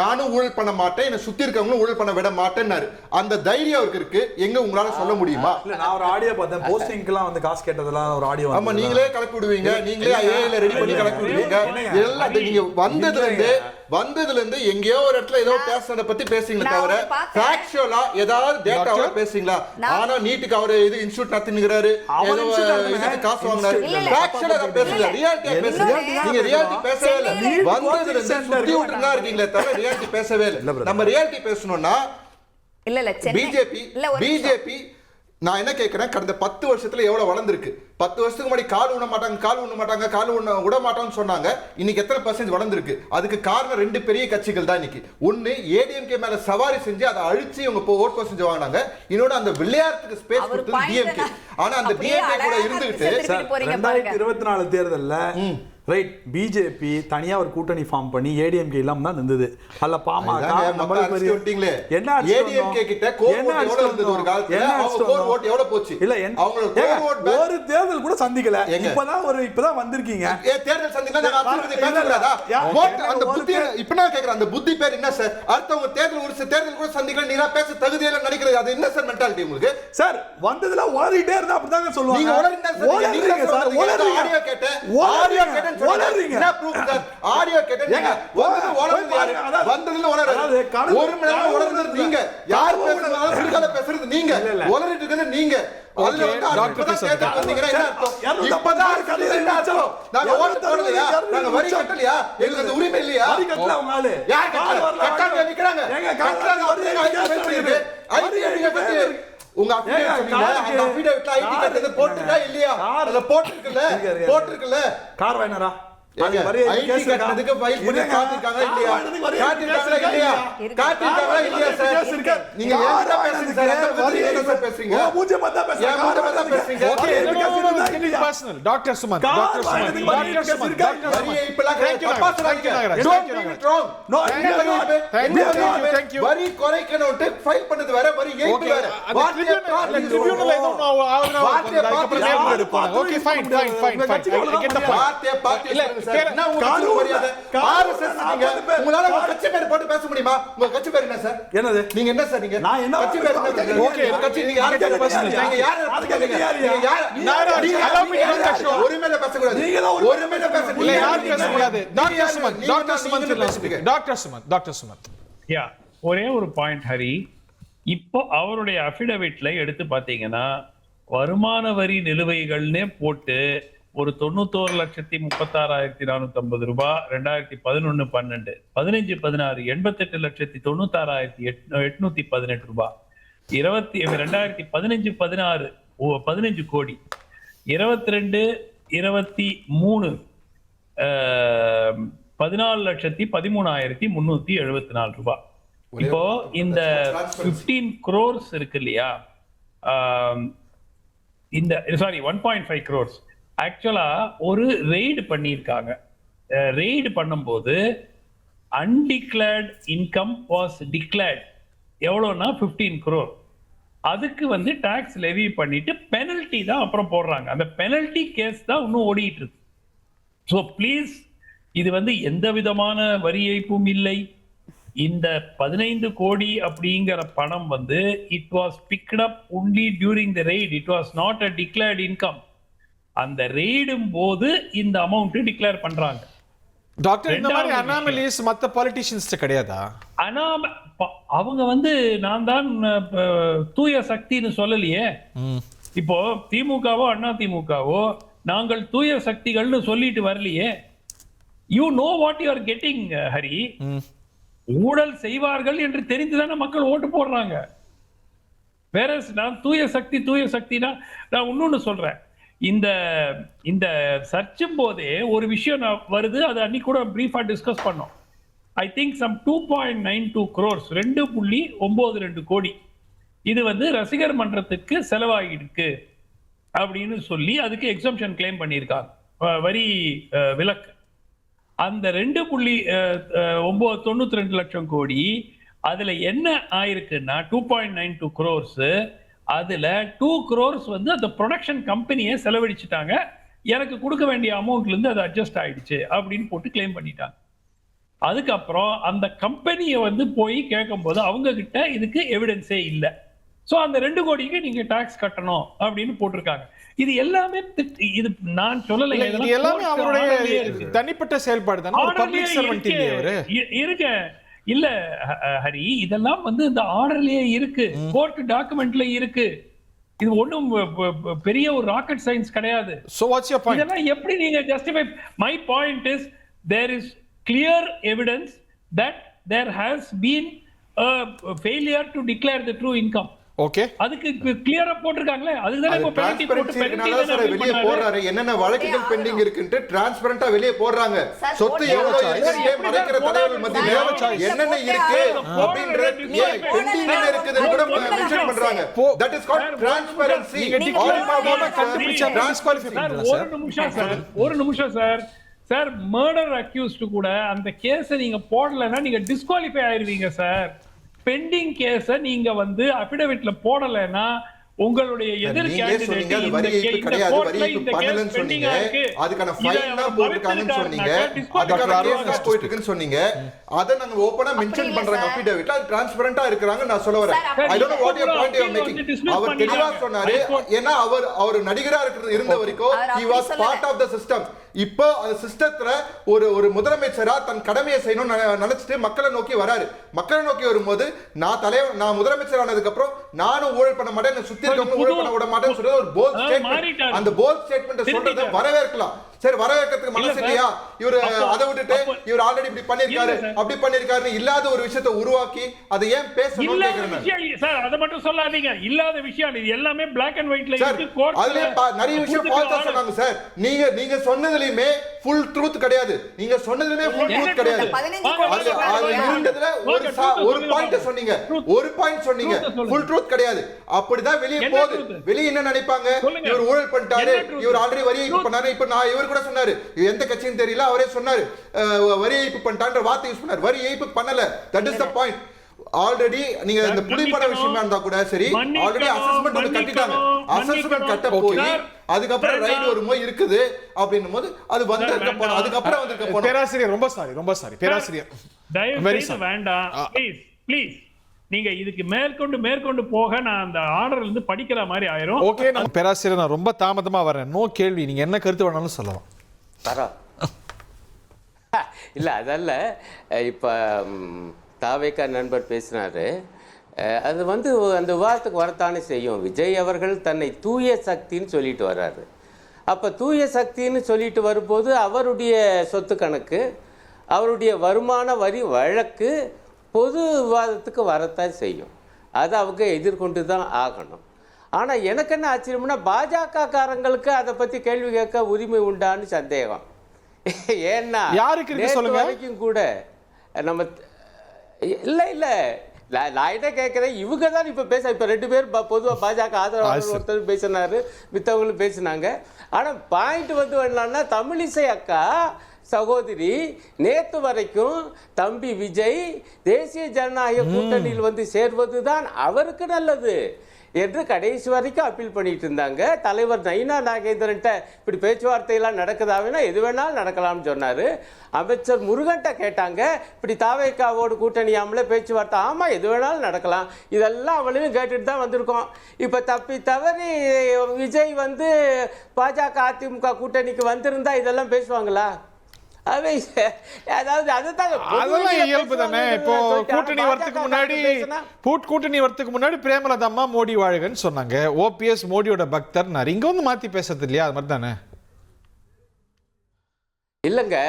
நானும் ஊழல் பண்ண மாட்டேன், என்ன சுத்தி இருக்கவங்களும் ஊழல் பண்ண விட மாட்டேன்னாரு. அந்த தைரியம் அவருக்கு இருக்கு. எங்க உங்களால சொல்ல முடியுமா? இல்ல, நான் ஒரு ஆடியோ பார்த்தேன். போஸ்டிங்க்குலாம் வந்து காசு கேட்டதெல்லாம் ஒரு ஆடியோ. ஆமா, நீங்களே கலப்பி விடுவீங்க, நீங்களே ஏஐல ரெடி பண்ணி கலப்பி விடுவீங்க. எல்லாம் நீங்க வந்ததுல இருந்து எங்கேயோ ஒரு இடத்துல ஏதோ பேசுறத பத்தி பேசுறீங்களே தவிர ஃபேக்சுவலா ஏதாவது டேட்டாவோட பேசுறீங்களா? ஆனா நீட்டுக்கு அவர் இது இன்ஸ்டிடியூட் நடத்தினுங்கறாரு, ஏதோ இதுக்கு காசு வாங்குறாரு. ஃபேக்சுவலா தான் பேசுறீங்க, ரியாலிட்டியா பேசுறீங்க. நீங்க ரியாலிட்டி பேசவே இல்ல. வந்ததுல இருந்து சுத்தி விட்டுறதா இருக்கீங்களே தவிர ரியாலிட்டி பேசவே இல்ல. நம்ம ரியாலிட்டி பேசணும்னா இல்ல பிஜேபி நான் என்ன கேட்கிறேன், கடந்த 10 வருஷத்துல எவ்வளவு வளர்ந்துருக்கு? 10 வருஷத்துக்கு முன்னாடி கால் ஊன மாட்டாங்க விட மாட்டோம்னு சொன்னாங்க. இன்னைக்கு எத்தனை % வளர்ந்துருக்கு? அதுக்கு காரணம் 2 பெரிய கட்சிகள் தான். இன்னைக்கு ஒன்னு ஏடிஎம்கே மேல சவாரி செஞ்சு அதை அழிச்சு இவங்க ஓட் பர்சன்டேஜ் வாங்கினாங்க. இன்னொரு அந்த விளையாட்டுக்கு ஸ்பேஸ் கொடுத்தது டிஎம்கே. ஆனா அந்த டிஎம்கே கூட இருந்துகிட்டு 2024 தேர்தல்ல ரைட் பிஜேபி தனியா ஒரு கூட்டணி ஃபார்ம் பண்ணி ஏடிஎம்கே இல்லாம தான் இருந்தது. அல்ல பாமக என்ன ஏடிஎம்கே கிட்ட கோர் ஓட் எவ்வளவு இருந்தது ஒரு காலத்துல, அவங்க கோர் ஓட் எவ்வளவு போச்சு? இல்ல, அவங்க கோர் ஓட் ஒரு தேர்தல் கூட சந்திக்கல. இப்பதான் வந்திருக்கீங்க. தேர்தல் சந்திக்கல நான் சொல்றது பேசக்கூடாதா? ஓட் அந்த புத்தி இப்ப நான் கேக்குறேன், அந்த புத்தி பேர் என்ன சார்? அடுத்தவங்க தேர்தல் ஒரு தேர்தல் கூட சந்திக்கல, நீங்க பேச தகுதியில நினைக்கிறது அது என்ன சார் மென்டாலிட்டி உங்களுக்கு? சார் வந்ததுல ஓடிட்டே இருந்தா அப்படிதாங்க சொல்லுவாங்க. நீங்க ஓடுறீங்க சார், ஆடியோ கேட்டேன் என்ன ப்ரூஃப் சார்? ஆடியோ கேட்டேன் வந்ததுல உளறது ஒரு மணி நேரம் உளறது நீங்க. யார் பேசுறது பேசுறது நீங்க, உளறிட்டு இருக்கிறது நீங்க. உரிமை இல்லையா? உங்க போட்டிருக்குல்ல கார் வேணரா உங்களால கட்சி பேர் போட்டு பேச முடியுமா? உங்க கட்சி பேர் என்ன சார்? என்னது நீங்க என்ன சார்? நீங்க நான் என்ன கட்சி பேர் என்ன? ஓகே கட்சி நீங்க யாரை பேசுறீங்க? நீங்க யாரை ஒருமையில பேச கூடாது. நீங்க தான் ஒருமையில பேச இல்ல, யார் பேச கூடாது? டாக்டர் சுமந்த் யா ஒரே ஒரு பாயிண்ட் ஹரி. இப்போ அவருடைய அஃபிடவிட்ல எடுத்து பாத்தீங்கன்னா வருமான வரி நிலுவைகள்னே போட்டு ஒரு 91,36,450 ரூபாய் 2011-12 15-16 88,96,818 ரூபாய் 2015-16 15 கோடி 22-23 14,13,374 ரூபாய். இப்போ இந்த 15 crores இருக்கு இல்லையா, இந்த சாரி 1.5 crores ஆக்சுவலா ஒரு ரெய்டு பண்ணியிருக்காங்க. ரெய்டு பண்ணும்போது undeclared income was declared எவ்வளோன்னா 15 crore. அதுக்கு வந்து டாக்ஸ் லெவி பண்ணிட்டு பெனல்டி தான் அப்புறம் போடுறாங்க. அந்த பெனல்டி கேஸ் தான் இன்னும் ஓடிட்டு இருக்கு. ஸோ ப்ளீஸ், இது வந்து எந்த விதமான வரி ஏய்ப்பும் இல்லை. இந்த 15 கோடி அப்படிங்கிற பணம் வந்து it was picked up only during the raid. It was not a declared income. அந்த ரெய்டும் போது இந்த அமௌண்ட் டிக்ளேர் பண்றாங்க. டாக்டர், இந்த மாதிரி அனாமலிஸ் மத்த பொலிட்டிஷியன்ஸ் கிடையாதா? அவங்க வந்து நான் தான் தூய சக்தின்னு சொல்லலையே. இப்போ திமுகவோ அண்ணா திமுகவோ நாங்கள் தூய சக்திகள்னு சொல்லிட்டு வரலையே. You know what you are getting Hari. ஊழல் செய்வார்கள் என்று தெரிந்துதானே மக்கள் ஓட்டு போடுறாங்க. வேற நான் தூய சக்தினா நான் இன்னொன்னு சொல்றேன். இந்த சர்ச்சும் போதே ஒரு விஷயம் வருது, அது அன்னைக்கு கூட பிரீஃபா டிஸ்கஸ் பண்ணோம். ஐ திங்க் சம் 2.92 crores 2.92 கோடி இது வந்து ரசிகர் மன்றத்துக்கு செலவாகிருக்கு அப்படின்னு சொல்லி அதுக்கு எக்ஸம்ஷன் கிளைம் பண்ணியிருக்காங்க, வரி விலக்கு. அந்த 2.92 லட்சம் கோடி அதுல என்ன ஆயிருக்குன்னா 2.92 crores, அதுல 2 crores வந்து அந்த ப்ரொடக்ஷன் கம்பெனியை செலவழிச்சுட்டாங்க, எனக்கு கொடுக்க வேண்டிய அமௌண்ட்ல இருந்து அது அட்ஜஸ்ட் ஆயிடுச்சு அப்படின்னு போட்டு கிளைம் பண்ணிட்டாங்க. அதுக்கப்புறம் அந்த கம்பெனியை வந்து போய் கேட்கும் போது அவங்க கிட்ட இதுக்கு எவிடன்ஸே இல்லை. ஸோ அந்த 2 கோடிக்கு நீங்க டாக்ஸ் கட்டணும் அப்படின்னு போட்டிருக்காங்க. இது எல்லாமே இது நான் சொல்லலை, இது எல்லாமே அவருடைய தனிப்பட்ட செயல்பாடு தானே, ஒரு பப்ளிக் சர்வெண்ட் இல்லையா அவரு? இருக்க இல்ல ஹரி, இதெல்லாம் வந்து இந்த ஆர்டர்லயே இருக்கு, கோர்ட் டாக்குமெண்ட்ல இருக்கு. இது ஒண்ணும் பெரிய ஒரு ராக்கெட் சயின்ஸ் கிடையாது. So what's your point? இதெல்லாம் எப்படி நீங்க justify? My point is there is clear evidence that there has been a failure to declare the true income. Okay, அதுக்கு கிளியரா போட்டுருக்காங்களே, அதுதான் இப்ப பெனல்டி போட்டு வெளியே போறாரு. என்னென்ன வழக்குகள் பெண்டிங் இருக்குன்னு டிரான்ஸ்பரண்டா வெளியே போடுறாங்க. சொத்து எவ்வளவு இருக்கு மறைக்கிற தலைவர்கள் மத்தியில என்னென்ன இருக்கு அப்படின்ற பெண்டிங் என்ன இருக்குன்னு கூட மென்ஷன் பண்றாங்க. That is called transparency. ஒரு நிமிஷம் சார், மர்டர் அக்யூஸ்ட் கூட அந்த கேஸை நீங்க போடலன்னா நீங்க டிஸ்குவாலிஃபை ஆயிருவீங்க சார். பெண்டிங் கேஸ நீங்க வந்து அபிடவிட்ல போடலைன்னா உங்களுடைய எதிர் கேண்டிடேட் இந்த கோர்ட்ல இந்த கேஸ் பெண்டிங்கா இருக்கு, அதுக்கான ஃபைல் தான் போட்டுருக்காங்கன்னு சொன்னீங்க, அதுக்கான கேஸ் போயிட்டு இருக்குன்னு சொன்னீங்க. அத நாங்க ஓபனா மென்ஷன் பண்றாங்க அபிடவிட்ல, அது டிரான்ஸ்பரண்டா இருக்குறாங்க. நான் சொல்ல வரேன், I don't know what you point you are making. அவர் தெளிவா சொன்னாரு, ஏன்னா அவர் நடிகரா இருந்த வரைக்கும் he was part of the system. இப்போ அந்த சிஸ்டத்துல ஒரு முதலமைச்சரா தன் கடமையை செய்யணும்னு நினைச்சிட்டு மக்களை நோக்கி வராரு. மக்களை நோக்கி வரும்போது நான் முதலமைச்சர் ஆனதுக்கு அப்புறம் நானும் ஊழல் பண்ண மாட்டேன், சுத்தி இருக்கவங்க ஊழல் பண்ண விட மாட்டேன்னு சொல்றது ஒரு போல்ட் ஸ்டேட்மெண்ட். அந்த போல்ட் ஸ்டேட்மெண்ட் சொல்றதை வரவேற்கலாம். சரி, வரவேற்கிறதுக்கு மனசு இல்லையா? இவரு அதை விட்டுட்டு இவர் ஆல்ரெடி இப்படி பண்ணிருக்காரு அப்படி பண்ணிருக்காரு இல்லாத ஒரு விஷயத்தை உருவாக்கி அதை ஏன் பேசணும் கேக்குறேன் சார். அதை மட்டும் சொல்லாதீங்க, இல்லாத விஷயம் இது எல்லாமே பிளாக் அண்ட் ஒயிட்ல இருக்கு. கோர்ட் அதுல நிறைய விஷயம் ஃபால்ஸா சொன்னாங்க சார். நீங்க சொன்னதுலயுமே ஃபுல் ட்ரூத் கிடையாது. நீங்க சொன்னதுலயுமே ஃபுல் ட்ரூத் கிடையாது. அது இருந்ததுல ஒரு பாயிண்ட் சொன்னீங்க, ஒரு பாயிண்ட் சொன்னீங்க, ஃபுல் ட்ரூத் கிடையாது. அப்படிதான் வெளியே போகுது. வெளியே என்ன நினைப்பாங்க, இவர் ஊழல் பண்ணிட்டாரு, இவர் ஆல்ரெடி வரி ஏய்ப்பு பண்ணாரு. இப்ப நான் இவர் கூட சொன்னாரு, எந்த கட்சின்னு தெரியல, அவரே சொன்னாரு வரி ஏய்ப்பு பண்ணிட்டான்ற வார்த்தை யூஸ் பண்ணாரு. வரி ஏய்ப்பு பண்ணல. That is the point. Already நீங்க இந்த புலிப்பட விஷயமா இருந்தா கூட சரி, ஆல்ரெடி அசஸ்மென்ட் ஒன்னு கட்டிட்டாங்க. அசஸ்மென்ட் கட்ட போய் அதுக்கப்புறம் ரைட் வருமோ இருக்குது அப்படின்னும் போது அது வந்து அதுக்கப்புறம் வந்திருக்க போறோம். பேராசிரியர் ரொம்ப சாரி பேராசிரியர், தயவு செய்து வேண்டாம் ப்ளீஸ். நீங்க இதுக்கு மேற்கொண்டு போக நான் அந்த ஆர்டர்ல இருந்து படிக்கிற மாதிரி ஆயிரும். ஓகே, நான் பேராசிரியர் நான் ரொம்ப தாமதமா வரேன். நோ கேள்வி, நீங்க என்ன கருத்து வேணாலும் சொல்லலாம். இல்ல அதல்ல, இப்ப தாவேக்கா நண்பர் பேசினாரு, அது வந்து அந்த விவாதத்துக்கு வரத்தானே செய்யும். விஜய் அவர்கள் தன்னை தூய சக்தின்னு சொல்லிட்டு வர்றாரு. அப்போ தூய சக்தின்னு சொல்லிட்டு வரும்போது அவருடைய சொத்து கணக்கு, அவருடைய வருமான வரி வழக்கு பொது விவாதத்துக்கு வரத்தான் செய்யும். அதை அவங்க எதிர்கொண்டு தான் ஆகணும். ஆனால் எனக்கு என்ன ஆச்சரியம்னா, பாஜக காரங்களுக்கு அதை பற்றி கேள்வி கேட்க உரிமை உண்டான்னு சந்தேகம். ஏன்னா யாருக்கு வரைக்கும் கூட நம்ம இல்லை நான் என்ன கேட்குறேன், இவங்க தான் இப்போ இப்போ 2 பேர் பொதுவாக பாஜக ஆதரவாளர் ஒருத்தர் பேசினாரு, மித்தவங்களும் பேசினாங்க. ஆனால் பாயிண்ட் வந்து என்னன்னா, தமிழிசை அக்கா சகோதரி நேற்று வரைக்கும் தம்பி விஜய் தேசிய ஜனநாயக கூட்டணியில் வந்து சேர்வது தான் அவருக்கு நல்லது என்று கடைசி வரைக்கும் அப்பீல் பண்ணிட்டு இருந்தாங்க. தலைவர் நயினா நாகேந்திரன்ட்ட இப்படி பேச்சுவார்த்தையெல்லாம் நடக்குதாவினா எது வேணாலும் நடக்கலாம்னு சொன்னார். அமைச்சர் முருகன்ட்ட கேட்டாங்க, இப்படி தாவேக்காவோடு கூட்டணியாமலே பேச்சுவார்த்தை, ஆமாம் எது வேணாலும் நடக்கலாம், இதெல்லாம் அவளையும் கேட்டுட்டு தான் வந்திருக்கோம். இப்போ தவறி விஜய் வந்து பாஜக அதிமுக கூட்டணிக்கு வந்திருந்தா இதெல்லாம் பேசுவாங்களா? இயல்பு தானே. இப்போ கூட்டணி வரதுக்கு முன்னாடி பிரேமலதா அம்மா மோடி வாழ்கன்னு சொன்னாங்க. ஓபிஎஸ் மோடியோட பக்தர், இங்க வந்து மாத்தி பேசுறது இல்லையா? அது மாதிரி தானே. இல்லைங்க,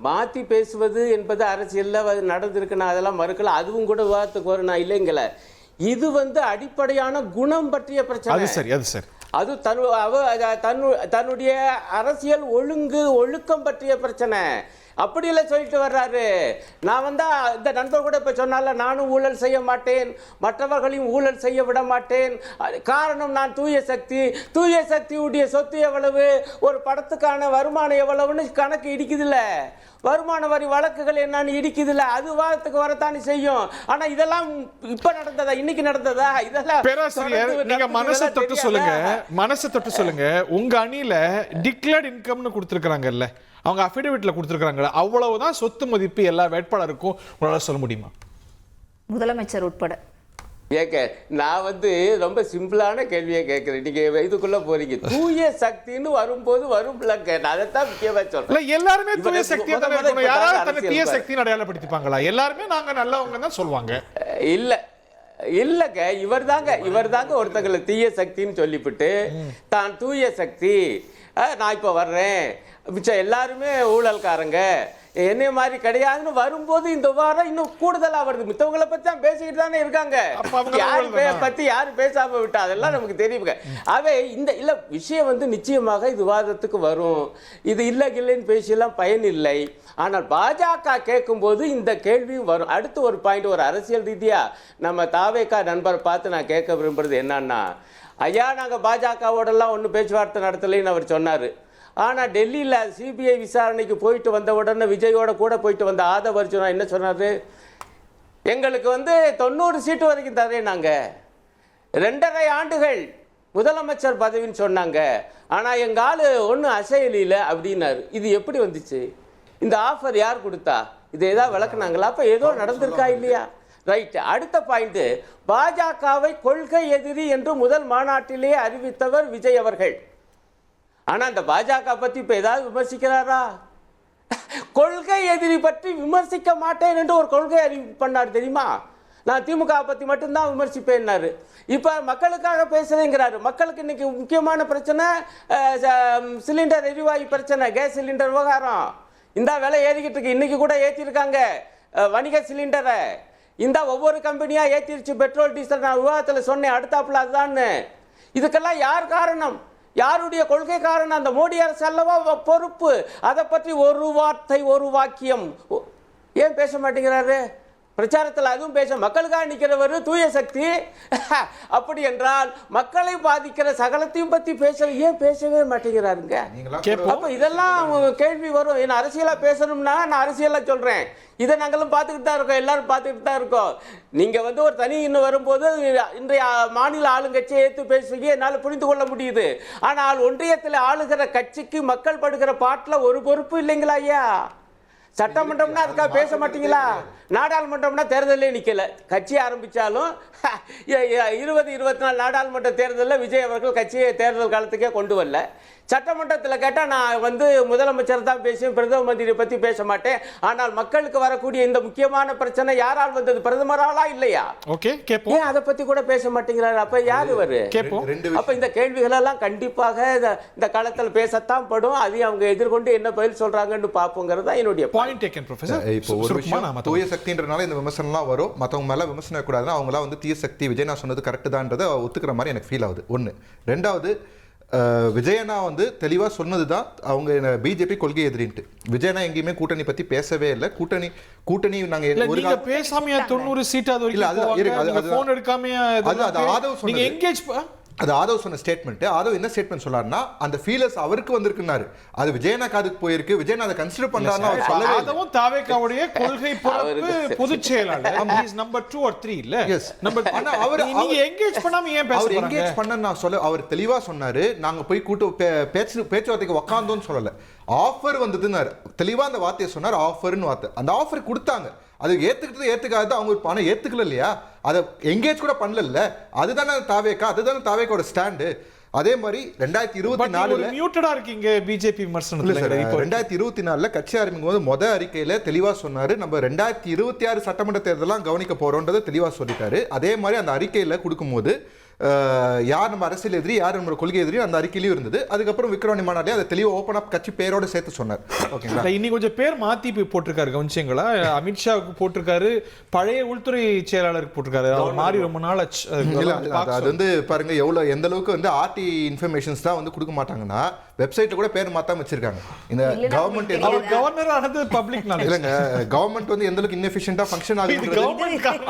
மாற்றி பேசுவது என்பது அரசியலில் நடந்திருக்கு, நான் அதெல்லாம் மறுக்கல, அதுவும் கூட விவாதத்துக்கு வரும், நான் இல்லைங்கள. இது அடிப்படையான குணம் பற்றிய பிரச்சனை. அது சரி, அது சரி. அது தன்னுடைய அரசியல் ஒழுக்கம் பற்றிய பிரச்சனை. அப்படியெல்லாம் சொல்லிட்டு வர்றாரு. நான் இந்த நண்பர் கூட இப்போ சொன்னால, நானும் ஊழல் செய்ய மாட்டேன், மற்றவர்களையும் ஊழல் செய்ய விட மாட்டேன், காரணம் நான் தூய சக்தியுடைய சொத்து எவ்வளவு, ஒரு படத்துக்கான வருமானம் எவ்வளவுன்னு கணக்கு இடிக்குதுல்ல, வருமான வரி வழக்குகள் என்னன்னு இடிக்குதுல்ல, அது வாதத்துக்கு வரத்தானே செய்யும். ஆனா இதெல்லாம் இப்ப நடந்ததா, இன்னைக்கு நடந்ததா? இதெல்லாம் பேராசிரியர், நீங்க மனசை தொட்டு சொல்லுங்க. உங்க அணியில டிக்ளேர்ட் இன்கம்னு கொடுத்துருக்காங்கல்ல, அவங்க அஃபிடவிட்ல கொடுத்துருக்காங்க, அவ்வளவுதான் சொத்து மதிப்பு எல்லா வேட்பாளருக்கும், உங்களால சொல்ல முடியுமா? முதலமைச்சர் உட்பட கேட்க நான் ரொம்ப சிம்பிளான கேள்வியை கேட்கிறேன். நீங்க இதுக்குள்ள போறீங்க. தூய சக்தின்னு வரும்போது வரும்லங்க, அதைத்தான் முக்கியமா சொல்றேன். எல்லாருமே தூய சக்தி யாராவது தன்னை தீய சக்தின்னு அடையாளப்படுத்திப்பாங்களா? எல்லாருமே நாங்க நல்லவங்க தான் சொல்லுவாங்க. இல்லங்க, இவர் தாங்க ஒருத்தங்களை தீய சக்தின்னு சொல்லிவிட்டு தான் தூய சக்தி, நான் இப்ப வர்றேன், மிச்சம் எல்லாருமே ஊழல்காரங்க, என்னைய மாதிரி கிடையாதுன்னு வரும்போது இந்த வாரம் இன்னும் கூடுதலா வருது. மித்தவங்களை பத்தி தான் பேசிக்கிட்டு தானே இருக்காங்க, பத்தி யாரும் பேசாம விட்டா அதெல்லாம் நமக்கு தெரியுங்க. அவே இந்த விஷயம் நிச்சயமாக இது விவாதத்துக்கு வரும். இது இல்லைன்னு பேசியெல்லாம் பயன் இல்லை. ஆனால் பாஜக கேட்கும்போது இந்த கேள்வியும் வரும். அடுத்து ஒரு பாயிண்ட், ஒரு அரசியல் ரீதியா நம்ம தாவேகா நண்பரை பார்த்து நான் கேட்க விரும்புறது என்னன்னா, ஐயா நாங்க பாஜகவோடெல்லாம் ஒன்றும் பேச்சுவார்த்தை நடத்தலைன்னு அவர் சொன்னாரு. ஆனால் டெல்லியில் சிபிஐ விசாரணைக்கு போயிட்டு வந்த உடனே விஜயோட கூட போயிட்டு வந்த ஆதவ் அர்ஜுனா என்ன சொன்னார்? எங்களுக்கு 90 சீட்டு வரைக்கும் தரேன், நாங்கள் 2.5 ஆண்டுகள் முதலமைச்சர் பதவின்னு சொன்னாங்க, ஆனால் எங்கள் ஆள் ஒன்றும் அசையலியில் அப்படின்னாரு. இது எப்படி வந்துச்சு? இந்த ஆஃபர் யார் கொடுத்தா? இது ஏதாவது விளக்குனாங்களா? அப்போ ஏதோ நடந்திருக்கா இல்லையா? ரைட். அடுத்த பாயிண்ட், பாஜகவை கொள்கை எதிரி என்று முதல் மாநாட்டிலேயே அறிவித்தவர் விஜய் அவர்கள். ஆனா அந்த பாஜக பத்தி இப்ப ஏதாவது விமர்சிக்கிறாரா? கொள்கை எதிரி பற்றி விமர்சிக்க மாட்டேன் என்று ஒரு கொள்கை அறிவிப்பு பண்ணார் தெரியுமா? நான் திமுக பத்தி மட்டும்தான் விமர்சிப்பேன்னாரு. இப்ப மக்களுக்காக பேசுறேங்கிறாரு. மக்களுக்கு இன்னைக்கு முக்கியமான பிரச்சனை சிலிண்டர் எரிவாயு பிரச்சனை, கேஸ் சிலிண்டர் விவகாரம். இந்த விலை ஏறிக்கிட்டு இருக்கு. இன்னைக்கு கூட ஏற்றிருக்காங்க வணிக சிலிண்டரை. இந்த ஒவ்வொரு கம்பெனியா ஏற்றிருச்சு பெட்ரோல் டீசல். நான் விவாதத்தில் சொன்னேன், அடுத்தாப்புல அதுதான்னு. இதுக்கெல்லாம் யார் காரணம்? யாருடைய கொள்கை காரணம்? அந்த மோடி அரசு அல்லவா பொறுப்பு. அதை பற்றி ஒரு வார்த்தை, ஒரு வாக்கியம் ஏன் பேச மாட்டேங்கிறாரு? பிரச்சாரத்தில் அதுவும் பேச, மக்களுக்காக நிற்கிறவர் தூய சக்தி. அப்படி என்றால் மக்களை பாதிக்கிற சகலத்தையும் பத்தி ஏன் பேசவே மாட்டேங்கிறாருங்க? அப்ப இதெல்லாம் கேள்வி வரும். என்ன அரசியலா பேசணும்னா நான் அரசியலா சொல்றேன், இதை நாங்களும் பார்த்துக்கிட்டு தான் இருக்கோம், எல்லாரும் பார்த்துக்கிட்டு தான் இருக்கோம். நீங்க ஒரு தனி இன்னும் வரும்போது இன்றைய மாநில ஆளுங்கட்சியை ஏற்று பேசுவீங்க, என்னால் புரிந்து கொள்ள முடியுது. ஆனால் ஒன்றியத்தில் ஆளுகிற கட்சிக்கு மக்கள் படுகிற பாட்டில் ஒரு பொறுப்பு இல்லைங்களா ஐயா? சட்டமன்றம்னா அதுக்காக பேச மாட்டீங்களா? நாடாளுமன்றம்னா தேர்தலே நிக்கல. கட்சி ஆரம்பிச்சாலும் 2024 நாடாளுமன்ற தேர்தலில் விஜய் அவர்கள் கட்சியை தேர்தல் காலத்துக்கே கொண்டு வரல. சட்டமன்றத்தில் கேட்டால் நான் முதலமைச்சர் தான் பேசுவேன், பிரதம மந்திரி பற்றி பேச மாட்டேன். ஆனால் மக்களுக்கு வரக்கூடிய இந்த முக்கியமான பிரச்சனை யாரால் வந்தது? பிரதமராலா இல்லையா? ஏன் அதை பத்தி கூட பேச மாட்டேங்கிறாரு? அப்ப யாரு வரு? அப்ப இந்த கேள்விகள் எல்லாம் கண்டிப்பாக இந்த காலத்தில் பேசத்தான் படும். அதையும் அவங்க எதிர்கொண்டு என்ன பதில் சொல்றாங்கன்னு பார்ப்போங்கிறது தான் என்னுடைய பாயிண்ட். இப்போ ஒரு விஷயம், தூய சக்தின்றனால இந்த விமர்சனம்லாம் வரும், மற்றவங்க மேல விமர்சனம் கூடாதுன்னா அவங்களாம் தீய சக்தி, விஜய் நான் சொன்னது கரெக்ட் தான்றதை ஒத்துக்கிற மாதிரி எனக்கு ஃபீல் ஆகுது. ஒன்று. ரெண்டாவது, விஜயனா தெளிவா சொன்னதுதான் அவங்க பிஜேபி கொள்கை எதிரின்ட்டு. விஜயனா எங்கேயுமே கூட்டணி பத்தி பேசவே இல்லை. கூட்டணி நாங்க ஒரு பேசாமையா 90 சீட் அது அது ஆதவ் சொன்ன ஸ்டேட்மெண்ட். ஆதவ் என்ன ஸ்டேட்மெண்ட் சொன்னார்னா, அந்த ஃபீலர்ஸ் அவருக்கு வந்திருக்குனாரு, அது விஜயனா காதுக்கு போயிருக்கு, விஜயனா அதை கன்சிடர் பண்றாருன்னு அவர் சொல்லவே இல்லை. அதுவும் தாவேகாவுடைய கொள்கை பொறுப்பு பொதுச் செயலாளர் இஸ் நம்பர் 2 or 3 இல்ல நம்பர். ஆனா அவர் நீங்க எங்கேஜ் பண்ணாம ஏன் பேச போறீங்க? எங்கேஜ் பண்ண நான் சொல்ல, அவர் தெளிவா சொன்னாரு, நாங்க போய் பேச்சுவார்த்தைக்கு உட்கார்ந்தோம்னு சொல்லல, ஆஃபர் வந்ததுன்னாரு. தெளிவா அந்த வார்த்தையை சொன்னார், ஆஃபர்னு வார்த்தை. அந்த ஆஃபர் கொடுத்தாங்க, அது ஏத்துக்காது அவங்க பணம் ஏத்துக்கல இல்லையா, அதை எங்கேஜ் கூட பண்ணல. அதுதானே தாவேகா, அதுதானே தாவேகாவோட ஸ்டாண்டு. அதே மாதிரி 2024 மியூட்டடா இருக்கீங்க பிஜேபி விமர்சனத்துல. 2024 கட்சி ஆரம்பிக்கும் போது முதல் அறிக்கையில தெளிவா சொன்னாரு, நம்ம 2026 சட்டமன்ற தேர்தலாம் கவனிக்க போறோம்ன்றதை தெளிவா சொல்லிட்டாரு. அதே மாதிரி அந்த அறிக்கையில கொடுக்கும்போது யார் நம்ம அரசியல் எதிரி, யார் நம்ம கொள்கை எதிரி அந்த அறிக்கையிலையும் இருந்தது. அதுக்கப்புறம் விக்ரவாணி மாநாட்டிலே அதை தெளிவாக ஓப்பன் அப் கட்சி பேரோட சேர்த்து சொன்னார். ஓகேங்களா? இன்னைக்கு கொஞ்சம் பேர் மாத்தி போட்டிருக்காரு, கவனிச்சிங்களா? அமித்ஷாவுக்கு போட்டிருக்காரு, பழைய உள்துறை செயலாளருக்கு போட்டிருக்காரு. அவர் மாறி ரொம்ப நாள் ஆச்சு. அது வந்து பாருங்க எவ்வளவு எந்த அளவுக்கு வந்து ஆர்டி இன்ஃபர்மேஷன்ஸ் தான் வந்து கொடுக்க மாட்டாங்கன்னா வெப்சைட்ல கூட பேர் மாத்தாம வச்சிருக்காங்க. இந்த கவர்மெண்ட் கவர்னர் ஆனது பப்ளிக் நாலேஜ் இல்லங்க, கவர்மெண்ட் வந்து எந்த அளவுக்கு இன்எஃபிஷியன்ட்டா ஃபங்க்ஷன் ஆகுது.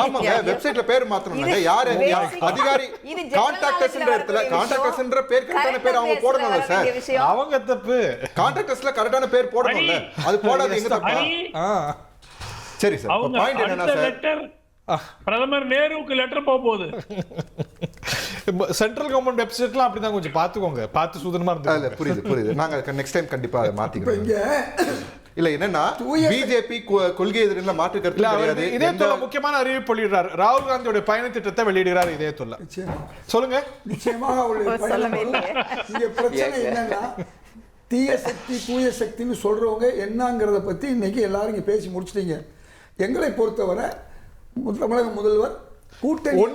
ஆமாங்க, வெப்சைட்ல பேர் மாத்தணும்ங்க. யார் அதிகாரி கான்டாக்டர்ஸ்ன்ற இடத்துல கான்டாக்டர்ஸ்ன்ற பேர் கரெக்டான பேர் அவங்க போடணும்ல சார். அவங்க தப்பு. கான்டாக்டர்ஸ்ல கரெக்டான பேர் போடணும்ல, அது போடாத எங்க தப்பு? சரி சார், பாயிண்ட் என்னன்னா சார், பிரதமர் நேருவுக்கு லெட்டர் போகுது. சென்ட்ரல் கவர்மெண்ட் வெப்சைட்லாம் அப்படிதான், கொஞ்சம் பாத்துக்கோங்க, பார்த்து சூதனமா இல்ல புரியுது. நாங்க நெக்ஸ்ட் டைம் கண்டிப்பா அதை மாத்திக்கிறோம். இல்ல என்னன்னா பிஜேபி கொள்கை எதிரில மாற்று கருத்து கிடையாது. இதயத்துள்ள முக்கியமான அறிவிப்பு வெளியிடுறார். ராகுல் காந்தியோட பயண திட்டத்தை வெளியிடுறார் இதயத்துள்ள. சொல்லுங்க. நிச்சயமாக அவருடைய இங்க பிரச்சனை என்னன்னா, தீய சக்தி தூய சக்தின்னு சொல்றவங்க என்னங்கிறத பத்தி இன்னைக்கு எல்லாரும் இங்க பேசி முடிச்சிட்டீங்க. எங்களை பொறுத்தவரை தமிழக முதல்வர்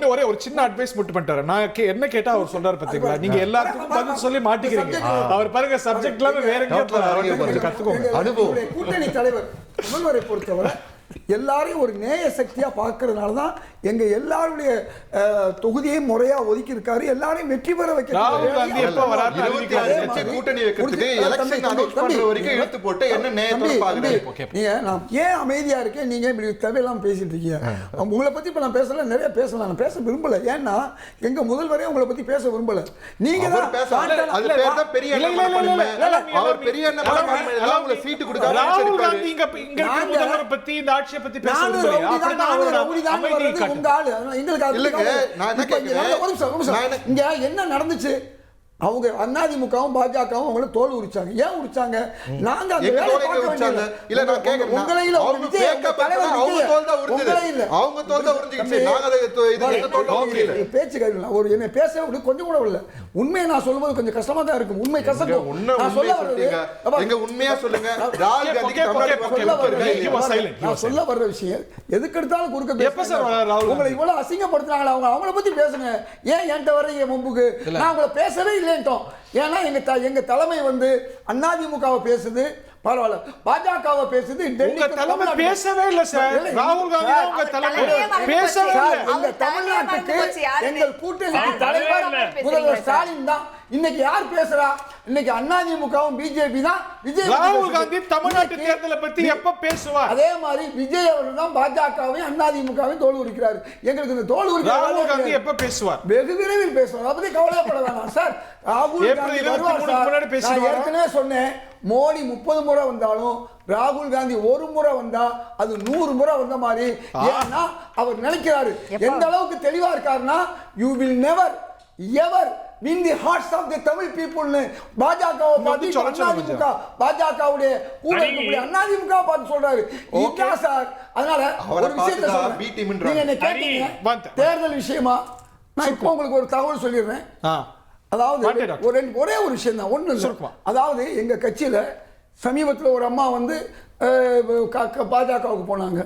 ஒரே ஒரு சின்ன அட்வைஸ் மட்டும் பண்ணிட்டாரு. நான் என்ன கேட்டா அவர் சொல்றாரு பாத்தீங்களா, நீங்க எல்லாத்துக்கும் பதில் சொல்லி மாட்டிக்கிறீங்க. அவர் பாருங்க சப்ஜெக்ட் எல்லாமே வேற எங்கேயும் கத்துக்கோங்க. அனுபவம். கூட்டணி தலைவர் முதல்வரை பொறுத்தவரை எல்லாரையும் ஒரு நேய சக்தியா பார்க்கறதுனால தான் எங்க எல்லாருடைய தொகுதியை முறையா ஒதுக்கி இருக்காரு. எல்லாரையும் வெற்றி பெற ராகுல் காந்தி எப்ப வராரு? 26 கூட்டணி வைக்கிறதுக்கு எலெக்ஷன் அனௌன்ஸ் பண்ற வரைக்கும் இழுத்து போட்டு என்ன நேயத்தோட பாக்குறீங்க? நீங்க நான் ஏன் அமைதியா இருக்கேன், நீங்க இப்படி தேவையில்லாம பேசிட்டு இருக்கீங்க. உங்களை பத்தி இப்ப நான் பேசல, நிறைய பேசலாம், நான் பேச விரும்பல. ஏன்னா எங்க முதல்வரே உங்களை பத்தி பேச விரும்பல. நீங்க தான் அது பேர் தான் பெரிய அவர் பெரிய என்ன சீட்டு கொடுக்காம ராகுல் காந்தி இங்க முதல்வரை பத்தி ஆட்சியை பத்தி பேச இங்க என்ன நடந்துச்சு? அவங்க அதிமுகவும் பாஜகவும் அவங்கள தோல் உரிச்சாங்க. ஏன் உரிச்சாங்க? நாங்க அந்த வேலை பார்க்க வேண்டியது இல்ல. நான் கேக்குறேன், உங்களை இல்ல, அவங்க தோல் தான் உரிஞ்சது. அவங்க தோல் தான் உரிஞ்சிச்சு. நாங்க அதை இது தோல் பேச்சு கேட்கல. ஒரு என்ன பேச விட கொஞ்சம் கூட இல்ல. உண்மையை நான் சொல்லும்போது கொஞ்சம் கஷ்டமா தான் இருக்கும். உண்மை கசக்கும். நான் சொல்ல வர்றது எங்க உண்மையா சொல்லுங்க. ராகுல் காந்திக்கு நான் சொல்ல வர்ற விஷயம் எதுக்கு எடுத்தாலும் குறுக்க பேச உங்களை இவ்வளவு அசிங்கப்படுத்துறாங்களா? அவங்கள பத்தி பேசுங்க. ஏன் என்கிட்ட வர்றீங்க மும்புக்கு? நான் உங்களை பேசவே இல்லை. ஏன்னா எங்க தலைமை வந்து அதிமுகவை பேசுது, பரவாயில்ல, பாஜகவை பேசுது, உங்க தலைமை பேசவே இல்ல சார். ராகுல் காந்தி உங்க தலைமை பேசவே இல்ல. எங்க தமிழ்நாட்டுக்கு எங்கள் கூட்டணி தலைவர் முதல்வர் ஸ்டாலின் தான். இன்னைக்கு யார் பேசுறா? இன்னைக்கு அதிமுகவும் பிஜேபி தான். விஜய் ராகுல் காந்தி தமிழ்நாட்டு தேர்தலை பத்தி எப்ப பேசுவார்? அதே மாதிரி விஜய் அவர்கள் தான் பாஜகவையும் அதிமுகவையும் தோல் உரிக்கிறாரு. எங்களுக்கு இந்த தோல் உரிக்க ராகுல் காந்தி எப்ப பேசுவார்? வெகு விரைவில் பேசுவார். அதை பத்தி கவலைப்பட வேணாம் சார். ராகுல் காந்தி வருவார் சார். நான் ஏற்கனவே சொன்னேன், மோடி 30 முறை வந்தாலும் ராகுல் காந்தி ஒரு முறை வந்தா அது 100 முறை வந்த மாதிரி. ஏன்னா அவர் நினைக்கிறாரு, எந்த அளவுக்கு தெளிவா இருக்காருன்னா, you will never ever win the hearts of the Tamil people னு பாஜகவை பார்த்து அதிமுக பாஜகவுடைய கூட இருக்கக்கூடிய அதிமுக பார்த்து சொல்றாரு. இதா சார். அதனால ஒரு விஷயத்தை சொல்றேன். நீங்க என்ன கேட்டீங்க தேர்தல் விஷயமா? நான் இப்போ உங்களுக்கு ஒரு தகவல் சொல்லிடுறேன். அதாவது ஒரே ஒரு விஷயம் தான், ஒண்ணு இல்லை. அதாவது எங்க கட்சியில சமீபத்தில் ஒரு அம்மா வந்து பாஜகவுக்கு போனாங்க.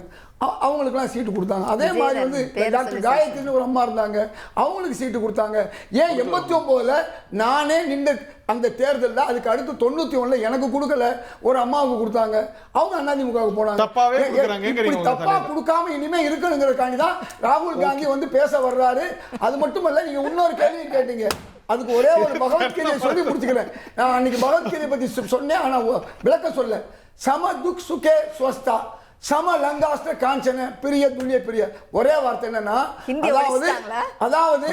அவங்களுக்குலாம் சீட்டு கொடுத்தாங்க. அதே மாதிரி வந்து டாக்டர் காயத்ரின்னு ஒரு அம்மா இருந்தாங்க, அவங்களுக்கு சீட்டு கொடுத்தாங்க. ஏன் 89ல நானே நின்று அந்த தேர்தலில் அதுக்கு அடுத்து 91ல எனக்கு கொடுக்கல, ஒரு அம்மாவுக்கு கொடுத்தாங்க, அவங்க அதிமுகவுக்கு போனாங்க. தப்பா கொடுக்காம இனிமே இருக்கணுங்கிறதுக்காண்டி தான் ராகுல் காந்தி வந்து பேச வர்றாரு. அது மட்டுமல்ல, நீங்க இன்னொரு கேள்வி கேட்டீங்க, அதுக்கு ஒரே ஒரு பகவத்கீதையை சொல்லி முடிச்சுக்கிறேன். நான் அன்னைக்கு பகவத்கீதை பத்தி சொன்னேன், ஆனா விளக்க சொல்ல. சம துக் சுகே ஸ்வஸ்தா சம லங்காஸ்த காஞ்சன பிரிய துல்லிய பிரிய. ஒரே வார்த்தை என்னன்னா, அதாவது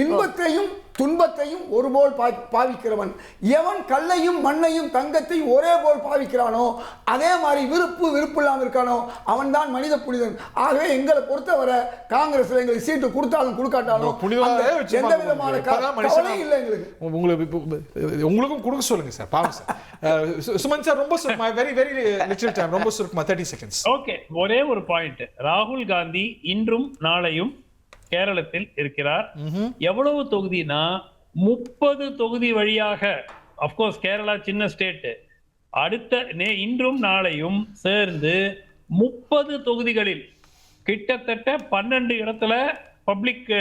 இன்பத்தையும் துன்பத்தையும் ஒருபோல் பாவிக்கிறவன் எவன் கல்லையும் மண்ணையும் தங்கத்தையும் ஒரே போல் பாவிக்கிறானோ, அதே மாதிரி விருப்பு இல்லாமல் இருக்கானோ அவன் தான் மனித புனிதன். ஆகவே எங்களை பொறுத்தவரை காங்கிரஸ்ல எங்களுக்கு சீட்டு கொடுத்தாலும் கொடுக்காட்டாலும் எந்த விதமான கவலை இல்லை எங்களுக்கு. உங்களுக்கும் கொடுக்க சொல்லுங்க சார். பாவம் சார். சுமன் சார் ரொம்ப வெரி வெரி லிட்டில் டைம், ரொம்ப சுருக்கமா 30 செகண்ட்ஸ். ஓகே, ஒரே ஒரு பாயிண்ட். ராகுல் காந்தி இன்றும் நாளையும் கேரளத்தில் இருக்கிறார். எவ்வளவு தொகுதினா 30 தொகுதி வழியாக. அப்கோர்ஸ் கேரளா சின்ன ஸ்டேட். அடுத்த இன்றும் நாளையும் சேர்ந்து 30 தொகுதிகளில் கிட்டத்தட்ட 12 இடத்துல பப்ளிக்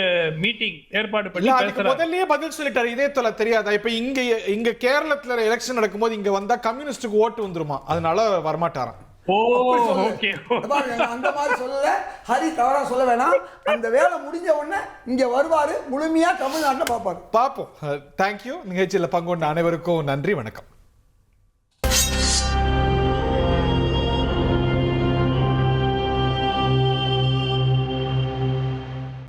மீட்டிங் ஏற்பாடு இல்ல பண்ணி அதுக்கு பேசுறாரு. முதல்லயே பதில் சொல்லிட்டாரு. இதே தொலை தெரியாதா? இப்ப இங்க கேரளத்துல எலெக்ஷன் நடக்கும்போது இங்க வந்தா கம்யூனிஸ்டுக்கு ஓட்டு வந்துருமா, அதனால வரமாட்டாராம். ஓ அப்படி சொல்லல. ஓகே இந்த பாருங்க, நான் அந்த மாதிரி சொல்லல, ஹரி தவறா சொல்ல வேணாம். அந்த வேலை முடிஞ்ச உடனே இங்க வருவாரு, முழுமையா தமிழ்நாட்டுல பார்ப்பாரு. பார்ப்போம். தேங்க்யூ. நிகழ்ச்சியில் பங்கு கொண்ட அனைவருக்கும் நன்றி, வணக்கம்.